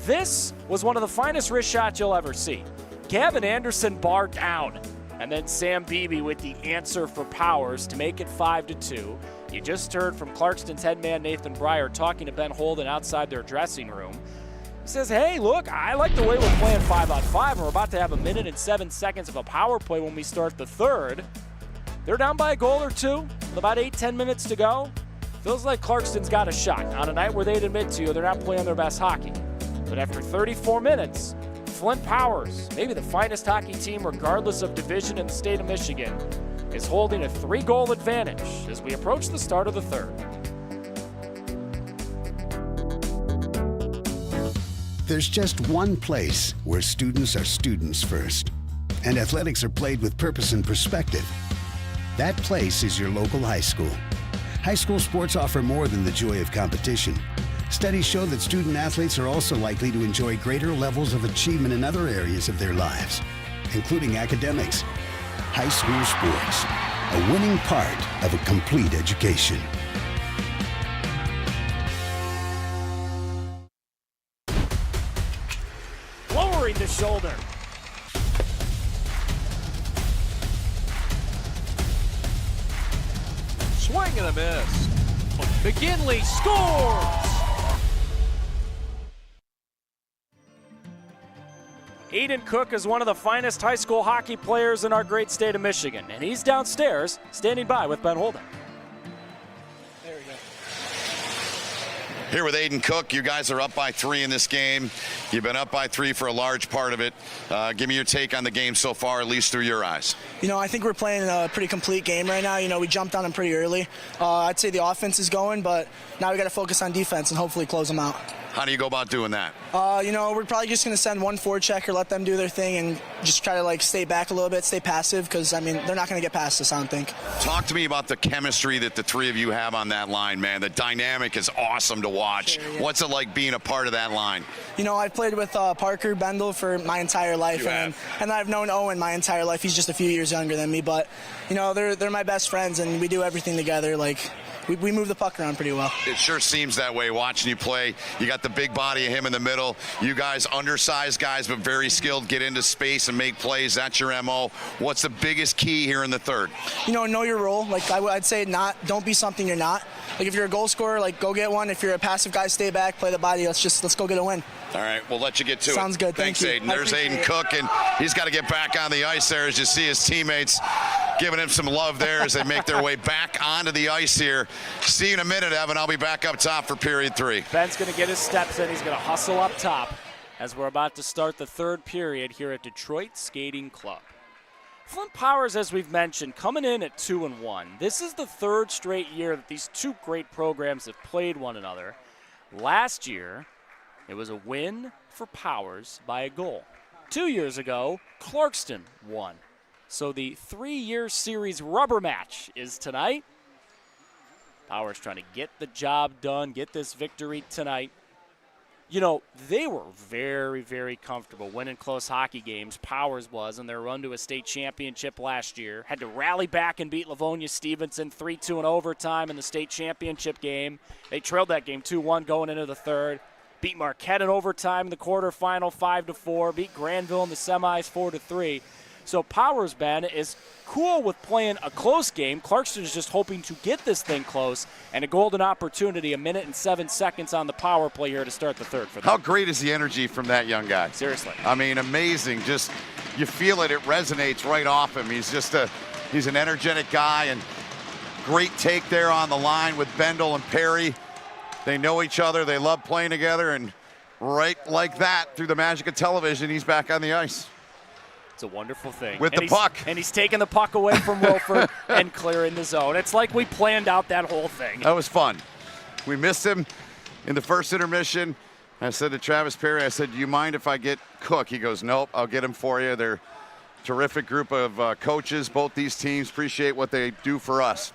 This was one of the finest wrist shots you'll ever see. Gavin Anderson barred down, and then Sam Beebe with the answer for Powers to make it 5-2. You just heard from Clarkston's head man Nathan Breyer talking to Ben Holden outside their dressing room. He says, hey, look, I like the way we're playing 5-on-5, and we're about to have 1 minute and 7 seconds of a power play when we start the third. They're down by a goal or 2 with about 8-10 minutes to go. Feels like Clarkston's got a shot on a night where they'd admit to you they're not playing their best hockey. But after 34 minutes, Flint Powers, maybe the finest hockey team regardless of division in the state of Michigan, is holding a 3-goal advantage as we approach the start of the third. There's just one place where students are students first, and athletics are played with purpose and perspective. That place is your local high school. High school sports offer more than the joy of competition. Studies show that student athletes are also likely to enjoy greater levels of achievement in other areas of their lives, including academics. High school sports, a winning part of a complete education. Lowering the shoulder. swing and a miss. McGinley scores! Aiden Cook is one of the finest high school hockey players in our great state of Michigan, and he's downstairs standing by with Ben Holden. There we go. Here with Aiden Cook, you guys are up by 3 in this game. You've been up by 3 for a large part of it. Give me your take on the game so far, at least through your eyes. I think we're playing a pretty complete game right now. We jumped on them pretty early. I'd say the offense is going, but now we got to focus on defense and hopefully close them out. How do you go about doing that? We're probably just going to send one forecheck or let them do their thing and just try to stay back a little bit, stay passive, because, they're not going to get past us, I don't think. Talk to me about the chemistry that the 3 of you have on that line, man. The dynamic is awesome to watch. Sure, yeah. What's it like being a part of that line? I've played with Parker Bendel for my entire life, and I've known Owen my entire life. He's just a few years younger than me, but, they're my best friends, and we do everything together. We move the puck around pretty well. It sure seems that way watching you play. You got the big body of him in the middle. You guys, undersized guys, but very skilled, get into space and make plays. That's your MO. What's the biggest key here in the third? Know your role. I'd say don't be something you're not. If you're a goal scorer, go get one. If you're a passive guy, stay back, play the body. Let's go get a win. All right, we'll let you get to it. Sounds good. Thanks, Thank you. Aiden. There's Aiden Cook, and he's got to get back on the ice there as you see his teammates giving him some love there as they make their way back onto the ice here. See you in a minute, Evan. I'll be back up top for period 3. Ben's going to get his steps in. He's going to hustle up top as we're about to start the third period here at Detroit Skating Club. Flint Powers, as we've mentioned, coming in at 2-1. This is the third straight year that these two great programs have played one another. Last year, it was a win for Powers by a goal. 2 years ago, Clarkston won. So the 3-year series rubber match is tonight. Powers trying to get the job done, get this victory tonight. They were very, very comfortable winning close hockey games. Powers was in their run to a state championship last year. Had to rally back and beat Livonia Stevenson 3-2 in overtime in the state championship game. They trailed that game 2-1 going into the third. Beat Marquette in overtime in the quarterfinal 5-4. Beat Granville in the semis 4-3. So Powers, Ben, is cool with playing a close game. Clarkston is just hoping to get this thing close, and a golden opportunity, 1 minute and 7 seconds on the power play here to start the third for them. How great is the energy from that young guy? Seriously. Amazing. Just, you feel it. It resonates right off him. He's an energetic guy, and great take there on the line with Bendel and Perry. They know each other. They love playing together, and right like that, through the magic of television, he's back on the ice. It's a wonderful thing. With the puck. And he's taking the puck away from Wilford and clearing the zone. It's like we planned out that whole thing. That was fun. We missed him in the first intermission. I said to Travis Perry, do you mind if I get Cook? He goes, nope, I'll get him for you. They're a terrific group of coaches. Both these teams appreciate what they do for us.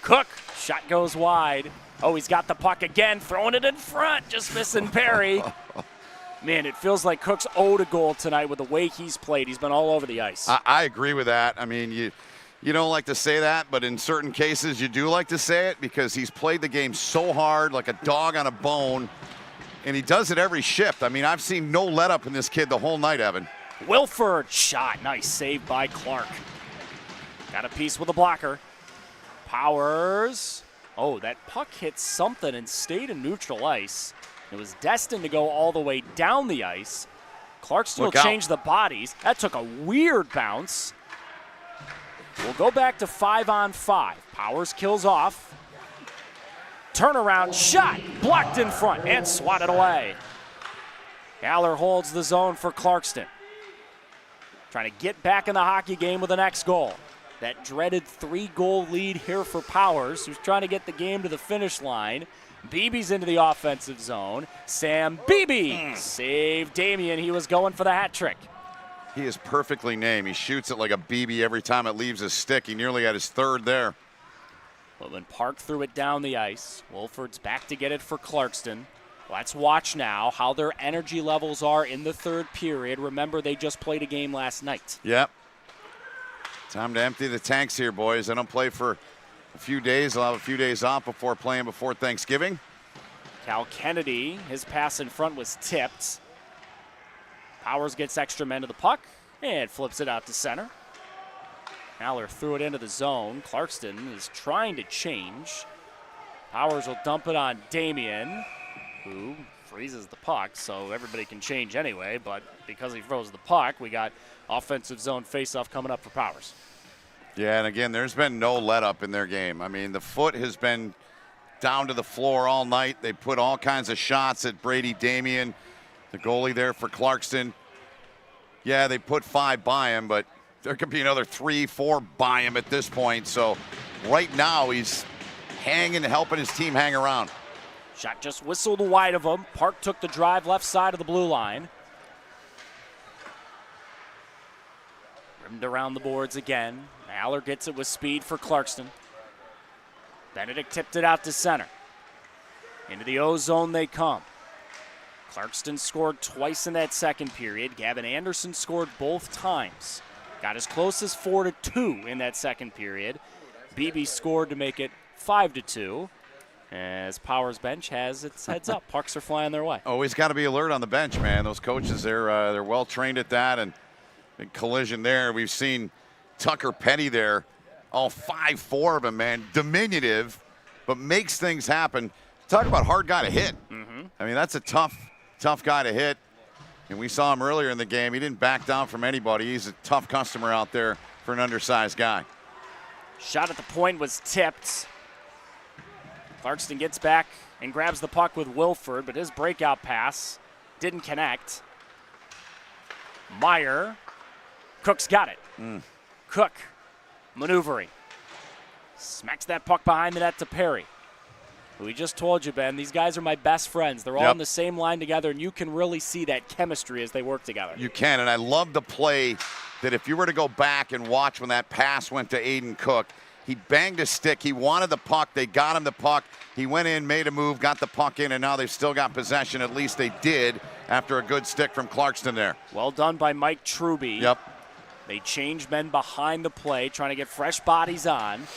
Cook, shot goes wide. Oh, he's got the puck again, throwing it in front, just missing Perry. Man, it feels like Cook's owed a goal tonight with the way he's played. He's been all over the ice. I agree with that. You don't like to say that, but in certain cases you do like to say it because he's played the game so hard, like a dog on a bone, and he does it every shift. I've seen no let up in this kid the whole night, Evan. Wilford shot. Nice save by Clark. Got a piece with a blocker. Powers. Oh, that puck hit something and stayed in neutral ice. It was destined to go all the way down the ice. Clarkston changed the bodies. That took a weird bounce. We'll go back to 5-on-5. Powers kills off. Turnaround shot. Blocked in front and swatted away. Galler holds the zone for Clarkston. Trying to get back in the hockey game with the next goal. That dreaded 3-goal lead here for Powers, who's trying to get the game to the finish line. Beebe's into the offensive zone. Sam Beebe saved Damien. He was going for the hat trick. He is perfectly named. He shoots it like a BB every time it leaves his stick. He nearly had his third there. Woodland Park threw it down the ice. Wolford's back to get it for Clarkston. Let's watch now how their energy levels are in the third period. Remember, they just played a game last night. Yep. Time to empty the tanks here, boys. They don't play for a few days. They'll have a few days off before playing before Thanksgiving. Cal Kennedy, his pass in front was tipped. Powers gets extra men to the puck and flips it out to center. Aller threw it into the zone. Clarkston is trying to change. Powers will dump it on Damien, who freezes the puck, so everybody can change anyway, but because he froze the puck, we got offensive zone faceoff coming up for Powers. Yeah, and again, there's been no let-up in their game. I mean, the foot has been down to the floor all night. They put all kinds of shots at Brady Damien, the goalie there for Clarkston. Yeah, they put 5 by him, but there could be another 3, 4 by him at this point. So right now he's hanging, helping his team hang around. Shot just whistled wide of him. Park took the drive left side of the blue line. Rimmed around the boards again. Aller gets it with speed for Clarkston. Benedict tipped it out to center. Into the O zone they come. Clarkston scored twice in that second period. Gavin Anderson scored both times. Got as close as 4-2 in that second period. Beebe scored to make it 5-2. As Powers bench has its heads up. Pucks are flying their way. Always got to be alert on the bench, man. Those coaches, they're well trained at that, and big collision there. We've seen Tucker Petty there, all 5'4" of him, man. Diminutive, but makes things happen. Talk about hard guy to hit. I mean, that's a tough guy to hit. And we saw him earlier in the game. He didn't back down from anybody. He's a tough customer out there for an undersized guy. Shot at the point was tipped. Clarkston gets back and grabs the puck with Wilford, but his breakout pass didn't connect. Meyer. Cook's got it. Cook maneuvering. Smacks that puck behind the net to Perry. We just told you, Ben, these guys are my best friends. They're all on the same line together, and you can really see that chemistry as they work together. You can, and I love the play that if you were to go back and watch when that pass went to Aiden Cook, he banged a stick. He wanted the puck. They got him the puck. He went in, made a move, got the puck in, and now they've still got possession. At least they did after a good stick from Clarkston there. Well done by Mike Truby. Yep. They changed men behind the play, trying to get fresh bodies on.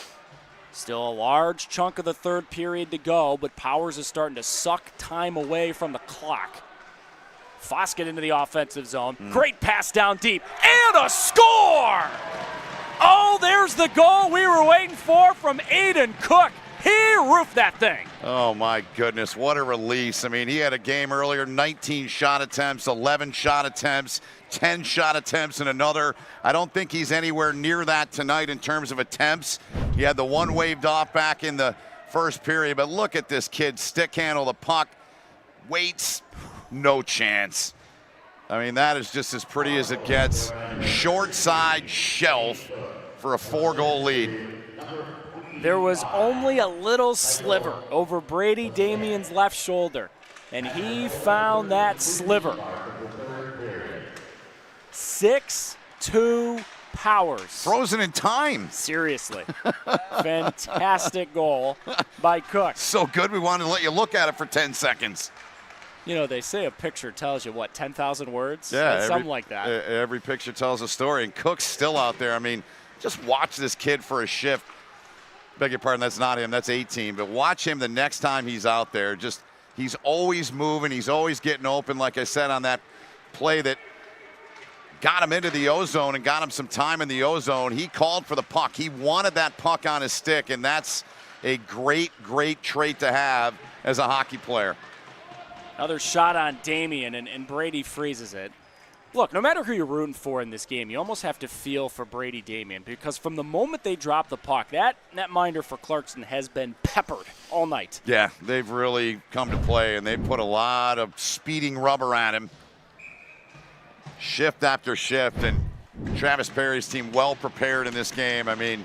Still a large chunk of the third period to go, but Powers is starting to suck time away from the clock. Foskett into the offensive zone. Great pass down deep, and a score! Oh, there's the goal we were waiting for from Aiden Cook. He roofed that thing. Oh, my goodness. What a release. I mean, he had a game earlier, 19 shot attempts, 11 shot attempts, 10 shot attempts, and another. I don't think he's anywhere near that tonight in terms of attempts. He had the one waved off back in the first period, but look at this kid stick handle the puck. Waits, no chance. I mean, that is just as pretty as it gets. Short side shelf for a 4-goal lead. There was only a little sliver over Brady Damien's left shoulder, and he found that sliver. 6-2 Powers. Frozen in time. Seriously. Fantastic goal by Cook. So good we wanted to let you look at it for 10 seconds. You know, they say a picture tells you, what, 10,000 words? Yeah. Something like that. Every picture tells a story, and Cook's still out there. I mean, just watch this kid for a shift. Beg your pardon, that's not him, that's 18. But watch him the next time he's out there. Just, he's always moving, he's always getting open, like I said, on that play that got him into the O-zone and got him some time in the O-zone. He called for the puck. He wanted that puck on his stick, and that's a great, great trait to have as a hockey player. Another shot on Damien, and Brady freezes it. Look, no matter who you're rooting for in this game, you almost have to feel for Brady Damien, because from the moment they drop the puck, that netminder for Clarkston has been peppered all night. Yeah, they've really come to play, and they've put a lot of speeding rubber at him. Shift after shift, and Travis Perry's team well prepared in this game. I mean,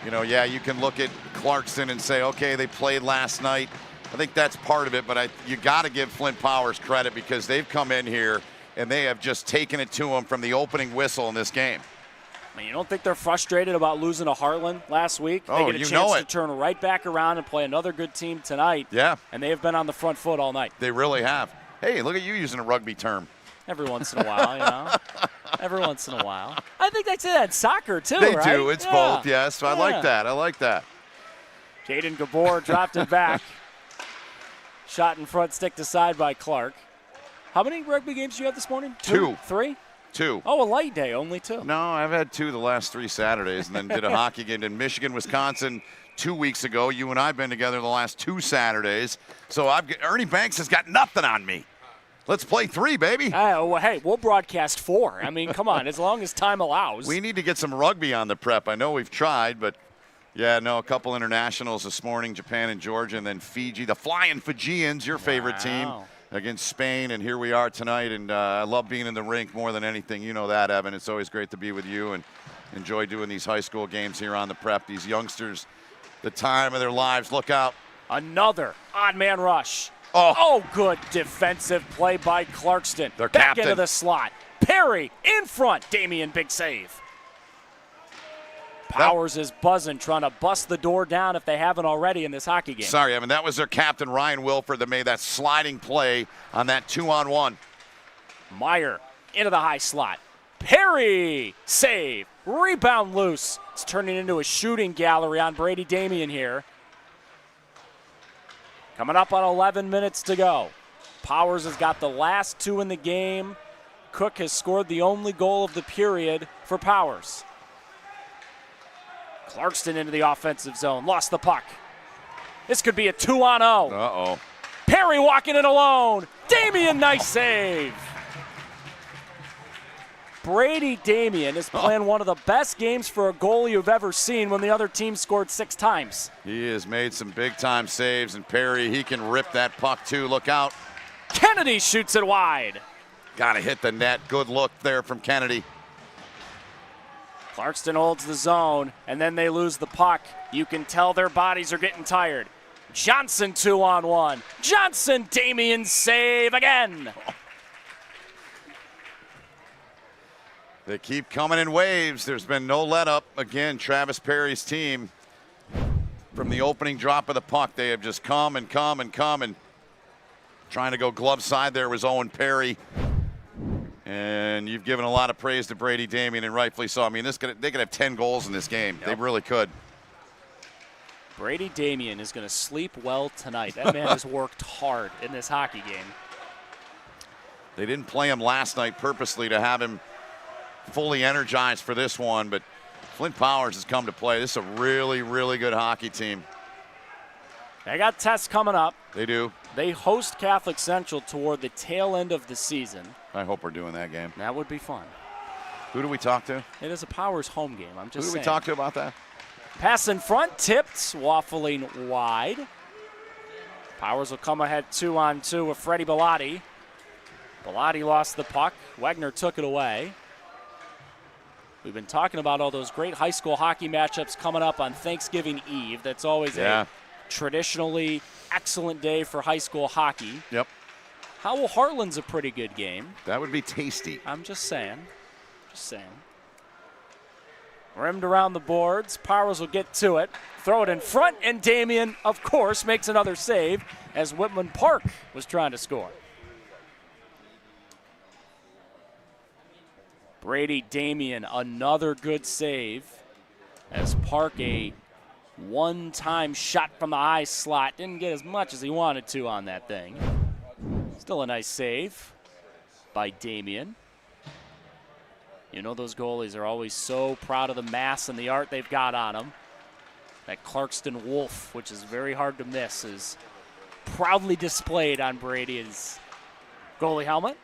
you know, yeah, you can look at Clarkston and say, okay, they played last night. I think that's part of it, but you got to give Flint Powers credit, because they've come in here and they have just taken it to them from the opening whistle in this game. I mean, you don't think they're frustrated about losing to Heartland last week? Oh, they get a chance to turn right back around and play another good team tonight. Yeah. And they have been on the front foot all night. They really have. Hey, look at you using a rugby term. Every once in a while, you know. Every once in a while. I think they say that in soccer, too, They right? do. It's both, yes. I like that. I like that. Jaden Gabor dropped it back. Shot in front, stick to side by Clark. How many rugby games do you have this morning? 2. 3? 2. Oh, a light day, only 2. No, I've had 2 the last 3 Saturdays, and then did a hockey game in Michigan, Wisconsin 2 weeks ago. You and I have been together the last 2 Saturdays. So Ernie Banks has got nothing on me. Let's play 3, baby. Hey, we'll broadcast 4. I mean, come on, as long as time allows. We need to get some rugby on the prep. I know we've tried, but yeah, no, a couple internationals this morning, Japan and Georgia, and then Fiji. The Flying Fijians, your favorite team, against Spain, and here we are tonight. And I love being in the rink more than anything. You know that, Evan. It's always great to be with you and enjoy doing these high school games here on the prep. These youngsters, the time of their lives. Look out. Another odd man rush. Oh, good defensive play by Clarkston. Their Back captain. into the slot. Perry in front. Damian, big save. Powers is buzzing, trying to bust the door down if they haven't already in this hockey game. Sorry, Evan. That was their captain, Ryan Wilford, that made that sliding play on that 2-on-1. Meyer into the high slot. Perry, save. Rebound loose. It's turning into a shooting gallery on Brady Damian here. Coming up on 11 minutes to go. Powers has got the last 2 in the game. Cook has scored the only goal of the period for Powers. Clarkston into the offensive zone. Lost the puck. This could be a 2-on-0. Uh-oh. Perry walking it alone. Damian, nice save. Brady Damian is playing one of the best games for a goalie you've ever seen when the other team scored 6 times. He has made some big-time saves, and Perry, he can rip that puck too. Look out. Kennedy shoots it wide. Got to hit the net. Good look there from Kennedy. Clarkston holds the zone, and then they lose the puck. You can tell their bodies are getting tired. Johnson 2-on-1. Johnson, Damian, save again. They keep coming in waves. There's been no let-up. Again, Travis Perry's team, from the opening drop of the puck, they have just come and come and come. And trying to go glove side there was Owen Perry. And you've given a lot of praise to Brady Damian, and rightfully so. I mean, they could have 10 goals in this game. Yep. They really could. Brady Damian is going to sleep well tonight. That man has worked hard in this hockey game. They didn't play him last night purposely to have him fully energized for this one, but Flint Powers has come to play. This is a really, really good hockey team. They got tests coming up. They do. They host Catholic Central toward the tail end of the season. I hope we're doing that game. That would be fun. Who do we talk to? It is a Powers home game. I'm just saying. Who do we talk to about that? Pass in front, tipped, waffling wide. Powers will come ahead 2-on-2 with Freddie Bellotti. Bellotti lost the puck. Wagner took it away. We've been talking about all those great high school hockey matchups coming up on Thanksgiving Eve. That's always a traditionally excellent day for high school hockey. Yep. Howell Heartland's a pretty good game. That would be tasty. I'm just saying. Just saying. Rimmed around the boards. Powers will get to it. Throw it in front, and Damian, of course, makes another save as Whitman Park was trying to score. Brady Damian, another good save as Park, a one-time shot from the high slot. Didn't get as much as he wanted to on that thing. Still a nice save by Damian. You know those goalies are always so proud of the mass and the art they've got on them. That Clarkston Wolf, which is very hard to miss, is proudly displayed on Brady's goalie helmet.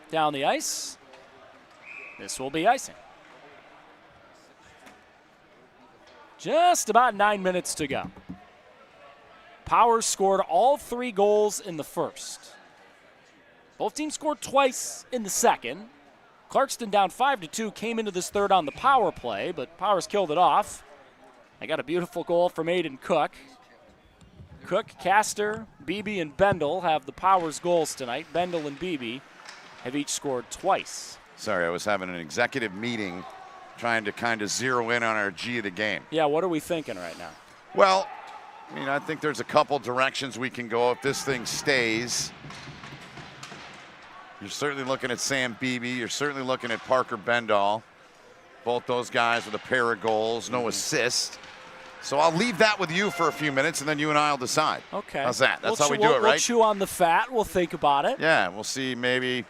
Down the ice. This will be icing. Just about 9 minutes to go. Powers scored all 3 goals in the first. Both teams scored twice in the second. Clarkston down 5-2 came into this third on the power play, but Powers killed it off. I got a beautiful goal from Aiden Cook. Cook, Castor, Beebe, and Bendel have the Powers goals tonight. Bendel and Beebe have each scored twice. Sorry, I was having an executive meeting trying to kind of zero in on our G of the game. Yeah, what are we thinking right now? Well, I mean, I think there's a couple directions we can go if this thing stays. You're certainly looking at Sam Beebe. You're certainly looking at Parker Bendall. Both those guys with a pair of goals, no assist. So I'll leave that with you for a few minutes, and then you and I will decide. Okay. How's that? That's how we do it, right? We'll chew on the fat. We'll think about it. Yeah, we'll see maybe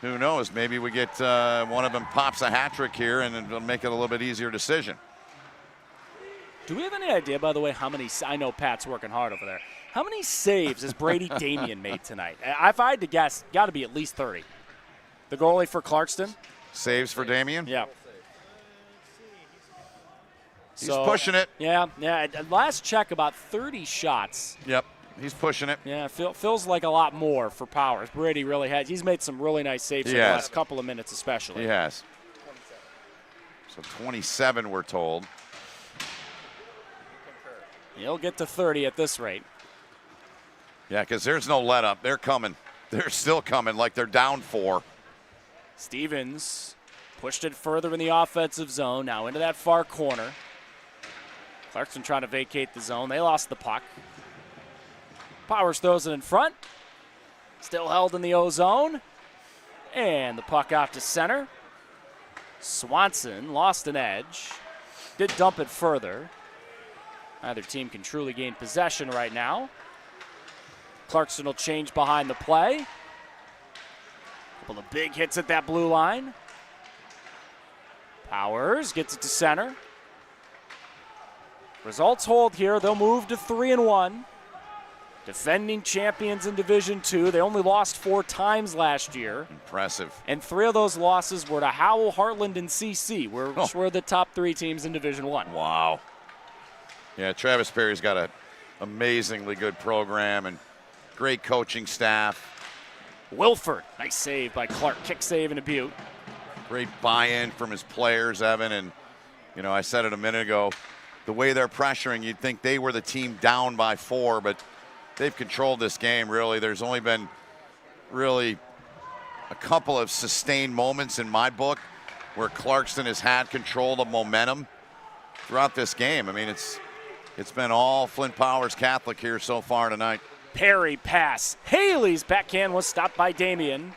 who knows? Maybe we get one of them pops a hat trick here, and it'll make it a little bit easier decision. Do we have any idea, by the way, how many? I know Pat's working hard over there. How many saves has Brady Damien made tonight? If I had to guess, got to be at least 30. The goalie for Clarkston. Saves for Damien? Yeah. He's pushing it. Yeah. Last check, about 30 shots. Yep, he's pushing it. Yeah, feels like a lot more for Powers. Brady really has. He's made some really nice saves in the last couple of minutes especially. He has. So 27, we're told. He'll get to 30 at this rate. Yeah, because there's no let up. They're coming. They're still coming like they're down 4. Stevens pushed it further in the offensive zone, now into that far corner. Clarkston trying to vacate the zone. They lost the puck. Powers throws it in front. Still held in the O zone. And the puck off to center. Swanson lost an edge. Did dump it further. Neither team can truly gain possession right now. Clarkston will change behind the play. Couple of big hits at that blue line. Powers gets it to center. Results hold here. They'll move to 3-1. Defending champions in Division II. They only lost 4 times last year. Impressive. And 3 of those losses were to Howell, Heartland, and CC, which were the top 3 teams in Division I. Wow. Yeah, Travis Perry's got an amazingly good program and great coaching staff. Wilford, nice save by Clark. Kick save and a Butte. Great buy-in from his players, Evan. And, I said it a minute ago, the way they're pressuring, you'd think they were the team down by 4, but they've controlled this game, really. There's only been really a couple of sustained moments in my book where Clarkston has had control of momentum throughout this game. I mean, it's been all Flint Powers Catholic here so far tonight. Perry pass. Haley's backhand was stopped by Damien.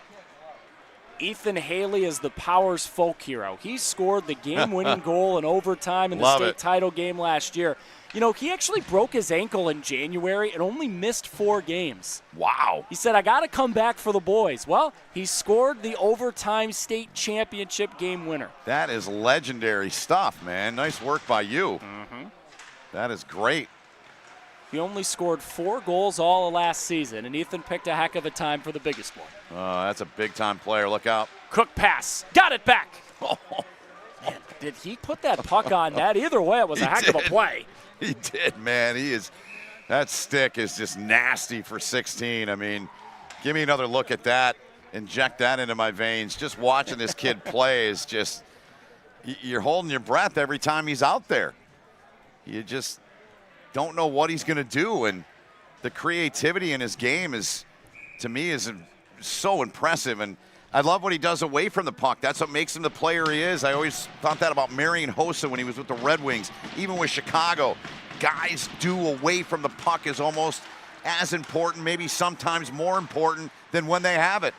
Ethan Haley is the Powers folk hero. He scored the game-winning goal in overtime in the state title game last year. He actually broke his ankle in January and only missed 4 games. Wow. He said, I got to come back for the boys. Well, he scored the overtime state championship game winner. That is legendary stuff, man. Nice work by you. Mm-hmm. That is great. He only scored 4 goals all of last season, and Ethan picked a heck of a time for the biggest one. That's a big-time player. Look out. Cook pass. Got it back. Man, did he put that puck on that? Either way, it was a heck of a play. He did, man. That stick is just nasty for 16. I mean, give me another look at that. Inject that into my veins. Just watching this kid play is just, you're holding your breath every time he's out there. You just don't know what he's going to do, and the creativity in his game is, to me, is so impressive. And I love what he does away from the puck. That's what makes him the player he is. I always thought that about Marian Hossa when he was with the Red Wings, even with Chicago. Guys do away from the puck is almost as important, maybe sometimes more important than when they have it.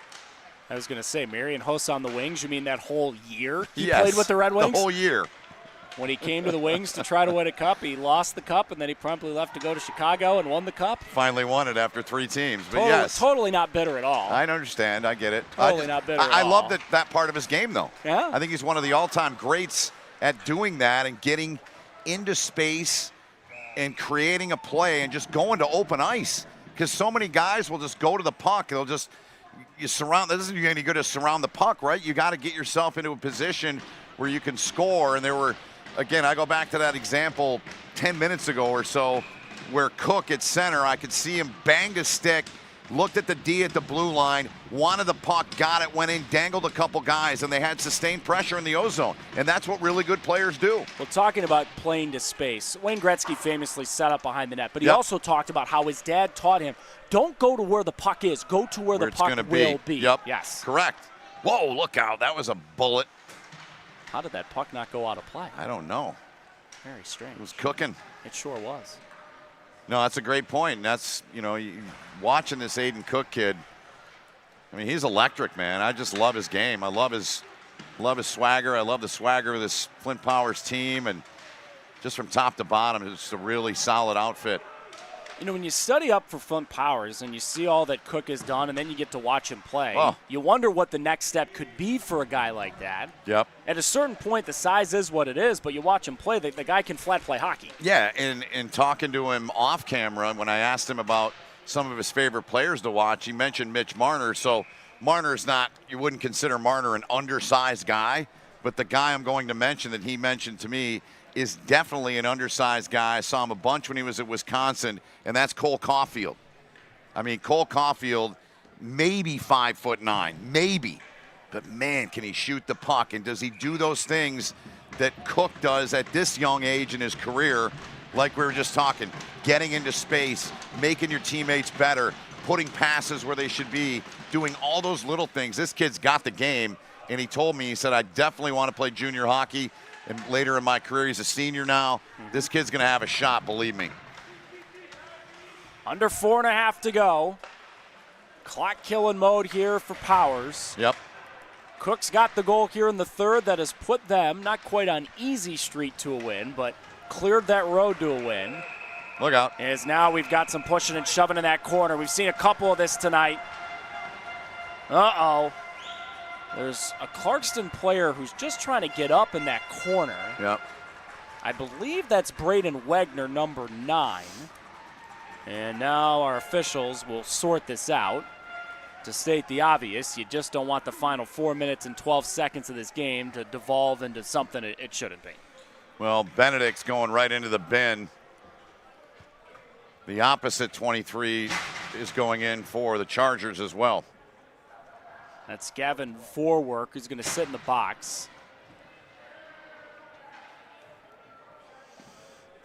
I was going to say, Marian Hossa on the Wings, you mean that whole year he played with the Red Wings? The whole year. When he came to the Wings to try to win a cup, he lost the cup, and then he promptly left to go to Chicago and won the cup. Finally won it after 3 teams, but yes. Totally not bitter at all. I understand. I get it. Totally not bitter at all. I love that part of his game, though. Yeah. I think he's one of the all-time greats at doing that and getting into space and creating a play and just going to open ice. Because so many guys will just go to the puck. They'll just that doesn't do you any good to surround the puck, right? You got to get yourself into a position where you can score. And there were, again, I go back to that example 10 minutes ago or so where Cook at center, I could see him banged a stick, looked at the D at the blue line, wanted the puck, got it, went in, dangled a couple guys, and they had sustained pressure in the O-zone. And that's what really good players do. Well, talking about playing to space, Wayne Gretzky famously set up behind the net, but he also talked about how his dad taught him, don't go to where the puck is, go to where the puck will be. Yep. Yes. Correct. Whoa, look out. That was a bullet. How did that puck not go out of play? I don't know. Very strange. It was cooking. It sure was. No, that's a great point. And that's, watching this Aiden Cook kid, I mean, he's electric, man. I just love his game. I love his swagger. I love the swagger of this Flint Powers team. And just from top to bottom, it's a really solid outfit. You know, when you study up for Flint Powers and you see all that Cook has done and then you get to watch him play, you wonder what the next step could be for a guy like that. Yep. At a certain point, the size is what it is, but you watch him play, the guy can flat play hockey. Yeah, and talking to him off camera, when I asked him about some of his favorite players to watch, he mentioned Mitch Marner. So Marner's not, you wouldn't consider Marner an undersized guy, but the guy I'm going to mention that he mentioned to me is definitely an undersized guy. I saw him a bunch when he was at Wisconsin, and that's Cole Caulfield. I mean, Cole Caulfield, maybe 5'9", maybe. But, man, can he shoot the puck, and does he do those things that Cook does at this young age in his career, like we were just talking, getting into space, making your teammates better, putting passes where they should be, doing all those little things. This kid's got the game, and he told me, he said, I definitely want to play junior hockey. And later in my career, he's a senior now. This kid's going to have a shot, believe me. Under 4.5 to go. Clock killing mode here for Powers. Yep. Cook's got the goal here in the third that has put them not quite on easy street to a win, but cleared that road to a win. Look out. As now we've got some pushing and shoving in that corner. We've seen a couple of this tonight. Uh-oh. There's a Clarkston player who's just trying to get up in that corner. Yep. I believe that's Braden Wegner, number 9. And now our officials will sort this out. To state the obvious, you just don't want the final 4 minutes and 12 seconds of this game to devolve into something it shouldn't be. Well, Benedict's going right into the bin. The opposite 23 is going in for the Chargers as well. That's Gavin Vorwerk, who's going to sit in the box.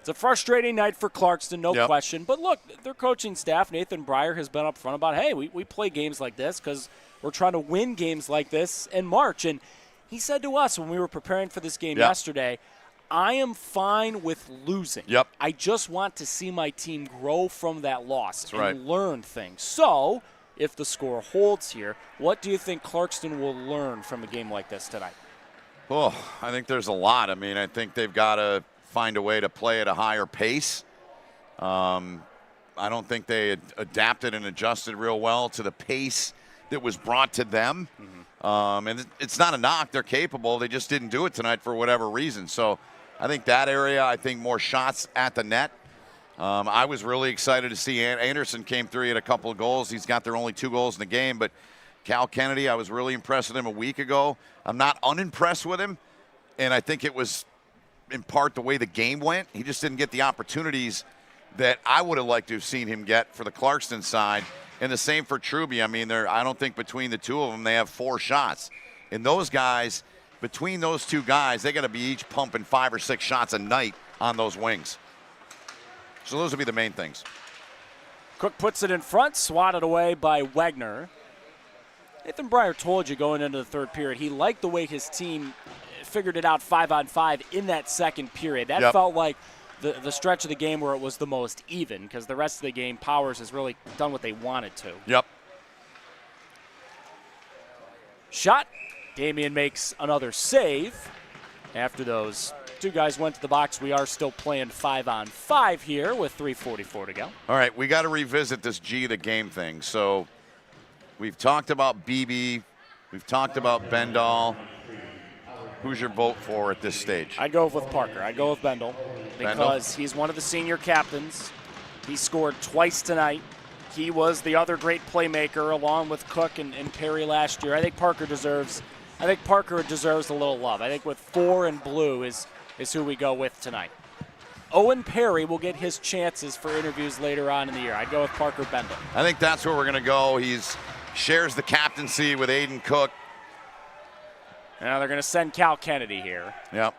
It's a frustrating night for Clarkston, no question. But look, their coaching staff, Nathan Breyer, has been up front about, hey, we play games like this because we're trying to win games like this in March. And he said to us when we were preparing for this game yesterday, I am fine with losing. Yep. I just want to see my team grow from that loss and learn things. So if the score holds here, what do you think Clarkston will learn from a game like this tonight? Oh, I think there's a lot. I mean, I think they've got to find a way to play at a higher pace. I don't think they adapted and adjusted real well to the pace that was brought to them. And it's not a knock. They're capable. They just didn't do it tonight for whatever reason. So I think that area, I think more shots at the net. I was really excited to see Anderson came through. He had a couple of goals. He's got their only 2 goals in the game. But Cal Kennedy, I was really impressed with him a week ago. I'm not unimpressed with him. And I think it was in part the way the game went. He just didn't get the opportunities that I would have liked to have seen him get for the Clarkston side. And the same for Truby. I mean, I don't think between the two of them they have 4 shots. And those guys, between those 2 guys, they got to be each pumping 5 or 6 shots a night on those wings. So those would be the main things. Cook puts it in front, swatted away by Wegner. Nathan Breyer told you going into the third period he liked the way his team figured it out 5-on-5 in that second period. That felt like the stretch of the game where it was the most even, because the rest of the game, Powers has really done what they wanted to. Yep. Shot. Damian makes another save. After those 2 guys went to the box, we are still playing 5-on-5 here with 3:44 to go. All right, we got to revisit this G of the game thing. So we've talked about BB. We've talked about Bendall. Who's your vote for at this stage? I'd go with Parker. I'd go with Bendall because he's one of the senior captains. He scored twice tonight. He was the other great playmaker along with Cook and Perry last year. I think Parker deserves a little love. I think with 4 and blue is who we go with tonight. Owen Perry will get his chances for interviews later on in the year. I'd go with Parker Bendall. I think that's where we're going to go. He's shares the captaincy with Aiden Cook. Now they're going to send Cal Kennedy here. Yep.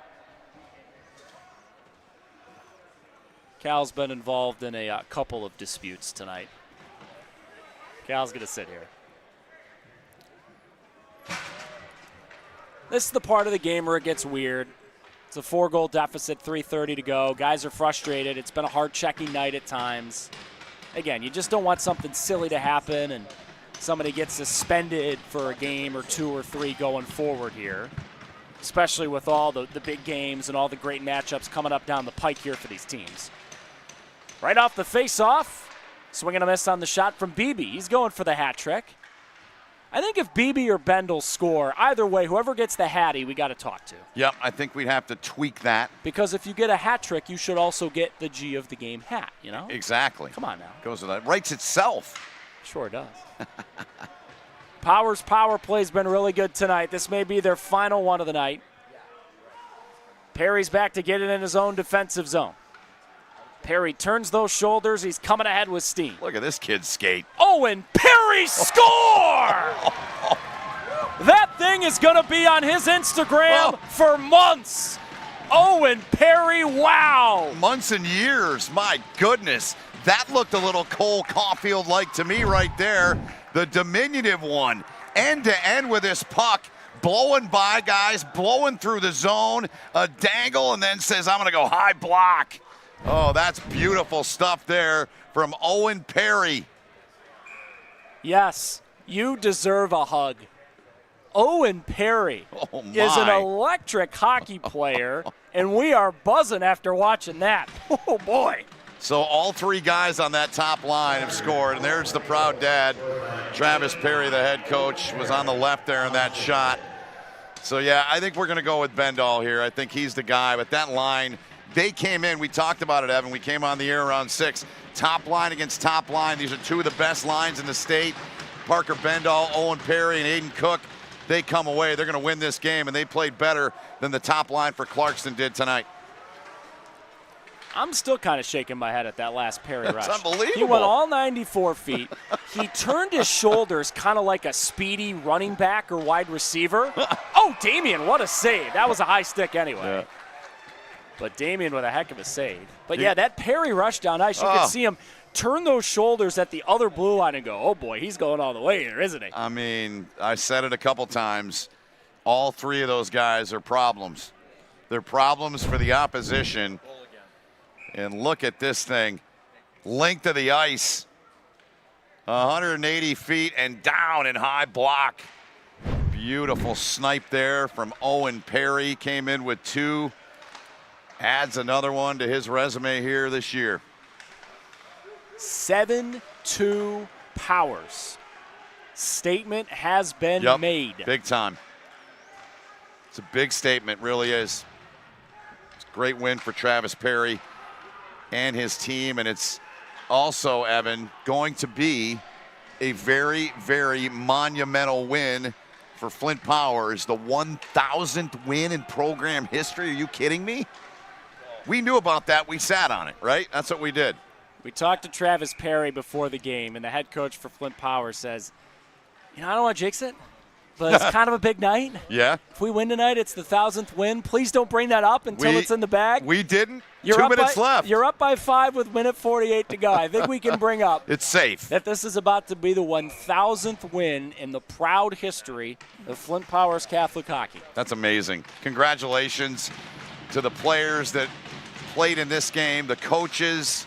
Cal's been involved in a couple of disputes tonight. Cal's going to sit here. This is the part of the game where it gets weird. It's a 4-goal deficit, 3:30 to go. Guys are frustrated. It's been a hard-checking night at times. Again, you just don't want something silly to happen and somebody gets suspended for a game or 2 or 3 going forward here, especially with all the big games and all the great matchups coming up down the pike here for these teams. Right off the face-off, Swing and a miss on the shot from Beebe. He's going for the hat trick. I think if Beebe or Bendel score, either way, whoever gets the hattie, we got to talk to. Yep, I think we'd have to tweak that. Because if you get a hat trick, you should also get the G of the game hat, you know? Exactly. Come on now. Goes with that. Writes itself. Sure does. Powers' power play's been really good tonight. This may be their final one of the night. Perry's back to get it in his own defensive zone. Perry turns those shoulders. He's coming ahead with steam. Look at this kid skate. Owen Perry score! That thing is going to be on his Instagram for months. Owen Perry, wow. Months and years, my goodness. That looked a little Cole Caulfield-like to me right there. The diminutive one, end-to-end with this puck. Blowing by guys, blowing through the zone, a dangle, and then says, I'm going to go high block. Oh, that's beautiful stuff there from Owen Perry. Yes, you deserve a hug. Owen Perry is an electric hockey player, and we are buzzing after watching that. Oh, boy. So all three guys on that top line have scored, and there's the proud dad. Travis Perry, the head coach, was on the left there in that shot. So, yeah, I think we're going to go with Bendall here. I think he's the guy. But that line, they came in. We talked about it, Evan. We came on the air around 6. Top line against top line. These are two of the best lines in the state. Parker Bendall, Owen Perry, and Aiden Cook. They come away. They're going to win this game, and they played better than the top line for Clarkston did tonight. I'm still kind of shaking my head at that last Perry rush. That's unbelievable. He went all 94 feet. He turned his shoulders kind of like a speedy running back or wide receiver. Oh, Damien, what a save. That was a high stick anyway. Yeah. But Damien with a heck of a save. But, yeah, that Perry rush down ice, you could see him turn those shoulders at the other blue line and go, oh, boy, he's going all the way here, isn't he? I mean, I said it a couple times. All three of those guys are problems. They're problems for the opposition. And look at this thing. Length of the ice. 180 feet and down in high block. Beautiful snipe there from Owen Perry. Came in with 2. Adds another one to his resume here this year. 7-2 Powers. Statement has been made. Big time. It's a big statement, really is. It's a great win for Travis Perry and his team, and it's also, Evan, going to be a very, very monumental win for Flint Powers, the 1,000th win in program history. Are you kidding me? We knew about that. We sat on it, right? That's what we did. We talked to Travis Perry before the game, and the head coach for Flint Powers says, I don't want to jinx it, but it's kind of a big night. Yeah. If we win tonight, it's the 1,000th win. Please don't bring that up until it's in the bag. We didn't. 2 minutes left. You're up by 5 with minute 48 to go. I think we can bring up it's safe that this is about to be the 1,000th win in the proud history of Flint Powers Catholic hockey. That's amazing. Congratulations to the players that played in this game, the coaches,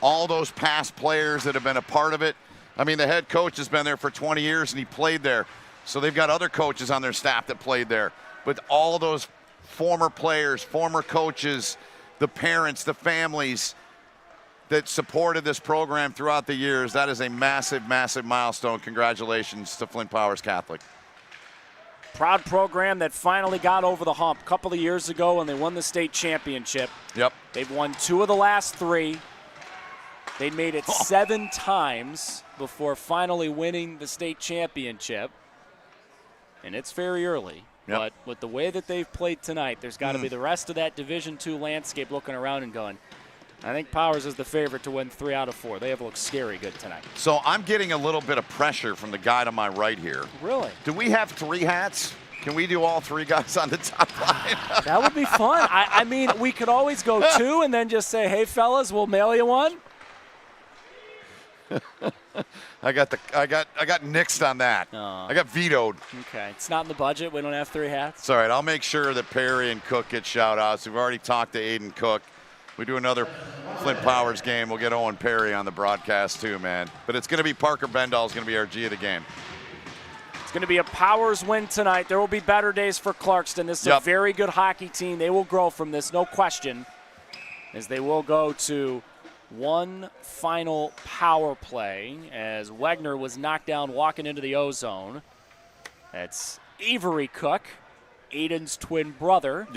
all those past players that have been a part of it. I mean, the head coach has been there for 20 years, and he played there. So they've got other coaches on their staff that played there. But all those former players, former coaches, the parents, the families that supported this program throughout the years, that is a massive, massive milestone. Congratulations to Flint Powers Catholic. Proud program that finally got over the hump a couple of years ago when they won the state championship. Yep. They've won 2 of the last 3. They made it 7 times before finally winning the state championship. And it's very early. Yep. But with the way that they've played tonight, there's got to be the rest of that Division II landscape looking around and going, I think Powers is the favorite to win 3 out of 4. They have looked scary good tonight. So I'm getting a little bit of pressure from the guy to my right here. Really? Do we have 3 hats? Can we do all 3 guys on the top line? That would be fun. I mean, we could always go 2 and then just say, hey, fellas, we'll mail you one. I got nixed on that. I got vetoed. Okay, it's not in the budget. We don't have 3 hats. It's all right. I'll make sure that Perry and Cook get shout-outs. We've already talked to Aiden Cook. We do another Flint Powers game. We'll get Owen Perry on the broadcast too, man. But it's going to be Parker Bendall is going to be our G of the game. It's going to be a Powers win tonight. There will be better days for Clarkston. This is a very good hockey team. They will grow from this, no question, as they will go to one final power play as Wegner was knocked down walking into the O-zone. That's Avery Cook, Aiden's twin brother,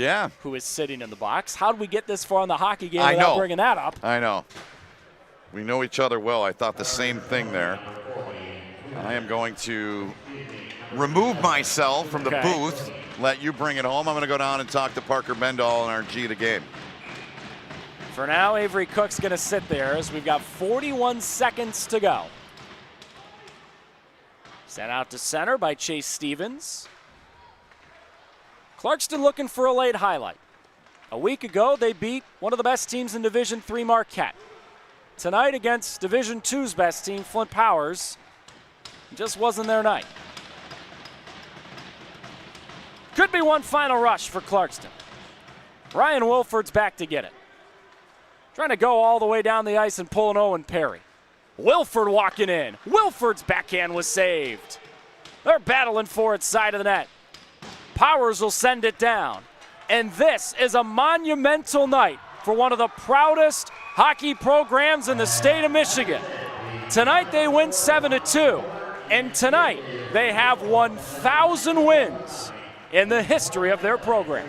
who is sitting in the box. How did we get this far in the hockey game without bringing that up? I know. We know each other well. I thought the same thing there. I am going to remove myself from the booth, let you bring it home. I'm going to go down and talk to Parker Bendall and our G of the game. For now, Avery Cook's going to sit there as we've got 41 seconds to go. Sent out to center by Chase Stevens. Clarkston looking for a late highlight. A week ago, they beat one of the best teams in Division III, Marquette. Tonight against Division II's best team, Flint Powers, just wasn't their night. Could be one final rush for Clarkston. Ryan Wilford's back to get it. Trying to go all the way down the ice and pull an Owen Perry. Wilford walking in. Wilford's backhand was saved. They're battling for it side of the net. Powers will send it down. And this is a monumental night for one of the proudest hockey programs in the state of Michigan. Tonight they win 7-2. And tonight they have 1,000 wins in the history of their program.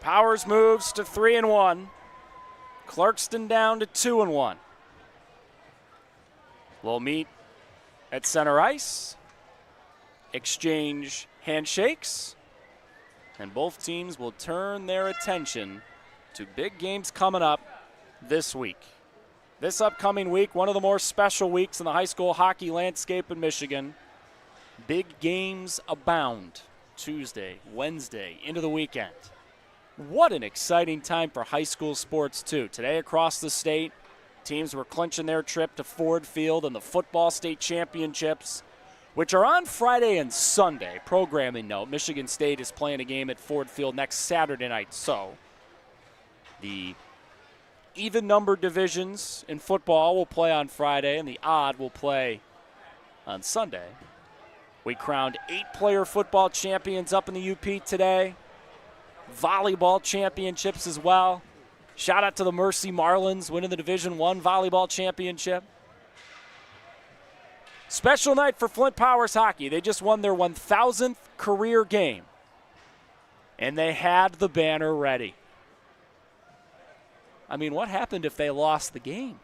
Powers moves to 3-1. Clarkston down to 2-1. We'll meet at center ice, exchange handshakes, and both teams will turn their attention to big games coming up this week. This upcoming week, one of the more special weeks in the high school hockey landscape in Michigan. Big games abound Tuesday, Wednesday, into the weekend. What an exciting time for high school sports, too. Today across the state, teams were clinching their trip to Ford Field and the football state championships, which are on Friday and Sunday. Programming note, Michigan State is playing a game at Ford Field next Saturday night. So the even-numbered divisions in football will play on Friday, and the odd will play on Sunday. We crowned 8-player football champions up in the UP today. Volleyball championships as well. Shout out to the Mercy Marlins winning the Division I volleyball championship. Special night for Flint Powers hockey. They just won their 1,000th career game, and they had the banner ready. I mean, what happened if they lost the game?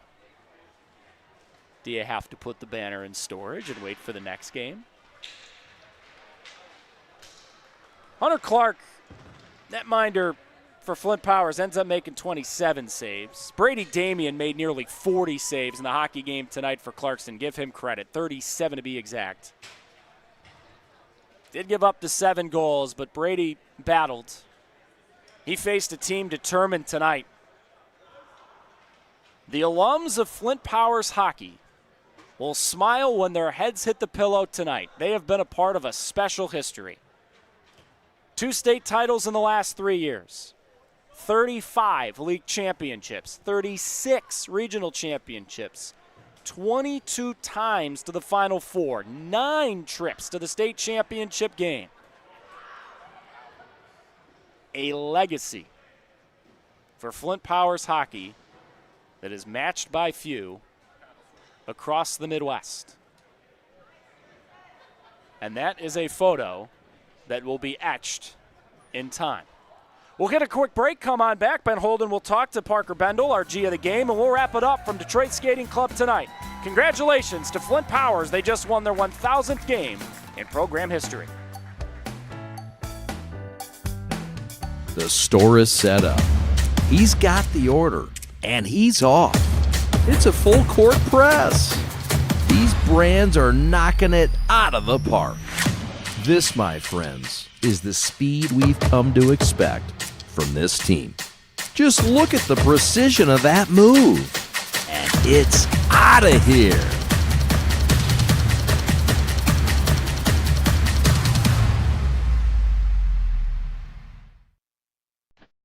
Do you have to put the banner in storage and wait for the next game? Hunter Clark, netminder for Flint Powers, ends up making 27 saves. Brady Damian made nearly 40 saves in the hockey game tonight for Clarkston. Give him credit, 37 to be exact. Did give up the 7 goals, but Brady battled. He faced a team determined tonight. The alums of Flint Powers hockey will smile when their heads hit the pillow tonight. They have been a part of a special history. 2 state titles in the last 3 years. 35 league championships. 36 regional championships. 22 times to the Final Four. 9 trips to the state championship game. A legacy for Flint Powers hockey that is matched by few across the Midwest. And that is a photo that will be etched in time. We'll get a quick break. Come on back. Ben Holden will talk to Parker Bendall, our G of the game, and we'll wrap it up from Detroit Skating Club tonight. Congratulations to Flint Powers. They just won their 1,000th game in program history. The store is set up. He's got the order, and he's off. It's a full court press. These brands are knocking it out of the park. This, my friends, is the speed we've come to expect from this team. Just look at the precision of that move. And it's out of here.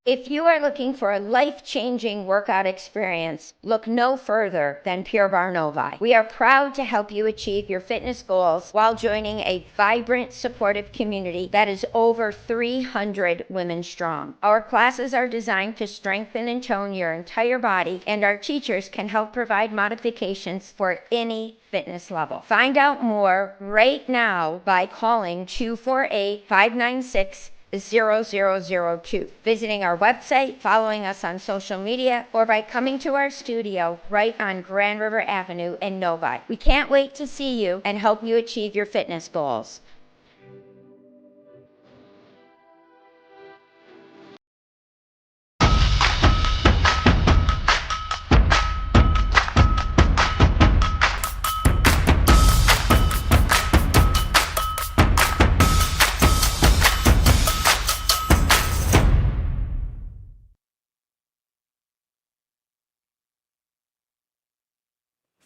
If you are looking for a life-changing workout experience, look no further than Pure Barre Novi. We are proud to help you achieve your fitness goals while joining a vibrant, supportive community that is over 300 women strong. Our classes are designed to strengthen and tone your entire body, and our teachers can help provide modifications for any fitness level. Find out more right now by calling 248-596-0002, visiting our website, following us on social media, or by coming to our studio right on Grand River Avenue in Novi. We can't wait to see you and help you achieve your fitness goals.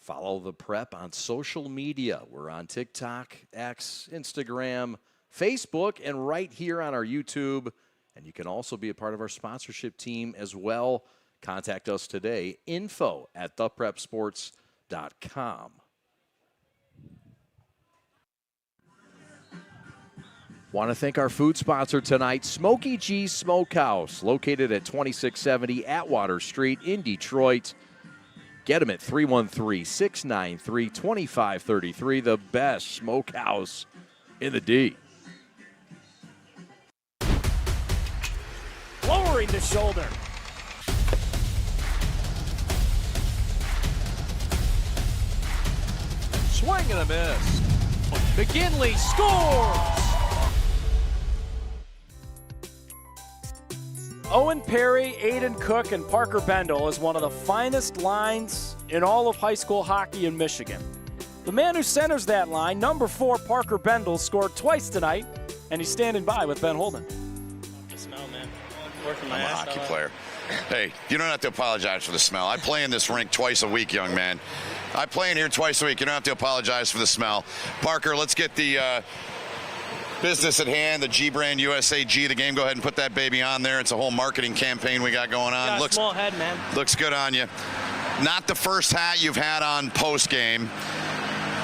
Follow the Prep on social media. We're on TikTok, X, Instagram, Facebook, and right here on our YouTube. And you can also be a part of our sponsorship team as well. Contact us today, info@theprepsports.com. Want to thank our food sponsor tonight, Smokey G's Smokehouse, located at 2670 Atwater Street in Detroit. Get them at 313-693-2533, the best smokehouse in the D. Lowering the shoulder. Swing and a miss. McGinley scores! Owen Perry, Aiden Cook, and Parker Bendel is one of the finest lines in all of high school hockey in Michigan. The man who centers that line, number 4, Parker Bendel, scored twice tonight, and he's standing by with Ben Holden. The smell, man. Working my I'm a ass hockey off. player. Hey, you don't have to apologize for the smell. I play in this rink twice a week, young man. I play in here twice a week. You don't have to apologize for the smell. Parker, let's get the business at hand, the G-Brand USA G, the game. Go ahead and put that baby on there. It's a whole marketing campaign we got going on. You got a small head, man. Looks good on you. Not the first hat you've had on post-game.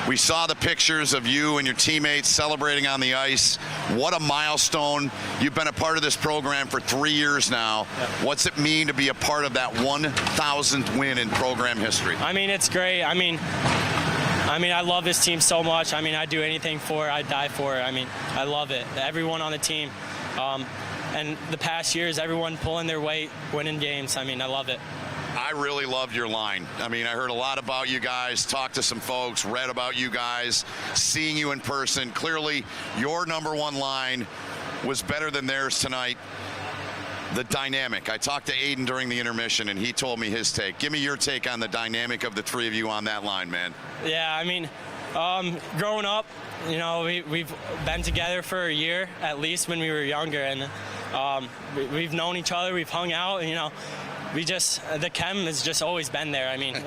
We saw the pictures of you and your teammates celebrating on the ice. What a milestone. You've been a part of this program for 3 years now. Yep. What's it mean to be a part of that 1,000th win in program history? I mean, it's great. I mean, I love this team so much. I mean, I'd do anything for it. I'd die for it. I mean, I love it. Everyone on the team. And the past years, everyone pulling their weight, winning games. I mean, I love it. I really loved your line. I mean, I heard a lot about you guys, talked to some folks, read about you guys, seeing you in person. Clearly, your number one line was better than theirs tonight. The dynamic. I talked to Aiden during the intermission, and he told me his take. Give me your take on the dynamic of the three of you on that line, man. Yeah, I mean, growing up, you know, we've been together for a year at least when we were younger, and we've known each other, we've hung out, and, you know, the chem has just always been there. I mean,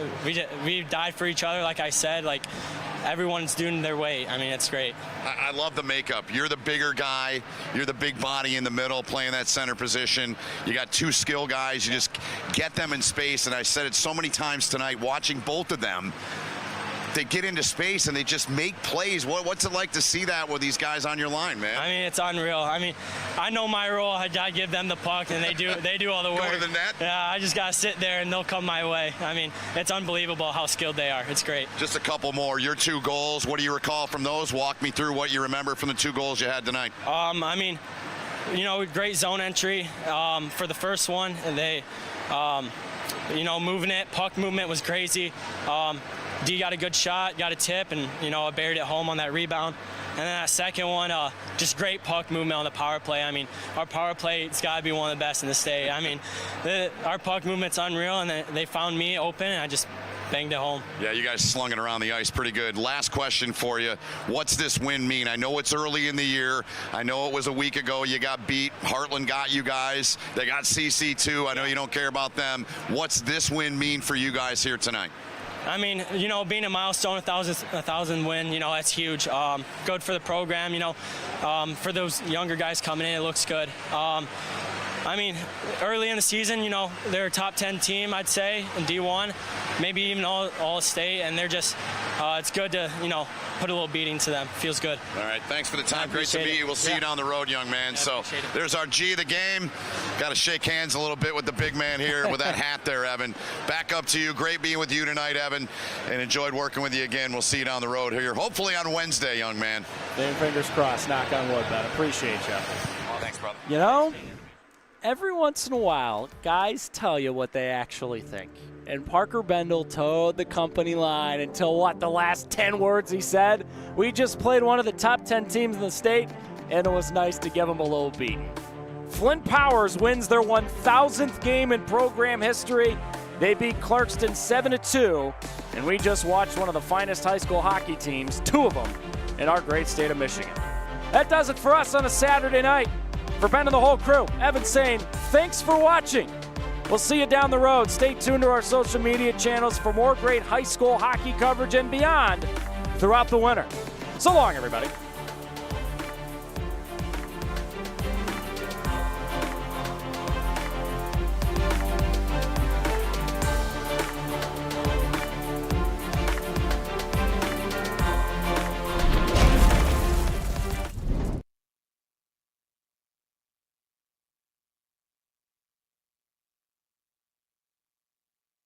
we died for each other, like I said, like everyone's doing their weight. I mean, it's great. I love the makeup. You're the bigger guy. You're the big body in the middle playing that center position. You got two skill guys. You just get them in space. And I said it so many times tonight, watching both of them. They get into space and they just make plays. What's it like to see that with these guys on your line, man? I mean, it's unreal. I mean, I know my role. I give them the puck, and they do all the work. Go to the net? Yeah, I just gotta sit there, and they'll come my way. I mean, it's unbelievable how skilled they are. It's great. Just a couple more. Your 2 goals. What do you recall from those? Walk me through what you remember from the 2 goals you had tonight. I mean, you know, great zone entry for the first one, and they, you know, moving it. Puck movement was crazy. D got a good shot, got a tip, and, you know, I buried it home on that rebound. And then that second one, just great puck movement on the power play. I mean, our power play's got to be one of the best in the state. I mean, our puck movement's unreal, and they found me open, and I just banged it home. Yeah, you guys slung it around the ice pretty good. Last question for you. What's this win mean? I know it's early in the year. I know it was a week ago you got beat. Heartland got you guys. They got CC too. I know you don't care about them. What's this win mean for you guys here tonight? I mean, you know, being a milestone, a thousand win, you know, that's huge. Good for the program, you know. For those younger guys coming in, it looks good. I mean, early in the season, you know, they're a top 10 team, I'd say, in D1, maybe even all state, and they're just, it's good to, you know, put a little beating to them. Feels good. All right, thanks for the time. Great to meet you. We'll see you down the road, young man. So there's our G of the game. Got to shake hands a little bit with the big man here with that hat there, Evan. Back up to you. Great being with you tonight, Evan, and enjoyed working with you again. We'll see you down the road here, hopefully on Wednesday, young man. Same fingers crossed. Knock on wood, Ben. Appreciate you. Oh, thanks, brother. You know, every once in a while, guys tell you what they actually think. And Parker Bendel towed the company line until, what, the last 10 words he said? We just played one of the top 10 teams in the state, and it was nice to give them a little beat. Flint Powers wins their 1,000th game in program history. They beat Clarkston 7-2, and we just watched one of the finest high school hockey teams, 2 of them, in our great state of Michigan. That does it for us on a Saturday night. For Ben and the whole crew, Evan saying, thanks for watching. We'll see you down the road. Stay tuned to our social media channels for more great high school hockey coverage and beyond throughout the winter. So long, everybody.